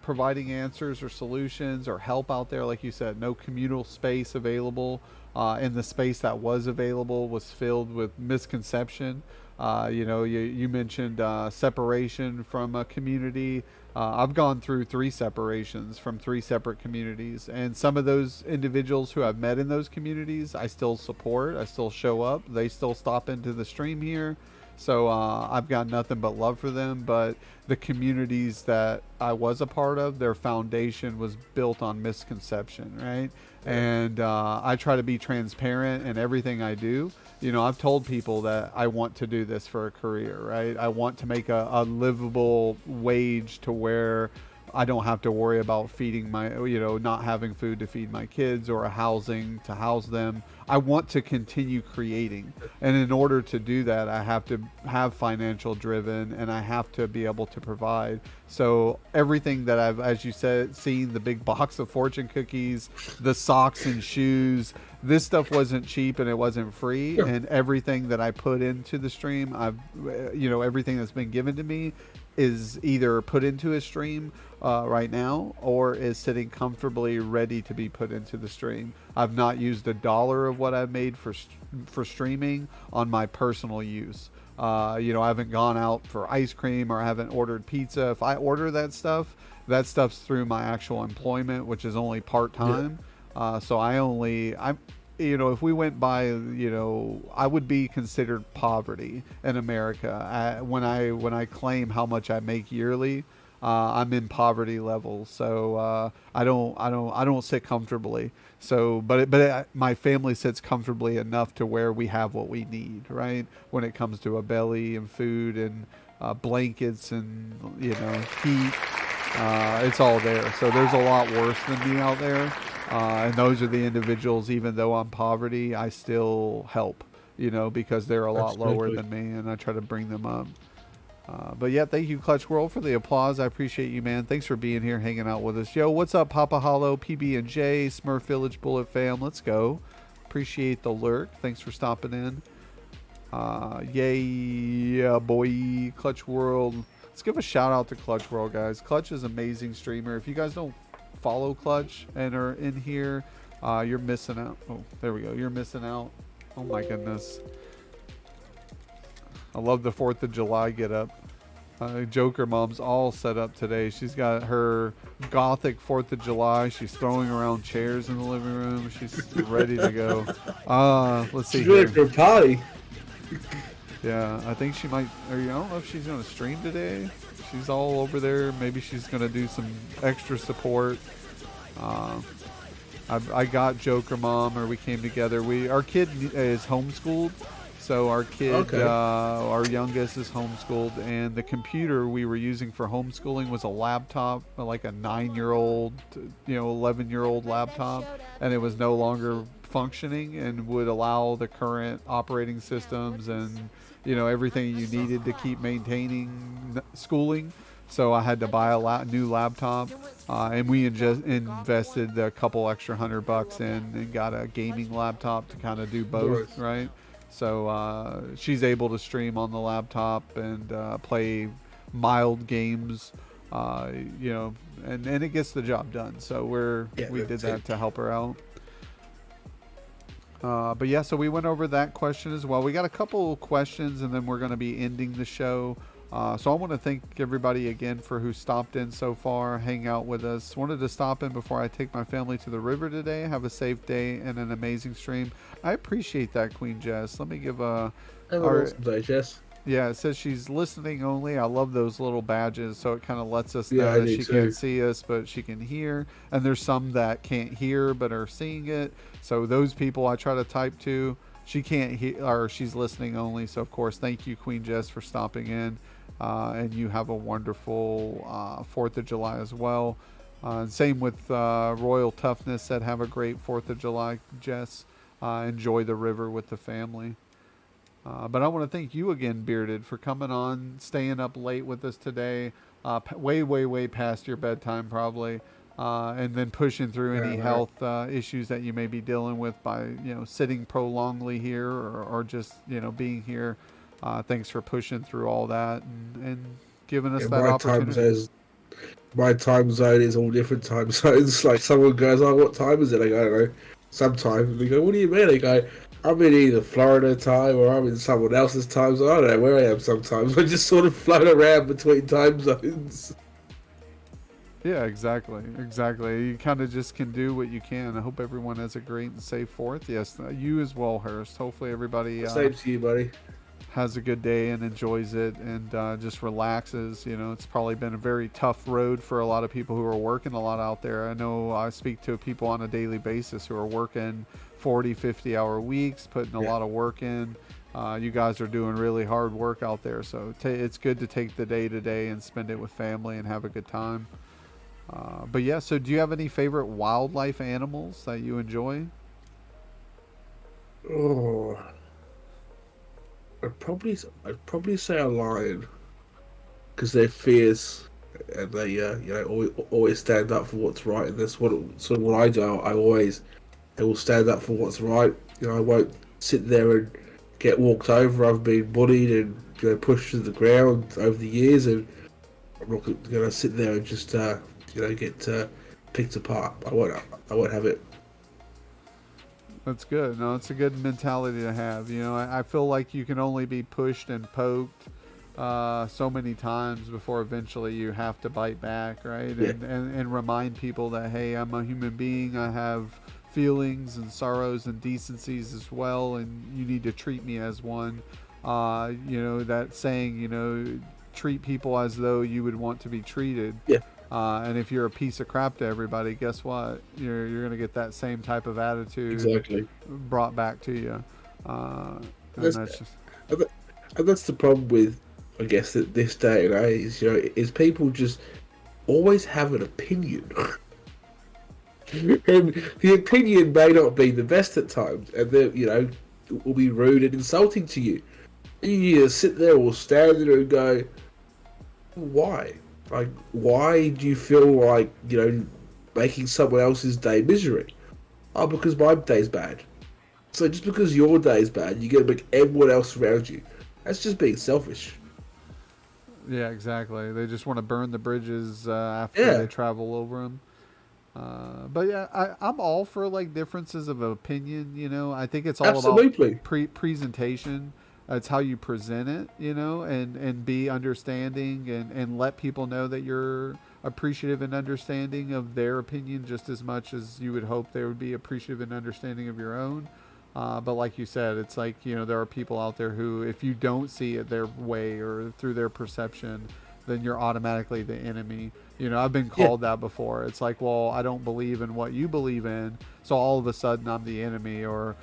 providing answers or solutions or help out there. Like you said, no communal space available. And the space that was available was filled with misconception. You mentioned separation from a community. I've gone through 3 separations from 3 separate communities, and some of those individuals who I've met in those communities, I still support. I still show up. They still stop into the stream here. So I've got nothing but love for them. But the communities that I was a part of, their foundation was built on misconception, right? Yeah. And I try to be transparent in everything I do. I've told people that I want to do this for a career, right? I want to make a livable wage to where I don't have to worry about feeding not having food to feed my kids or a housing to house them. I want to continue creating, and in order to do that, I have to have financial driven, and I have to be able to provide. So everything that I've, as you said, seen, the big box of fortune cookies, the socks and shoes, this stuff wasn't cheap and it wasn't free. Yeah. And everything that I put into the stream, I've, everything that's been given to me is either put into a stream right now or is sitting comfortably ready to be put into the stream. I've not used a dollar of what I've made for streaming on my personal use. I haven't gone out for ice cream or I haven't ordered pizza. If I order that stuff's through my actual employment, which is only part time. So if we went by, I would be considered poverty in America. When I claim how much I make yearly, I'm in poverty level. So I don't sit comfortably. So, my family sits comfortably enough to where we have what we need, right? When it comes to a belly and food and blankets and heat. It's all there. So there's a lot worse than me out there. And those are the individuals, even though I'm poverty, I still help, because they're a lot lower than me, and I try to bring them up. But yeah, thank you, Clutch World, for the applause. I appreciate you, man. Thanks for being here, hanging out with us. Yo, what's up, Papa Hollow, PB&J, Smurf Village, Bullet Fam? Let's go. Appreciate the lurk. Thanks for stopping in. Yeah, boy, Clutch World. Let's give a shout out to Clutch World, guys. Clutch is an amazing streamer. If you guys don't follow Clutch and are in here, you're missing out. Oh, there we go. You're missing out. Oh my goodness. I love the 4th of July get up. Joker Mom's all set up today. She's got her gothic 4th of July. She's throwing around chairs in the living room. She's ready to go. Let's see. She's ready for a party. Yeah, I think she might. I don't know if she's going to stream today. She's all over there. Maybe she's going to do some extra support. I got Joker Mom, or we came together. Our kid is homeschooled, so our kid, our youngest, is homeschooled, and the computer we were using for homeschooling was a laptop, like a 9-year-old, 11-year-old laptop, and it was no longer functioning and would allow the current operating systems and everything you needed to keep maintaining schooling. So I had to buy a new laptop, and we invested a couple extra $100 in and got a gaming laptop to kind of do both, right? So she's able to stream on the laptop and play mild games, and it gets the job done. So we did that to help her out. But yeah, so we went over that question as well. We got a couple questions, and then we're going to be ending the show. So I want to thank everybody again for who stopped in so far, hang out with us. Wanted to stop in before I take my family to the river today. Have a safe day and an amazing stream. I appreciate that, Queen Jess. Let me give Have an awesome day, Jess. Yeah, it says she's listening only. I love those little badges, so it kind of lets us know that she can't see us, but she can hear. And there's some that can't hear but are seeing it. So those people I try to type to. She can't hear, or she's listening only. So of course, thank you, Queen Jess, for stopping in. And you have a wonderful 4th of July as well. Same with Royal Toughness, said have a great 4th of July, Jess. Enjoy the river with the family. But I want to thank you again, Bearded, for coming on, staying up late with us today, way past your bedtime probably, and then pushing through any health issues that you may be dealing with by sitting prolongedly here or just being here. Thanks for pushing through all that and giving us that opportunity. My time zone is all different time zones. Like someone goes, "Oh, what time is it?" I go, "I don't know." Sometimes we go, "What do you mean?" I go, "I'm in either Florida time or I'm in someone else's time zone. I don't know where I am sometimes." I just sort of float around between time zones. Yeah, exactly. You kind of just can do what you can. I hope everyone has a great and safe 4th. Yes, you as well, Hurst. Hopefully everybody Same to you, buddy. Has a good day and enjoys it and just relaxes. It's probably been a very tough road for a lot of people who are working a lot out there. I know I speak to people on a daily basis who are working 40, 50-hour weeks, putting a lot of work in. You guys are doing really hard work out there, so it's good to take the day to day and spend it with family and have a good time. But yeah, so do you have any favorite wildlife animals that you enjoy? Oh, I'd probably say a lion because they're fierce and they always stand up for what's right. And that's what I do. I will stand up for what's right. I won't sit there and get walked over. I've been bullied and pushed to the ground over the years, and I'm not going to sit there and just get picked apart. I won't have it. That's good. No, it's a good mentality to have. I feel like you can only be pushed and poked so many times before eventually you have to bite back, right? Yeah, And remind people that, hey, I'm a human being. I have feelings and sorrows and decencies as well, and you need to treat me as one. That saying, treat people as though you would want to be treated. yeah, And if you're a piece of crap to everybody, guess what? You're gonna get that same type of attitude exactly. brought back to you. Uh, and That's that's just and that's the problem with, I guess, that this day and age. Is people just always have an opinion. And the opinion may not be the best at times, and will be rude and insulting to you. You just sit there or stand there and go, why? Like, why do you feel like, making someone else's day misery? Oh, because my day's bad. So just because your day's bad, you're going to make everyone else around you. That's just being selfish. yeah, exactly. They just want to burn the bridges after they Yeah, travel over them. But yeah, I'm all for like differences of opinion. I think it's all about absolutely. presentation. It's how you present it, and be understanding and let people know that you're appreciative and understanding of their opinion just as much as you would hope they would be appreciative and understanding of your own. But like you said, it's like, there are people out there who, if you don't see it their way or through their perception, then you're automatically the enemy. I've been Yeah, called that before. It's like, well, I don't believe in what you believe in, so all of a sudden I'm the enemy. Or,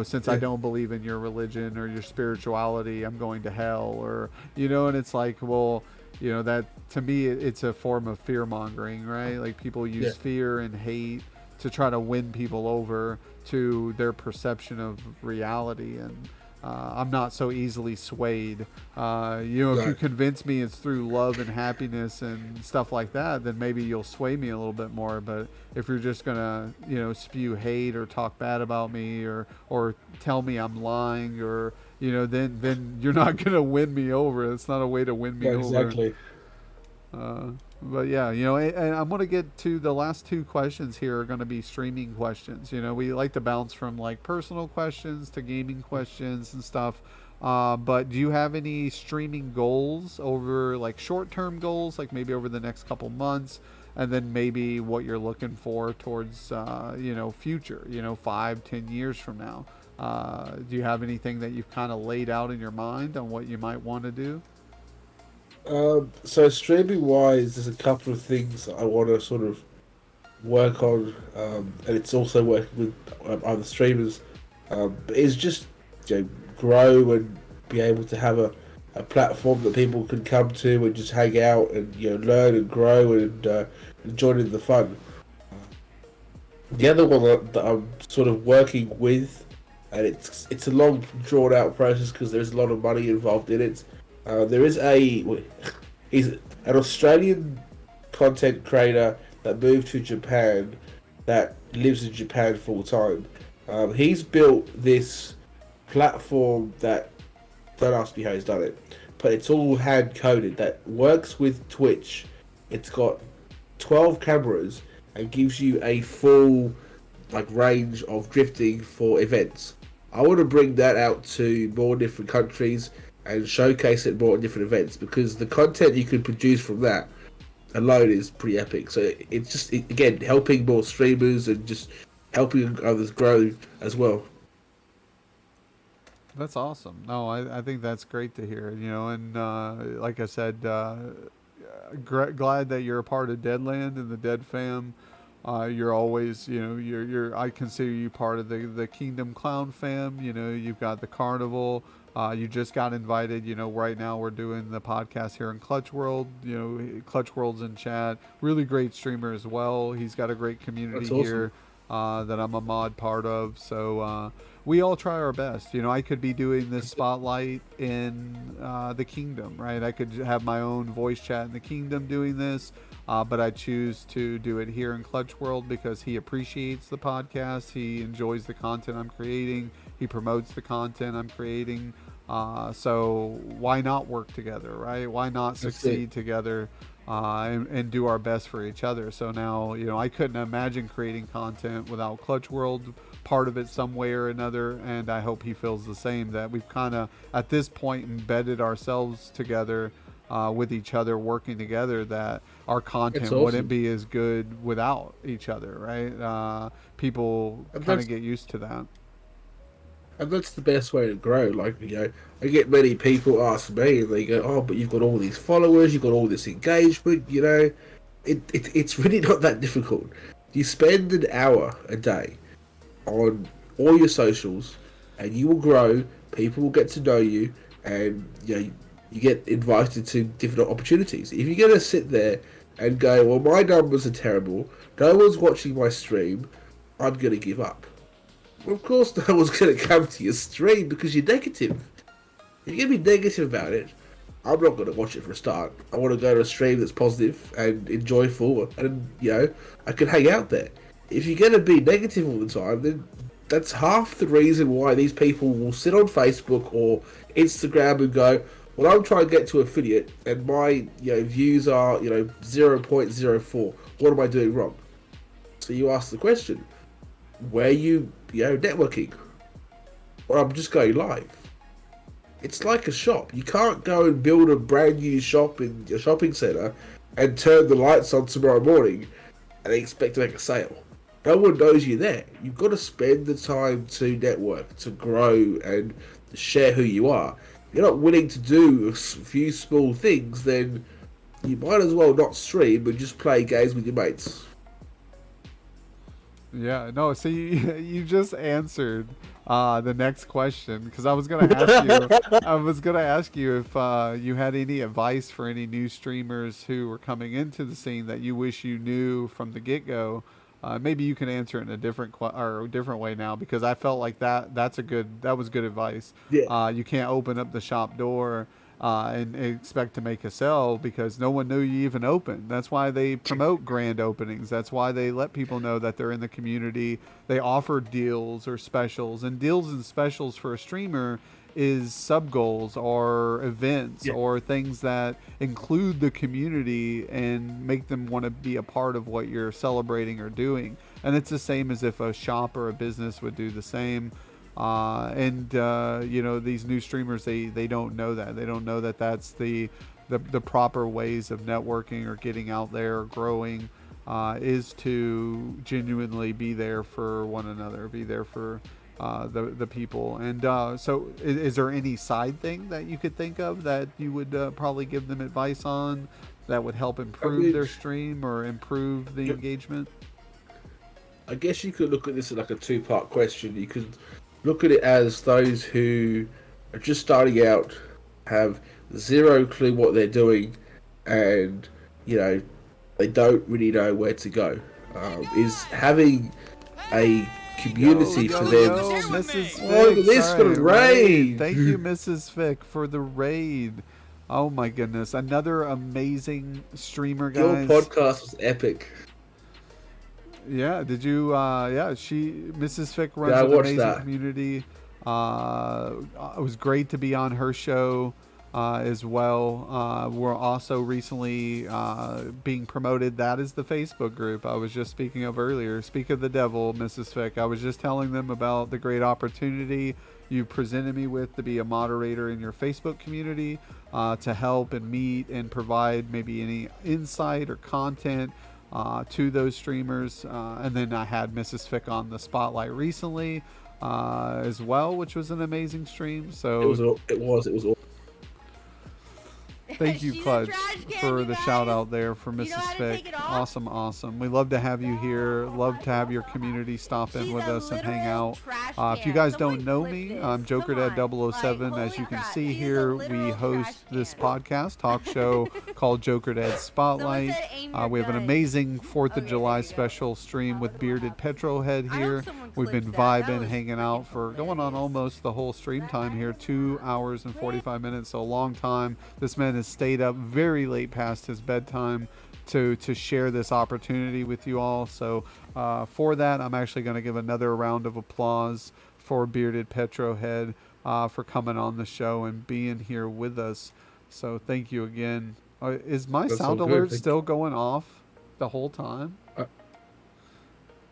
since I yeah, don't believe in your religion or your spirituality, I'm going to hell. Or, and it's like, well, that to me, it's a form of fear mongering, right? Like people yeah. use fear and hate to try to win people over to their perception of reality. And I'm not so easily swayed. If you No, convince me it's through love and happiness and stuff like that, then maybe you'll sway me a little bit more. But if you're just gonna, spew hate or talk bad about me or tell me I'm lying, or then you're not gonna win me over. It's not a way to win no, me over. exactly. Uh, but yeah, and I'm going to get to the last two questions here are going to be streaming questions. We like to bounce from like personal questions to gaming questions and stuff. But do you have any streaming goals over like short term goals, like maybe over the next couple months? And then maybe what you're looking for towards, future, 5, 10 years from now. Do you have anything that you've kind of laid out in your mind on what you might want to do? So streaming wise, there's a couple of things that I want to sort of work on, and it's also working with other streamers. But it's just grow and be able to have a platform that people can come to and just hang out and learn and grow and join in the fun. The other one that I'm sort of working with, and it's a long drawn out process because there's a lot of money involved in it. There is he's an Australian content creator that moved to Japan, that lives in Japan full time. He's built this platform that, don't ask me how he's done it, but it's all hand coded that works with Twitch. It's got 12 cameras and gives you a full range of drifting for events. I want to bring that out to more different countries and showcase it more at different events because the content you can produce from that alone is pretty epic. So it's just again helping more streamers and just helping others grow as well. That's awesome. No, I think that's great to hear. And like I said, glad that you're a part of Deadland and the Dead fam. You're always, you're. I consider you part of the Kingdom Clown fam. You've got the carnival. You just got invited. Right now we're doing the podcast here in Clutch World. Clutch World's in chat. Really great streamer as well. He's got a great community That's awesome. here. that I'm a mod part of. So we all try our best. You know, I could be doing this spotlight in the kingdom, right? I could have my own voice chat in the kingdom doing this, but I choose to do it here in Clutch World because he appreciates the podcast. He enjoys the content I'm creating. He promotes the content I'm creating. So why not work together, right? Why not succeed together and do our best for each other? So now, you know, I couldn't imagine creating content without Clutch World part of it some way or another, and I hope he feels the same, that we've kind of at this point embedded ourselves together with each other, working together, that our content wouldn't be as good without each other, right? People kind of get used to that. And that's the best way to grow. Like, you know, I get many people ask me, and they go, "Oh, but you've got all these followers, you've got all this engagement." You know, it's really not that difficult. You spend an hour a day on all your socials, and you will grow. People will get to know you, and you know, you get invited to different opportunities. If you're gonna sit there and go, "Well, my numbers are terrible. No one's watching my stream," I'm gonna give up. Well, of course, no one's going to come to your stream because you're negative. If you're going to be negative about it, I'm not going to watch it for a start. I want to go to a stream that's positive and enjoyable, and, you know, I can hang out there. If you're going to be negative all the time, then that's half the reason why these people will sit on Facebook or Instagram and go, "Well, I'm trying to get to affiliate, and my views are 0.04. What am I doing wrong?" So you ask the question, where you networking, or I'm just going live. It's like a shop. You can't go and build a brand new shop in your shopping centre and turn the lights on tomorrow morning and expect to make a sale. No one knows you're there. You've got to spend the time to network, to grow, and share who you are. If you're not willing to do a few small things, then you might as well not stream and just play games with your mates. Yeah, no, see, you just answered the next question, because I was gonna ask you. I was gonna ask you if you had any advice for any new streamers who were coming into the scene that you wish you knew from the get go. Maybe you can answer it in a different way now, because I felt like that was good advice. Yeah. You can't open up the shop door and expect to make a sale because no one knew you even opened. That's why they promote grand openings. That's why they let people know that they're in the community. They offer deals or specials, and deals and specials for a streamer is sub goals or events or things that include the community and make them want to be a part of what you're celebrating or doing. And it's the same as if a shop or a business would do the same. These new streamers, they don't know that. They don't know that that's the proper ways of networking or getting out there or growing, is to genuinely be there for one another, be there for the people. And so is there any side thing that you could think of that you would probably give them advice on that would help improve their stream or improve the engagement? I guess you could look at this as like a two-part question. You could look at it as those who are just starting out, have zero clue what they're doing, and they don't really know where to go. Is having a community for them. Mrs. Fick. Oh, look at this for the raid! Thank you, Mrs. Fick, for the raid. Oh my goodness, another amazing streamer, guys. Your podcast was epic. Yeah, did you? Mrs. Fick runs an amazing community. It was great to be on her show as well. We're also recently being promoted. That is the Facebook group I was just speaking of earlier. Speak of the devil, Mrs. Fick. I was just telling them about the great opportunity you presented me with to be a moderator in your Facebook community, to help and meet and provide maybe any insight or content to those streamers. And then I had Mrs. Fick on the spotlight recently as well, which was an amazing stream. So it was awesome. Thank you, Clutch, for the shout out there for Mrs. Fick. Awesome. We love to have you here. Love to have your community stop in with us and hang out. If you guys don't know me, I'm Jokerdad 007. As you can see here, we host this podcast, talk show called Jokerdad Spotlight. We have an amazing 4th of July special stream with Bearded Petrolhead here. We've been vibing, hanging out for going on almost the whole stream time here, 2 hours and 45 minutes, so a long time. This man has stayed up very late past his bedtime to share this opportunity with you all. So for that, I'm actually going to give another round of applause for Bearded Petrolhead for coming on the show and being here with us. So thank you again. Is my sound alert still going off the whole time?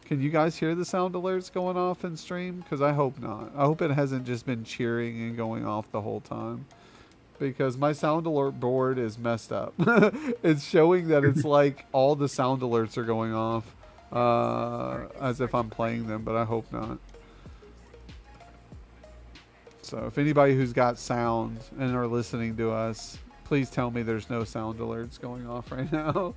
Can you guys hear the sound alerts going off in stream? Because I hope not. I hope it hasn't just been cheering and going off the whole time. Because my sound alert board is messed up. It's showing that it's like all the sound alerts are going off as if I'm playing them, but I hope not. So if anybody who's got sound and are listening to us, please tell me there's no sound alerts going off right now.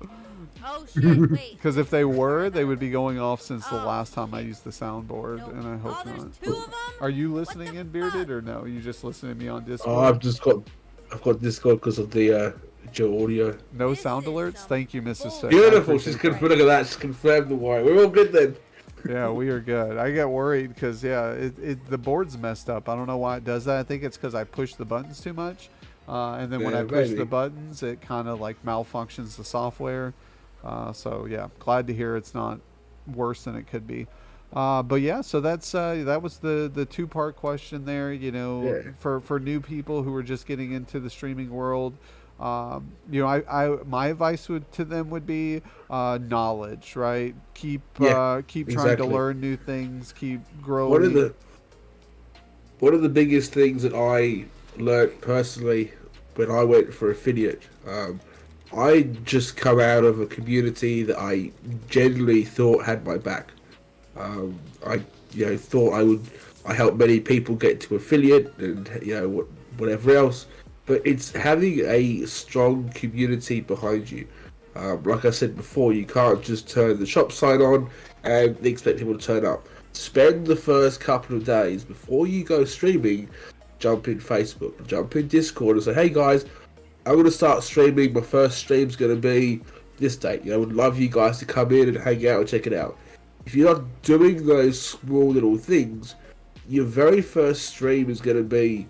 Oh shit, wait. Because if they were, they would be going off since the last time I used the soundboard, Nope. and I hope Oh, there's not. 2 of them? Are you listening in, Bearded, or no? You just listening to me on Discord? I've got Discord because of the Joe audio. No This sound is alerts? some Thank you, Mrs. Sick. I Beautiful. appreciate She's that. confirmed. Look at that. She's confirmed the why. We're all good then. Yeah, we are good. I get worried because, the board's messed up. I don't know why it does that. I think it's because I push the buttons too much. And then when Yeah, I push maybe. the buttons, it kind of like malfunctions the software. So, yeah, glad to hear it's not worse than it could be. But yeah, so that was the 2-part question there. You know, Yeah. for new people who are just getting into the streaming world, you know, I my advice to them would be knowledge, right? Keep trying to exactly. learn new things, keep growing. One of the biggest things that I learnt personally when I went for affiliate, I just come out of a community that I genuinely thought had my back. I thought I helped many people get to affiliate and whatever else, but it's having a strong community behind you. Like I said before, you can't just turn the shop sign on and expect people to turn up. Spend the first couple of days before you go streaming, jump in Facebook, jump in Discord and say, hey guys, I'm going to start streaming, my first stream's going to be this date. I would love you guys to come in and hang out and check it out. If you're not doing those small little things, your very first stream is going to be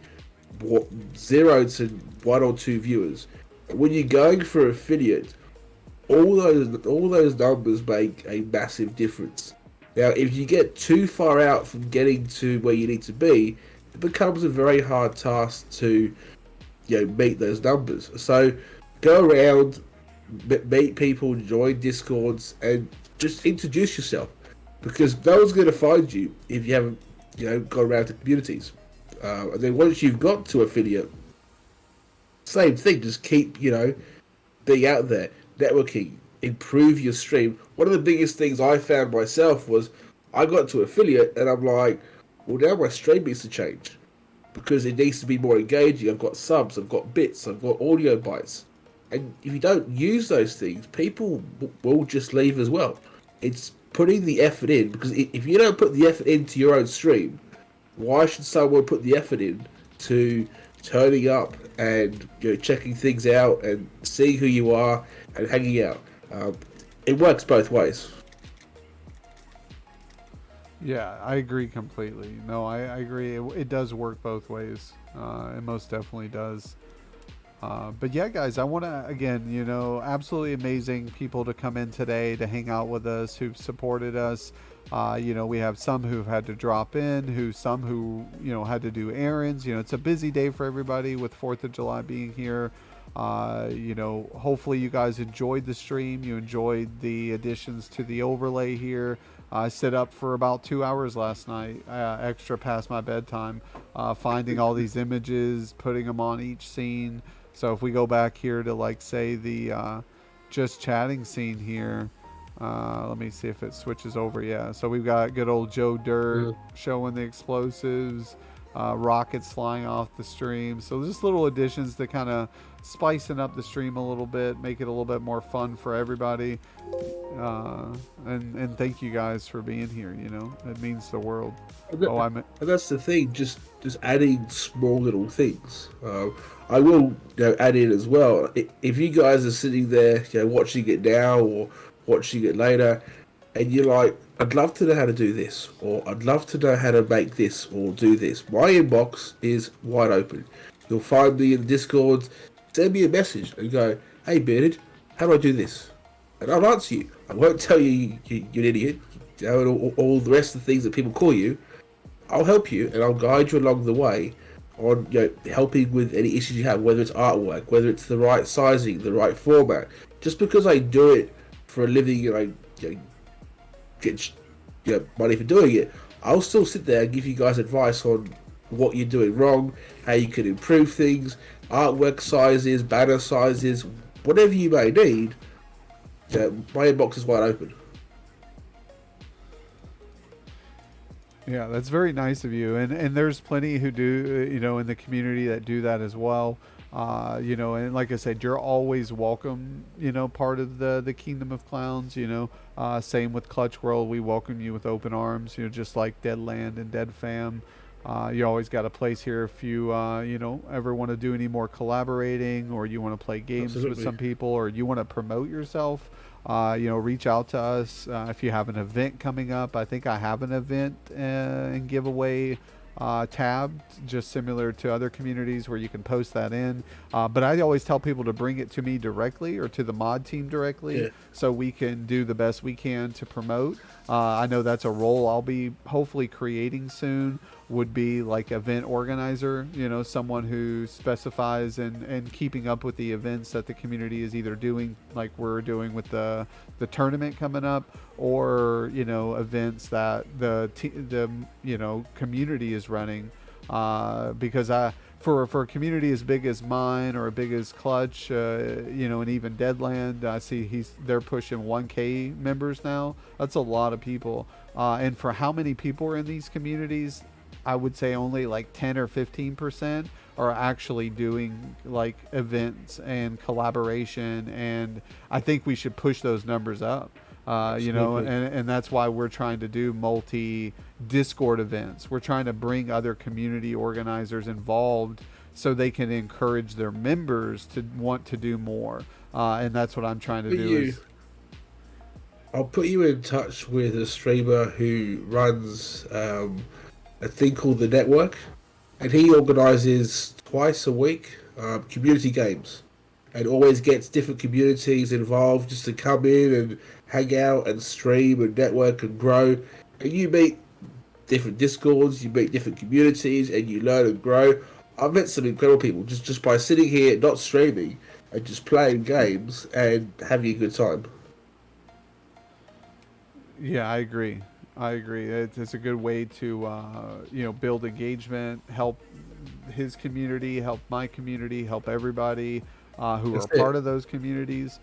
0 to 1 or 2 viewers. When you're going for affiliate, all those numbers make a massive difference. Now, if you get too far out from getting to where you need to be, it becomes a very hard task to meet those numbers. So go around, meet people, join Discords, and just introduce yourself. Because no one's going to find you if you haven't, gone around to communities. And then once you've got to affiliate, same thing. Just keep, being out there, networking, improve your stream. One of the biggest things I found myself was I got to affiliate, and I'm like, well, now my stream needs to change because it needs to be more engaging. I've got subs, I've got bits, I've got audio bites, and if you don't use those things, people will just leave as well. It's putting the effort in, because if you don't put the effort into your own stream, why should someone put the effort in to turning up and checking things out and seeing who you are and hanging out? It works both ways. Yeah, I agree completely. No, I agree. It does work both ways. It most definitely does. But yeah, guys, I want to, again, absolutely amazing people to come in today to hang out with us, who've supported us. We have some who've had to drop in, some who had to do errands. It's a busy day for everybody with 4th of July being here. Hopefully you guys enjoyed the stream. You enjoyed the additions to the overlay here. I stayed up for about 2 hours last night, extra past my bedtime, finding all these images, putting them on each scene. So if we go back here to say the just chatting scene here, let me see if it switches over. Yeah, so we've got good old Joe Dirt showing the explosives. rockets flying off the stream. So just little additions to kind of spicing up the stream a little bit, make it a little bit more fun for everybody. And thank you guys for being here. You know, it means the world. Oh, And that's the thing, just adding small little things. I will add in as well. If you guys are sitting there, watching it now or watching it later, and you're like, I'd love to know how to do this, or I'd love to know how to make this or do this. My inbox is wide open. You'll find me in the Discord, send me a message and go, hey Bearded, how do I do this? And I'll answer you. I won't tell you you're an idiot, and all the rest of the things that people call you. I'll help you and I'll guide you along the way on helping with any issues you have, whether it's artwork, whether it's the right sizing, the right format. Just because I do it for a living and I get money for doing it, I'll still sit there and give you guys advice on what you're doing wrong, how you can improve things, artwork sizes, banner sizes, whatever you may need. My inbox is wide open. Yeah, that's very nice of you, and there's plenty who do, in the community that do that as well. And like I said, you're always welcome. Part of the Kingdom of Clowns. Same with Clutch World, we welcome you with open arms. Just like Deadland and Dead Fam. You always got a place here if you ever want to do any more collaborating, or you want to play games with some people, or you want to promote yourself. Reach out to us if you have an event coming up. I think I have an event and giveaway tab, just similar to other communities where you can post that in. But I always tell people to bring it to me directly or to the mod team directly, so we can do the best we can to promote. I know that's a role I'll be hopefully creating soon, would be like event organizer, someone who specifies in keeping up with the events that the community is either doing, like we're doing with the tournament coming up, or events that the community is running, because for a community as big as mine or as big as Clutch, and even Deadland, I see they're pushing 1K members now. That's a lot of people, and for how many people are in these communities, I would say only like 10 or 15% are actually doing like events and collaboration, and I think we should push those numbers up. And that's why we're trying to do multi Discord events. We're trying to bring other community organizers involved so they can encourage their members to want to do more. And that's what I'm trying to do. I'll put you in touch with a streamer who runs a thing called The Network, and he organizes twice a week community games, and always gets different communities involved just to come in and hang out and stream and network and grow. And you meet different Discords, you meet different communities, and you learn and grow. I've met some incredible people just by sitting here, not streaming, and just playing games and having a good time. Yeah, I agree. It's a good way to build engagement, help his community, help my community, help everybody who are part of those communities,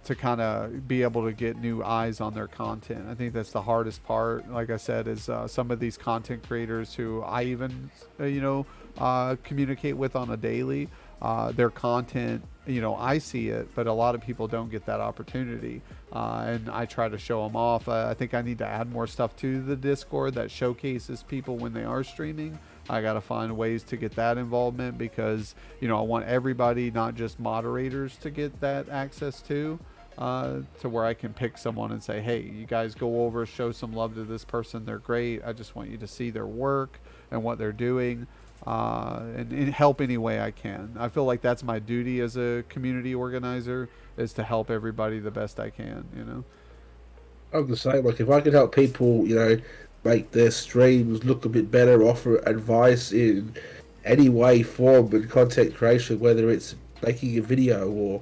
to kind of be able to get new eyes on their content. I think that's the hardest part. Like I said, is some of these content creators who I even communicate with on a daily, their content, I see it, but a lot of people don't get that opportunity, and I try to show them off. I think I need to add more stuff to the Discord that showcases people when they are streaming. I got to find ways to get that involvement, because I want everybody, not just moderators, to get that access to where I can pick someone and say, hey, you guys go over, show some love to this person, they're great, I just want you to see their work and what they're doing, and help any way I can. I feel like that's my duty as a community organizer, is to help everybody the best I can. I'm the same. Like, if I could help people, make their streams look a bit better, offer advice in any way, form, and content creation, whether it's making a video or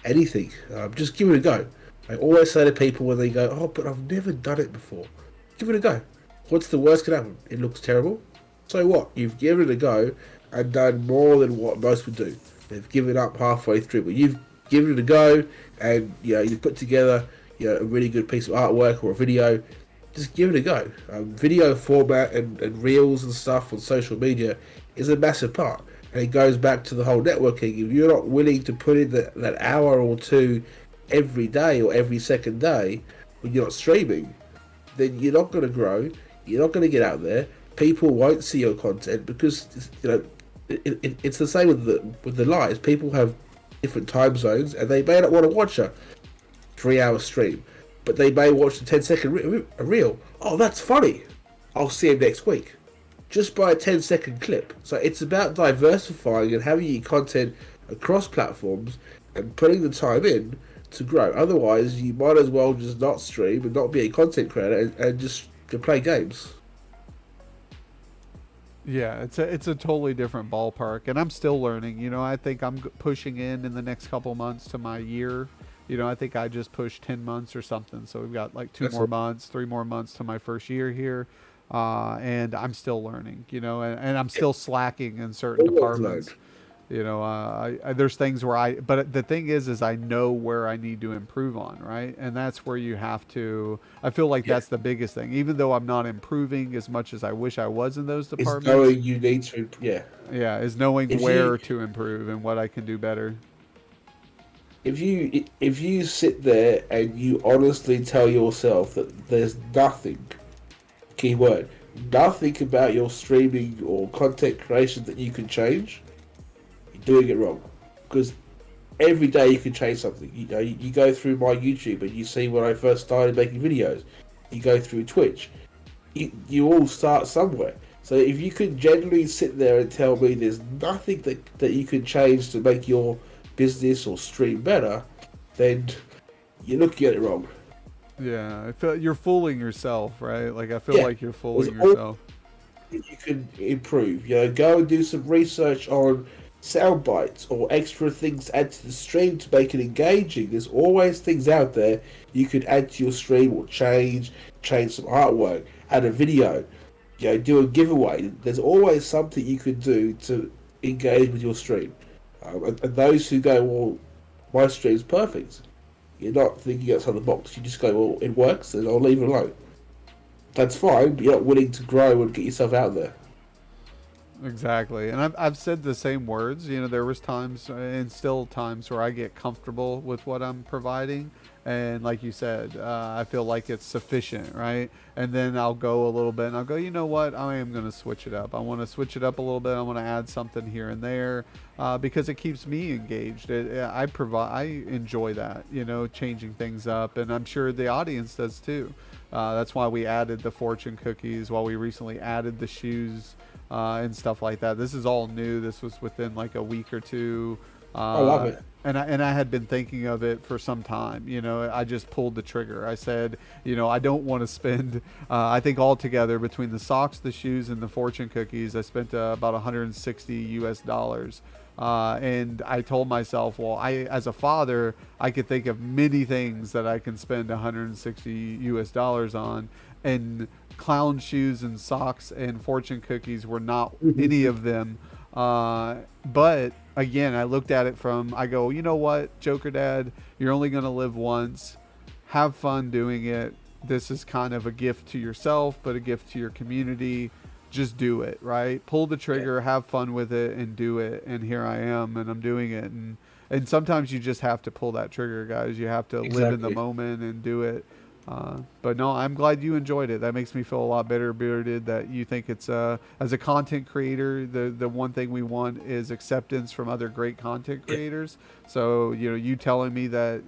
anything, just give it a go. I always say to people when they go, oh, but I've never done it before, give it a go. What's the worst can happen? It looks terrible. So what? You've given it a go and done more than what most would do. They've given up halfway through, but you've given it a go, and you put together a really good piece of artwork or a video. just give it a go. Video format and reels and stuff on social media is a massive part. And it goes back to the whole networking. If you're not willing to put in that hour or two every day or every second day when you're not streaming, then you're not going to grow. You're not going to get out there. People won't see your content because it's the same with the lives. People have different time zones, and they may not want to watch a 3-hour stream, but they may watch the 10-second reel. Oh, that's funny. I'll see him next week. Just by a 10-second clip. So it's about diversifying and having your content across platforms and putting the time in to grow. Otherwise, you might as well just not stream and not be a content creator and just to play games. Yeah, it's a totally different ballpark, and I'm still learning. You know, I think I'm pushing in the next couple months to my year. You know, I think I just pushed 10 months or something, so we've got like 3 more months to my first year here, and I'm still learning. You know, and I'm still slacking in certain departments. You know, there's things where but the thing is I know where I need to improve on, right? And that's where you have to, I feel like that's the biggest thing. Even though I'm not improving as much as I wish I was in those departments. It's knowing you need to, Yeah, is knowing where to improve and what I can do better. If you sit there and you honestly tell yourself that there's nothing, keyword, nothing about your streaming or content creation that you can change, doing it wrong, because every day you can change something. You know, you go through my YouTube and you see when I first started making videos. You go through Twitch. You all start somewhere. So if you could generally sit there and tell me there's nothing that you can change to make your business or stream better, then you're looking at it wrong. Yeah, I feel you're fooling yourself, right? Like I feel like you're fooling yourself. You can improve. You know, go and do some research on sound bites or extra things to add to the stream to make it engaging. There's always things out there you could add to your stream or change some artwork, add a video, you know, do a giveaway. There's always something you could do to engage with your stream. And those who go, well, my stream's perfect, you're not thinking outside the box. You just go, well, it works, and I'll leave it alone. That's fine, but you're not willing to grow and get yourself out there. Exactly, and I've said the same words. You know, there was times and still times where I get comfortable with what I'm providing, and like you said, I feel like it's sufficient, right? And then I'll go a little bit, and I'll go, you know what? I am going to switch it up. I want to switch it up a little bit. I want to add something here and there, because it keeps me engaged. I enjoy that, you know, changing things up, and I'm sure the audience does too. That's why we added the fortune cookies. While we recently added the shoes. And stuff like that. This is all new. This was within like a week or two. I love it. And I had been thinking of it for some time. You know, I just pulled the trigger. I said, you know, I don't want to spend. I think altogether between the socks, the shoes, and the fortune cookies, I spent about $160 US. And I told myself, well, as a father, I could think of many things that I can spend $160 US on, and clown shoes and socks and fortune cookies were not any of them. But again, I looked at it I go, you know what, Jokerdad, you're only going to live once. Have fun doing it. This is kind of a gift to yourself, but a gift to your community. Just do it, right? Pull the trigger, have fun with it, and do it. And here I am, and I'm doing it. And sometimes you just have to pull that trigger, guys. You have to live in the moment and do it. But no, I'm glad you enjoyed it. That makes me feel a lot better, Bearded, that you think it's as a content creator, the one thing we want is acceptance from other great content creators. So, you know, you telling me that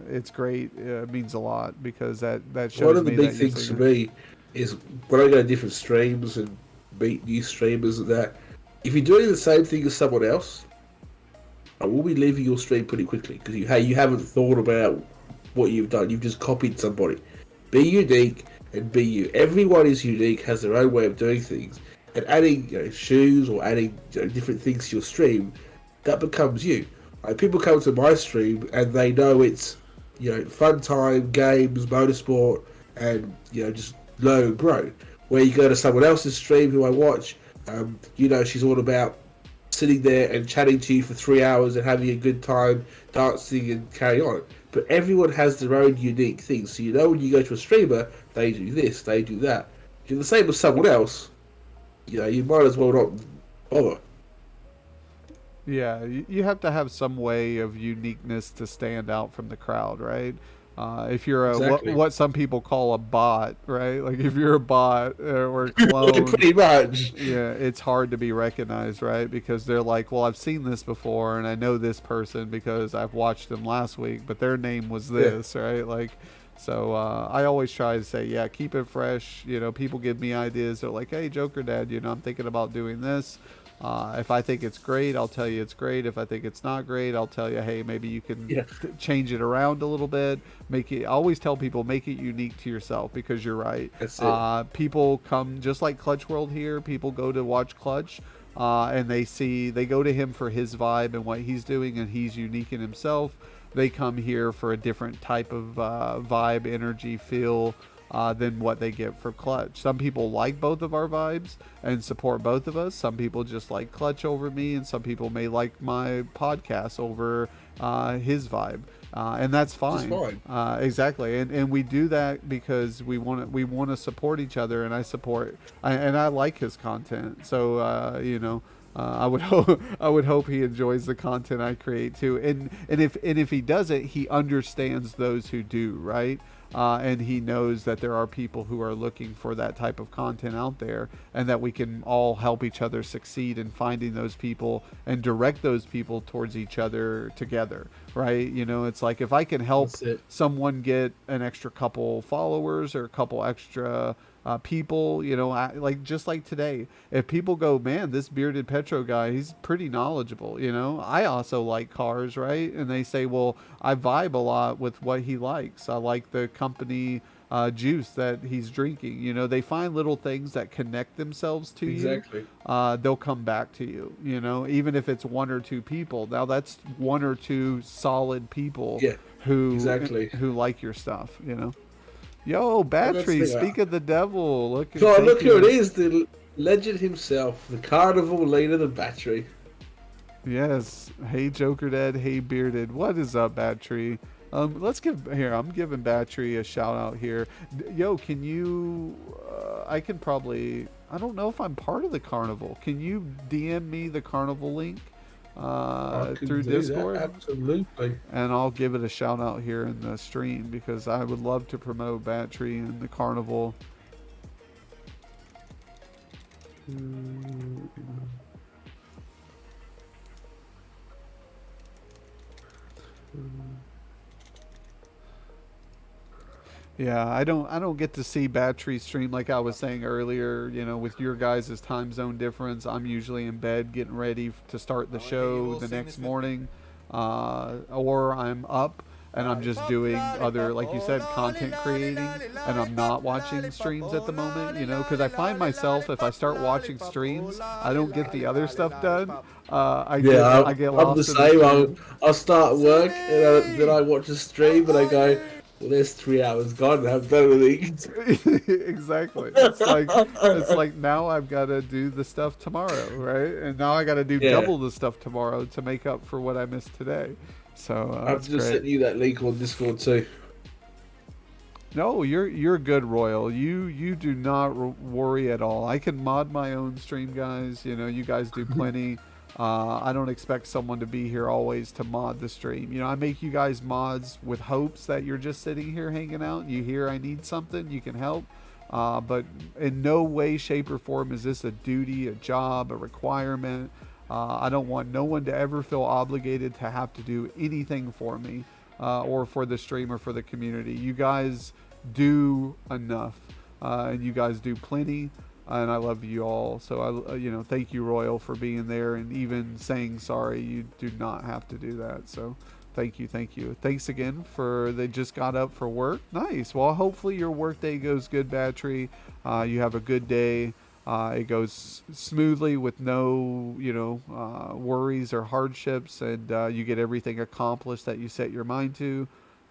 it's great means a lot, because that shows me one of the big that things for me is when I go to different streams and meet new streamers and that, if you're doing the same thing as someone else, I will be leaving your stream pretty quickly, because you haven't thought about what you've done. You've just copied somebody. Be unique and be you. Everyone is unique, has their own way of doing things, and adding, you know, shoes or adding, you know, different things to your stream, that becomes you. Like, people come to my stream and they know it's, you know, fun time, games, motorsport, and, you know, just learn and grow. Where you go to someone else's stream who I watch, you know, she's all about sitting there and chatting to you for 3 hours and having a good time, dancing and carry on. But everyone has their own unique things. So when you go to a streamer, they do this, they do that. If you're the same as someone else, you might as well not bother. Yeah, you have to have some way of uniqueness to stand out from the crowd, right? If you're a Exactly. what some people call a bot, right? Like if you're a bot or a clone, Pretty much. yeah, it's hard to be recognized, right? Because they're like, well, I've seen this before, and I know this person because I've watched them last week, but their name was this, right? Like, so I always try to say, yeah, keep it fresh. People give me ideas. They're like, hey, Jokerdad, I'm thinking about doing this. If I think it's great, I'll tell you it's great. If I think it's not great, I'll tell you, hey, maybe you can change it around a little bit. I always tell people, make it unique to yourself, because you're right. That's it. People come, just like Clutch World here, people go to watch Clutch, and they go to him for his vibe and what he's doing, and he's unique in himself. They come here for a different type of vibe, energy, feel, than what they get for Clutch. Some people like both of our vibes and support both of us. Some people just like Clutch over me, and some people may like my podcast over his vibe, and that's fine. Exactly, and we do that because we want to support each other, and I like his content. So I would hope he enjoys the content I create too. And if he doesn't, he understands those who do, right? And he knows that there are people who are looking for that type of content out there, and that we can all help each other succeed in finding those people and direct those people towards each other together, right? It's like, if I can help someone get an extra couple followers or a couple extra people, like just like today, if people go, man, this bearded Petro guy, he's pretty knowledgeable, I also like cars, right? And they say, well, I vibe a lot with what he likes. I like the company juice that he's drinking. They find little things that connect themselves to you. They'll come back to you, even if it's one or two people. Now that's one or two solid people who like your stuff, Yo, Battery, speak of the devil. Look who it is, the legend himself, the carnival leader, the Battery. Yes. Hey, Jokerdad. Hey, Bearded. What is up, Battery? I'm giving Battery a shout out here. Yo, can you, I don't know if I'm part of the carnival. Can you DM me the carnival link? Through Discord, absolutely, and I'll give it a shout out here in the stream, because I would love to promote Battery and the carnival. Yeah, I don't get to see Battery stream like I was saying earlier. With your guys' time zone difference, I'm usually in bed getting ready to start the show the next morning, or I'm up and I'm just doing other, like you said, content creating, and I'm not watching streams at the moment. Because I find myself, if I start watching streams, I don't get the other stuff done. I get lost. I'm the same. I'll start work and then I watch a stream and I go, well, there's 3 hours gone and I've done anything. Exactly. It's like now I've got to do the stuff tomorrow, right? And now I got to do double the stuff tomorrow to make up for what I missed today. So I've just sent you that link on Discord too. No, you're good, Royal. You do not worry at all. I can mod my own stream, guys. You guys do plenty. I don't expect someone to be here always to mod the stream. I make you guys mods with hopes that you're just sitting here hanging out and you hear I need something, you can help. But in no way, shape, or form is this a duty, a job, a requirement. I don't want no one to ever feel obligated to have to do anything for me, or for the stream, or for the community. You guys do enough, and you guys do plenty. And I love you all. So thank you, Royal, for being there and even saying sorry. You do not have to do that. So thank you. Thanks again they just got up for work. Nice. Well, hopefully your work day goes good, Battery. You have a good day. It goes smoothly with no, worries or hardships, and you get everything accomplished that you set your mind to.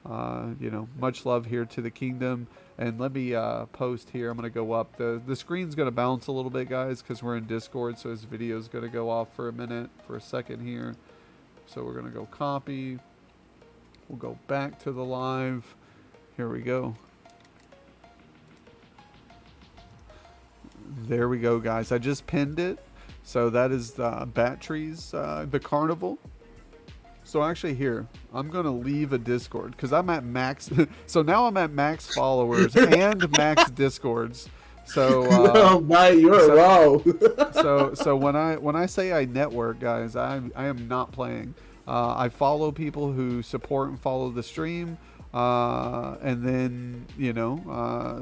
Much love here to the kingdom. And let me post here. I'm going to go up. The screen's going to bounce a little bit, guys, because we're in Discord, so his video's going to go off for a second here. So we're going to go copy. We'll go back to the live. Here we go. There we go, guys. I just pinned it. So that is Bat Trees, the carnival. So actually here, I'm going to leave a Discord because I'm at max. So now I'm at max followers and max Discords. So oh my, you're wrong. so when I say I network, guys, I am not playing. I follow people who support and follow the stream. And then,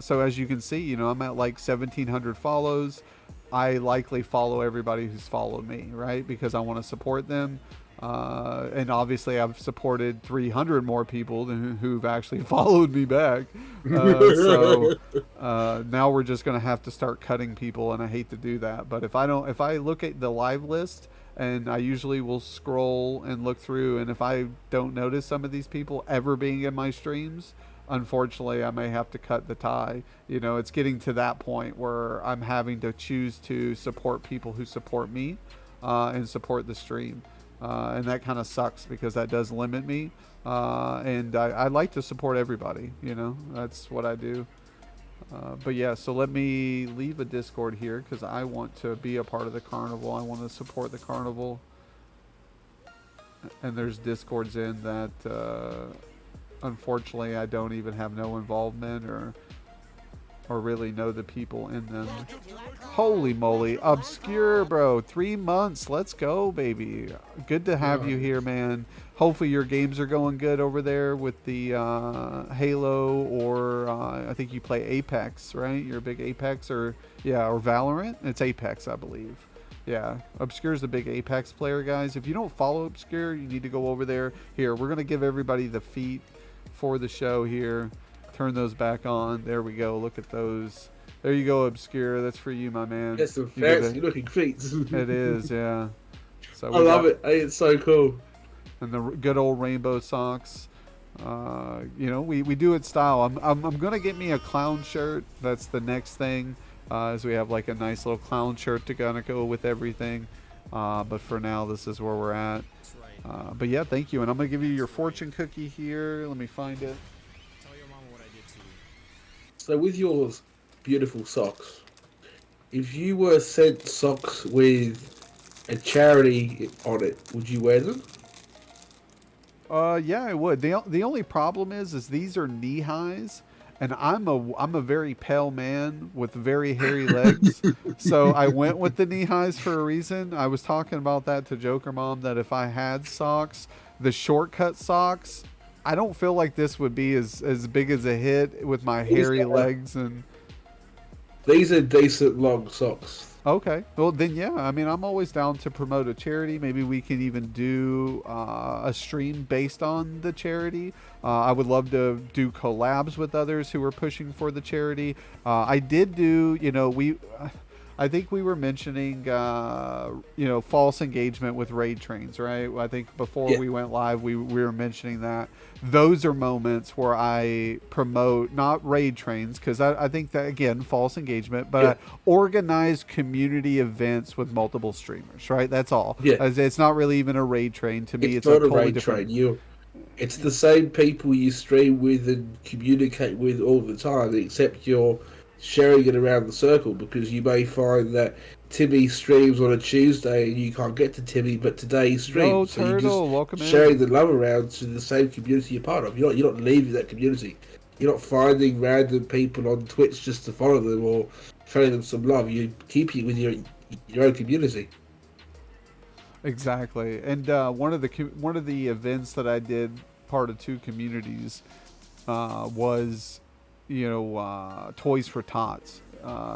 so as you can see, I'm at like 1,700 follows. I likely follow everybody who's followed me, right? Because I want to support them. And obviously I've supported 300 more people who've actually followed me back. So now we're just going to have to start cutting people, and I hate to do that. But if I look at the live list, and I usually will scroll and look through, and if I don't notice some of these people ever being in my streams, unfortunately, I may have to cut the tie. It's getting to that point where I'm having to choose to support people who support me and support the stream. And that kind of sucks because that does limit me. And I like to support everybody, that's what I do. But yeah, so let me leave a Discord here because I want to be a part of the carnival. I want to support the carnival. And there's Discords in that, unfortunately, I don't even have no involvement or really know the people in them. Holy moly. Obscure, bro. 3 months. Let's go, baby. Good to have you here, man. Hopefully your games are going good over there with the Halo, or I think you play Apex, right? You're a big Apex or Valorant. It's Apex, I believe. Yeah, Obscure's a big Apex player, guys. If you don't follow Obscure, you need to go over there. Here, we're going to give everybody the feet for the show here. Turn those back on. There we go. Look at those. There you go, Obscure. That's for you, my man. That's some fancy looking feet. It is, yeah. So I love it. Hey, it's so cool. And the good old rainbow socks. We do it style. I'm gonna get me a clown shirt. That's the next thing. As we have like a nice little clown shirt to kind of go with everything. But for now, this is where we're at. But yeah, thank you. And I'm gonna give you your fortune cookie here. Let me find it. So with your beautiful socks, if you were sent socks with a charity on it, would you wear them? Yeah, I would. The only problem is these are knee highs, and I'm a very pale man with very hairy legs, so I went with the knee highs for a reason. I was talking about that to Joker Mom, that if I had socks, the shortcut socks, I don't feel like this would be as big as a hit with my hairy legs. And these are decent long socks. Okay. Well, then, yeah. I mean, I'm always down to promote a charity. Maybe we can even do a stream based on the charity. I would love to do collabs with others who are pushing for the charity. I did do, I think we were mentioning, false engagement with raid trains, right? I think before we went live, we were mentioning that. Those are moments where I promote, not raid trains, because I think that, again, false engagement, but organized community events with multiple streamers, right? That's all. Yeah. It's not really even a raid train. To me, it's not a totally raid different... train. It's the same people you stream with and communicate with all the time, except you're sharing it around the circle, because you may find that Timmy streams on a Tuesday and you can't get to Timmy, but today he streams. So you're just sharing the love around to the same community you're part of. You're not leaving that community. You're not finding random people on Twitch just to follow them or showing them some love. You keep it with your own community. Exactly. And one of the events that I did, part of 2 communities, was Toys for Tots.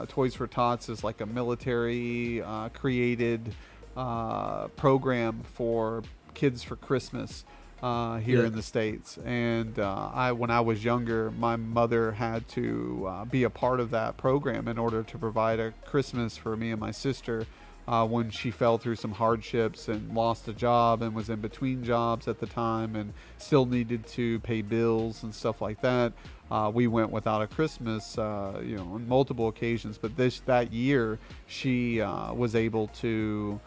Toys for Tots is like a military created program for kids for Christmas here in the States. And when I was younger, my mother had to be a part of that program in order to provide a Christmas for me and my sister. when she fell through some hardships and lost a job and was in between jobs at the time and still needed to pay bills and stuff like that. We went without a Christmas, on multiple occasions. But that year, she was able to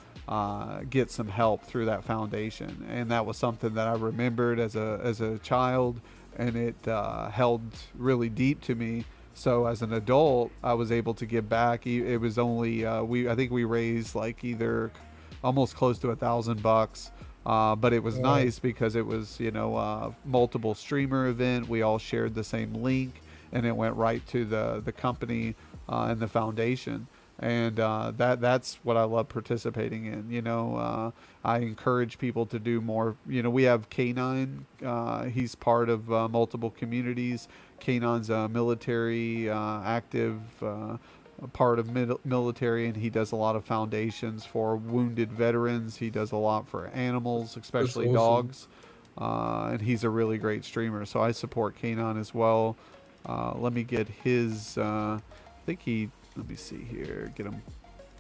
get some help through that foundation, and that was something that I remembered as a child, and it held really deep to me. So as an adult, I was able to give back. It was only I think we raised like either almost close to $1,000. But it was nice because it was multiple streamer event. We all shared the same link, and it went right to the company and the foundation. And that's what I love participating in. I encourage people to do more. We have K9. He's part of multiple communities. K9's a military active part of military, and he does a lot of foundations for wounded veterans. He does a lot for animals, especially That's awesome. dogs. And he's a really great streamer. So I support K9 as well. Let me get his. I think he. Let me see here. Get him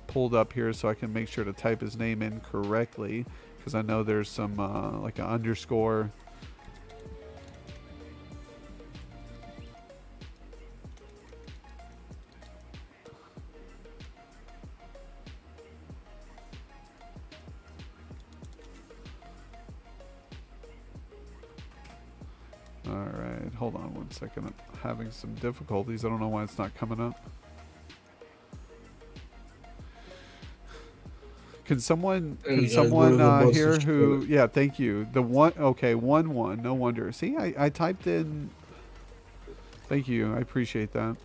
pulled up here so I can make sure to type his name in correctly, because I know there's some like an underscore. All right, hold on one second. I'm having some difficulties. I don't know why it's not coming up. Can someone here who? Yeah, thank you. The one. Okay, 1-1. No wonder. See, I typed in. Thank you. I appreciate that.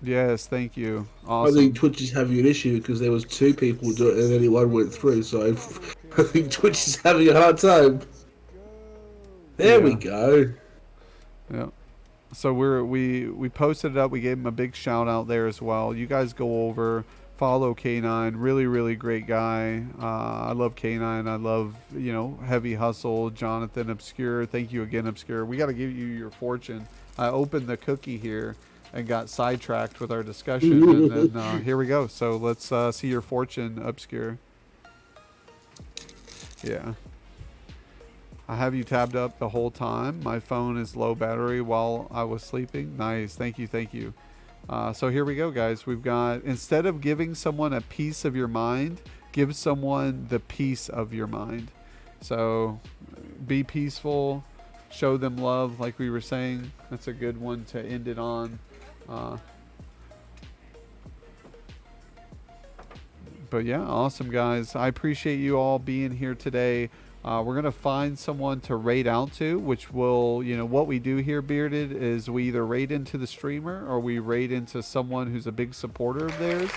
Yes, thank you. I Awesome. think Twitch is having an issue because there was 2 people do it and only one went through. So I think Twitch is having a hard time. There we Yeah. go. Yeah. So we posted it up. We gave him a big shout out there as well. You guys go over, follow K9. Really, really great guy. I love K9. I love Heavy Hustle, Jonathan Obscure. Thank you again, Obscure. We got to give you your fortune. I opened the cookie here and got sidetracked with our discussion, and then here we go. So let's see your fortune, Obscure. Yeah. I have you tabbed up the whole time. My phone is low battery while I was sleeping. Nice. Thank you. Thank you. So here we go, guys. We've got, instead of giving someone a piece of your mind, give someone the peace of your mind. So be peaceful. Show them love, like we were saying. That's a good one to end it on. But yeah, awesome, guys. I appreciate you all being here today. We're going to find someone to raid out to, which will, what we do here, Bearded, is we either raid into the streamer or we raid into someone who's a big supporter of theirs.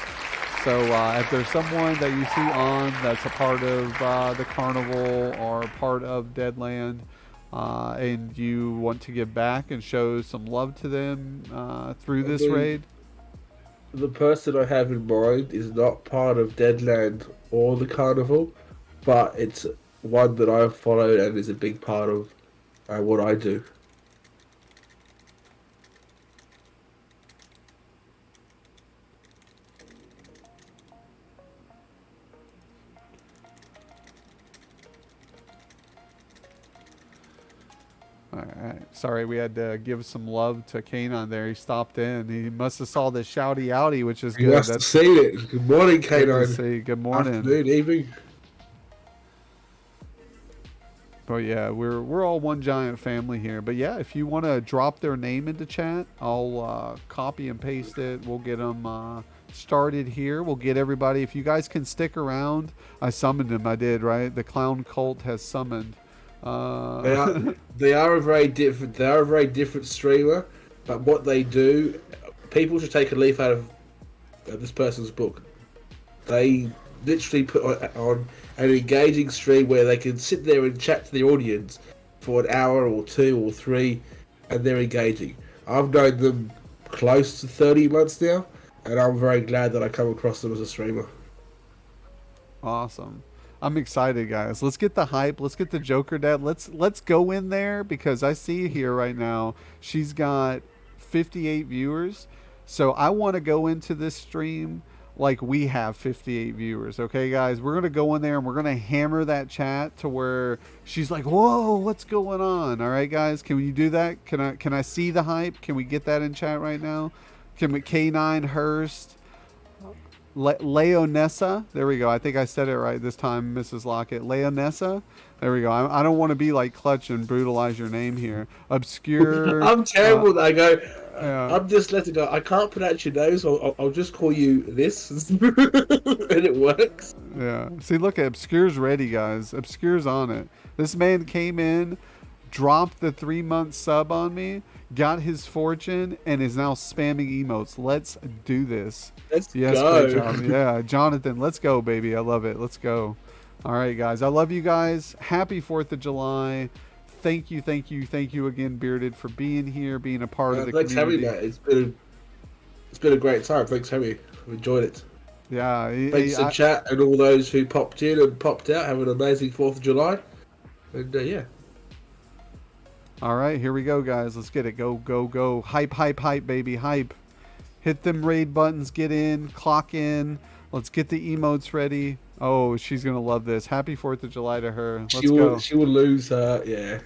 So if there's someone that you see on that's a part of the carnival or part of Deadland, and you want to give back and show some love to them through this raid. The person I have in mind is not part of Deadland or the carnival, but it's one that I've followed and is a big part of what I do. All right. Sorry, we had to give some love to Kane on there. He stopped in. He must have saw the shouty outy, which is You good. must have seen it. Good morning, good to K9. see. Good morning. Afternoon, evening. But yeah, we're all one giant family here. But yeah, if you want to drop their name into chat, I'll copy and paste it. We'll get them started here. We'll get everybody. If you guys can stick around, I summoned them. I did, right? The clown cult has summoned. They are a very different streamer, but what they do, people should take a leaf out of this person's book. They literally put on an engaging stream where they can sit there and chat to the audience for an hour or 2 or 3, and they're engaging. I've known them close to 30 months now, and I'm very glad that I come across them as a streamer. Awesome. I'm excited, guys. Let's get the hype. Let's get the Jokerdad. Let's go in there, because I see here right now she's got 58 viewers. So I want to go into this stream like we have 58 viewers. Okay, guys, we're gonna go in there and we're gonna hammer that chat to where she's like, "Whoa, what's going on?" All right, guys, can you do that? Can I see the hype? Can we get that in chat right now? Can we K9 Hurst? Leonessa. There we go. I think I said it right this time, Mrs. Lockett. Leonessa. There we go. I don't want to be like Clutch and brutalize your name here. Obscure. I'm terrible. I go. Yeah. I'm just letting go. I can't pronounce your name, so I'll just call you this, and it works. Yeah. See, look at Obscure's ready, guys. Obscure's on it. This man came in, dropped the 3-month sub on me, got his fortune, and is now spamming emotes. Let's do this. Let's Yes, go. great job. Yeah, Jonathan, let's go, baby. I love it. Let's go. All right, guys. I love you guys. Happy 4th of July. Thank you again, Bearded, for being here, being a part of the Thanks, community. Harry, mate. It's been a great time. Thanks, Harry. I've enjoyed it. Yeah. Thanks to chat and all those who popped in and popped out. Have an amazing 4th of July. And yeah. All right, here we go, guys. Let's get it. Go, go, go. Hype, hype, hype, baby. Hype. Hit them raid buttons. Get in. Clock in. Let's get the emotes ready. Oh, she's going to love this. Happy 4th of July to her. Let's go. She will lose her. Yeah.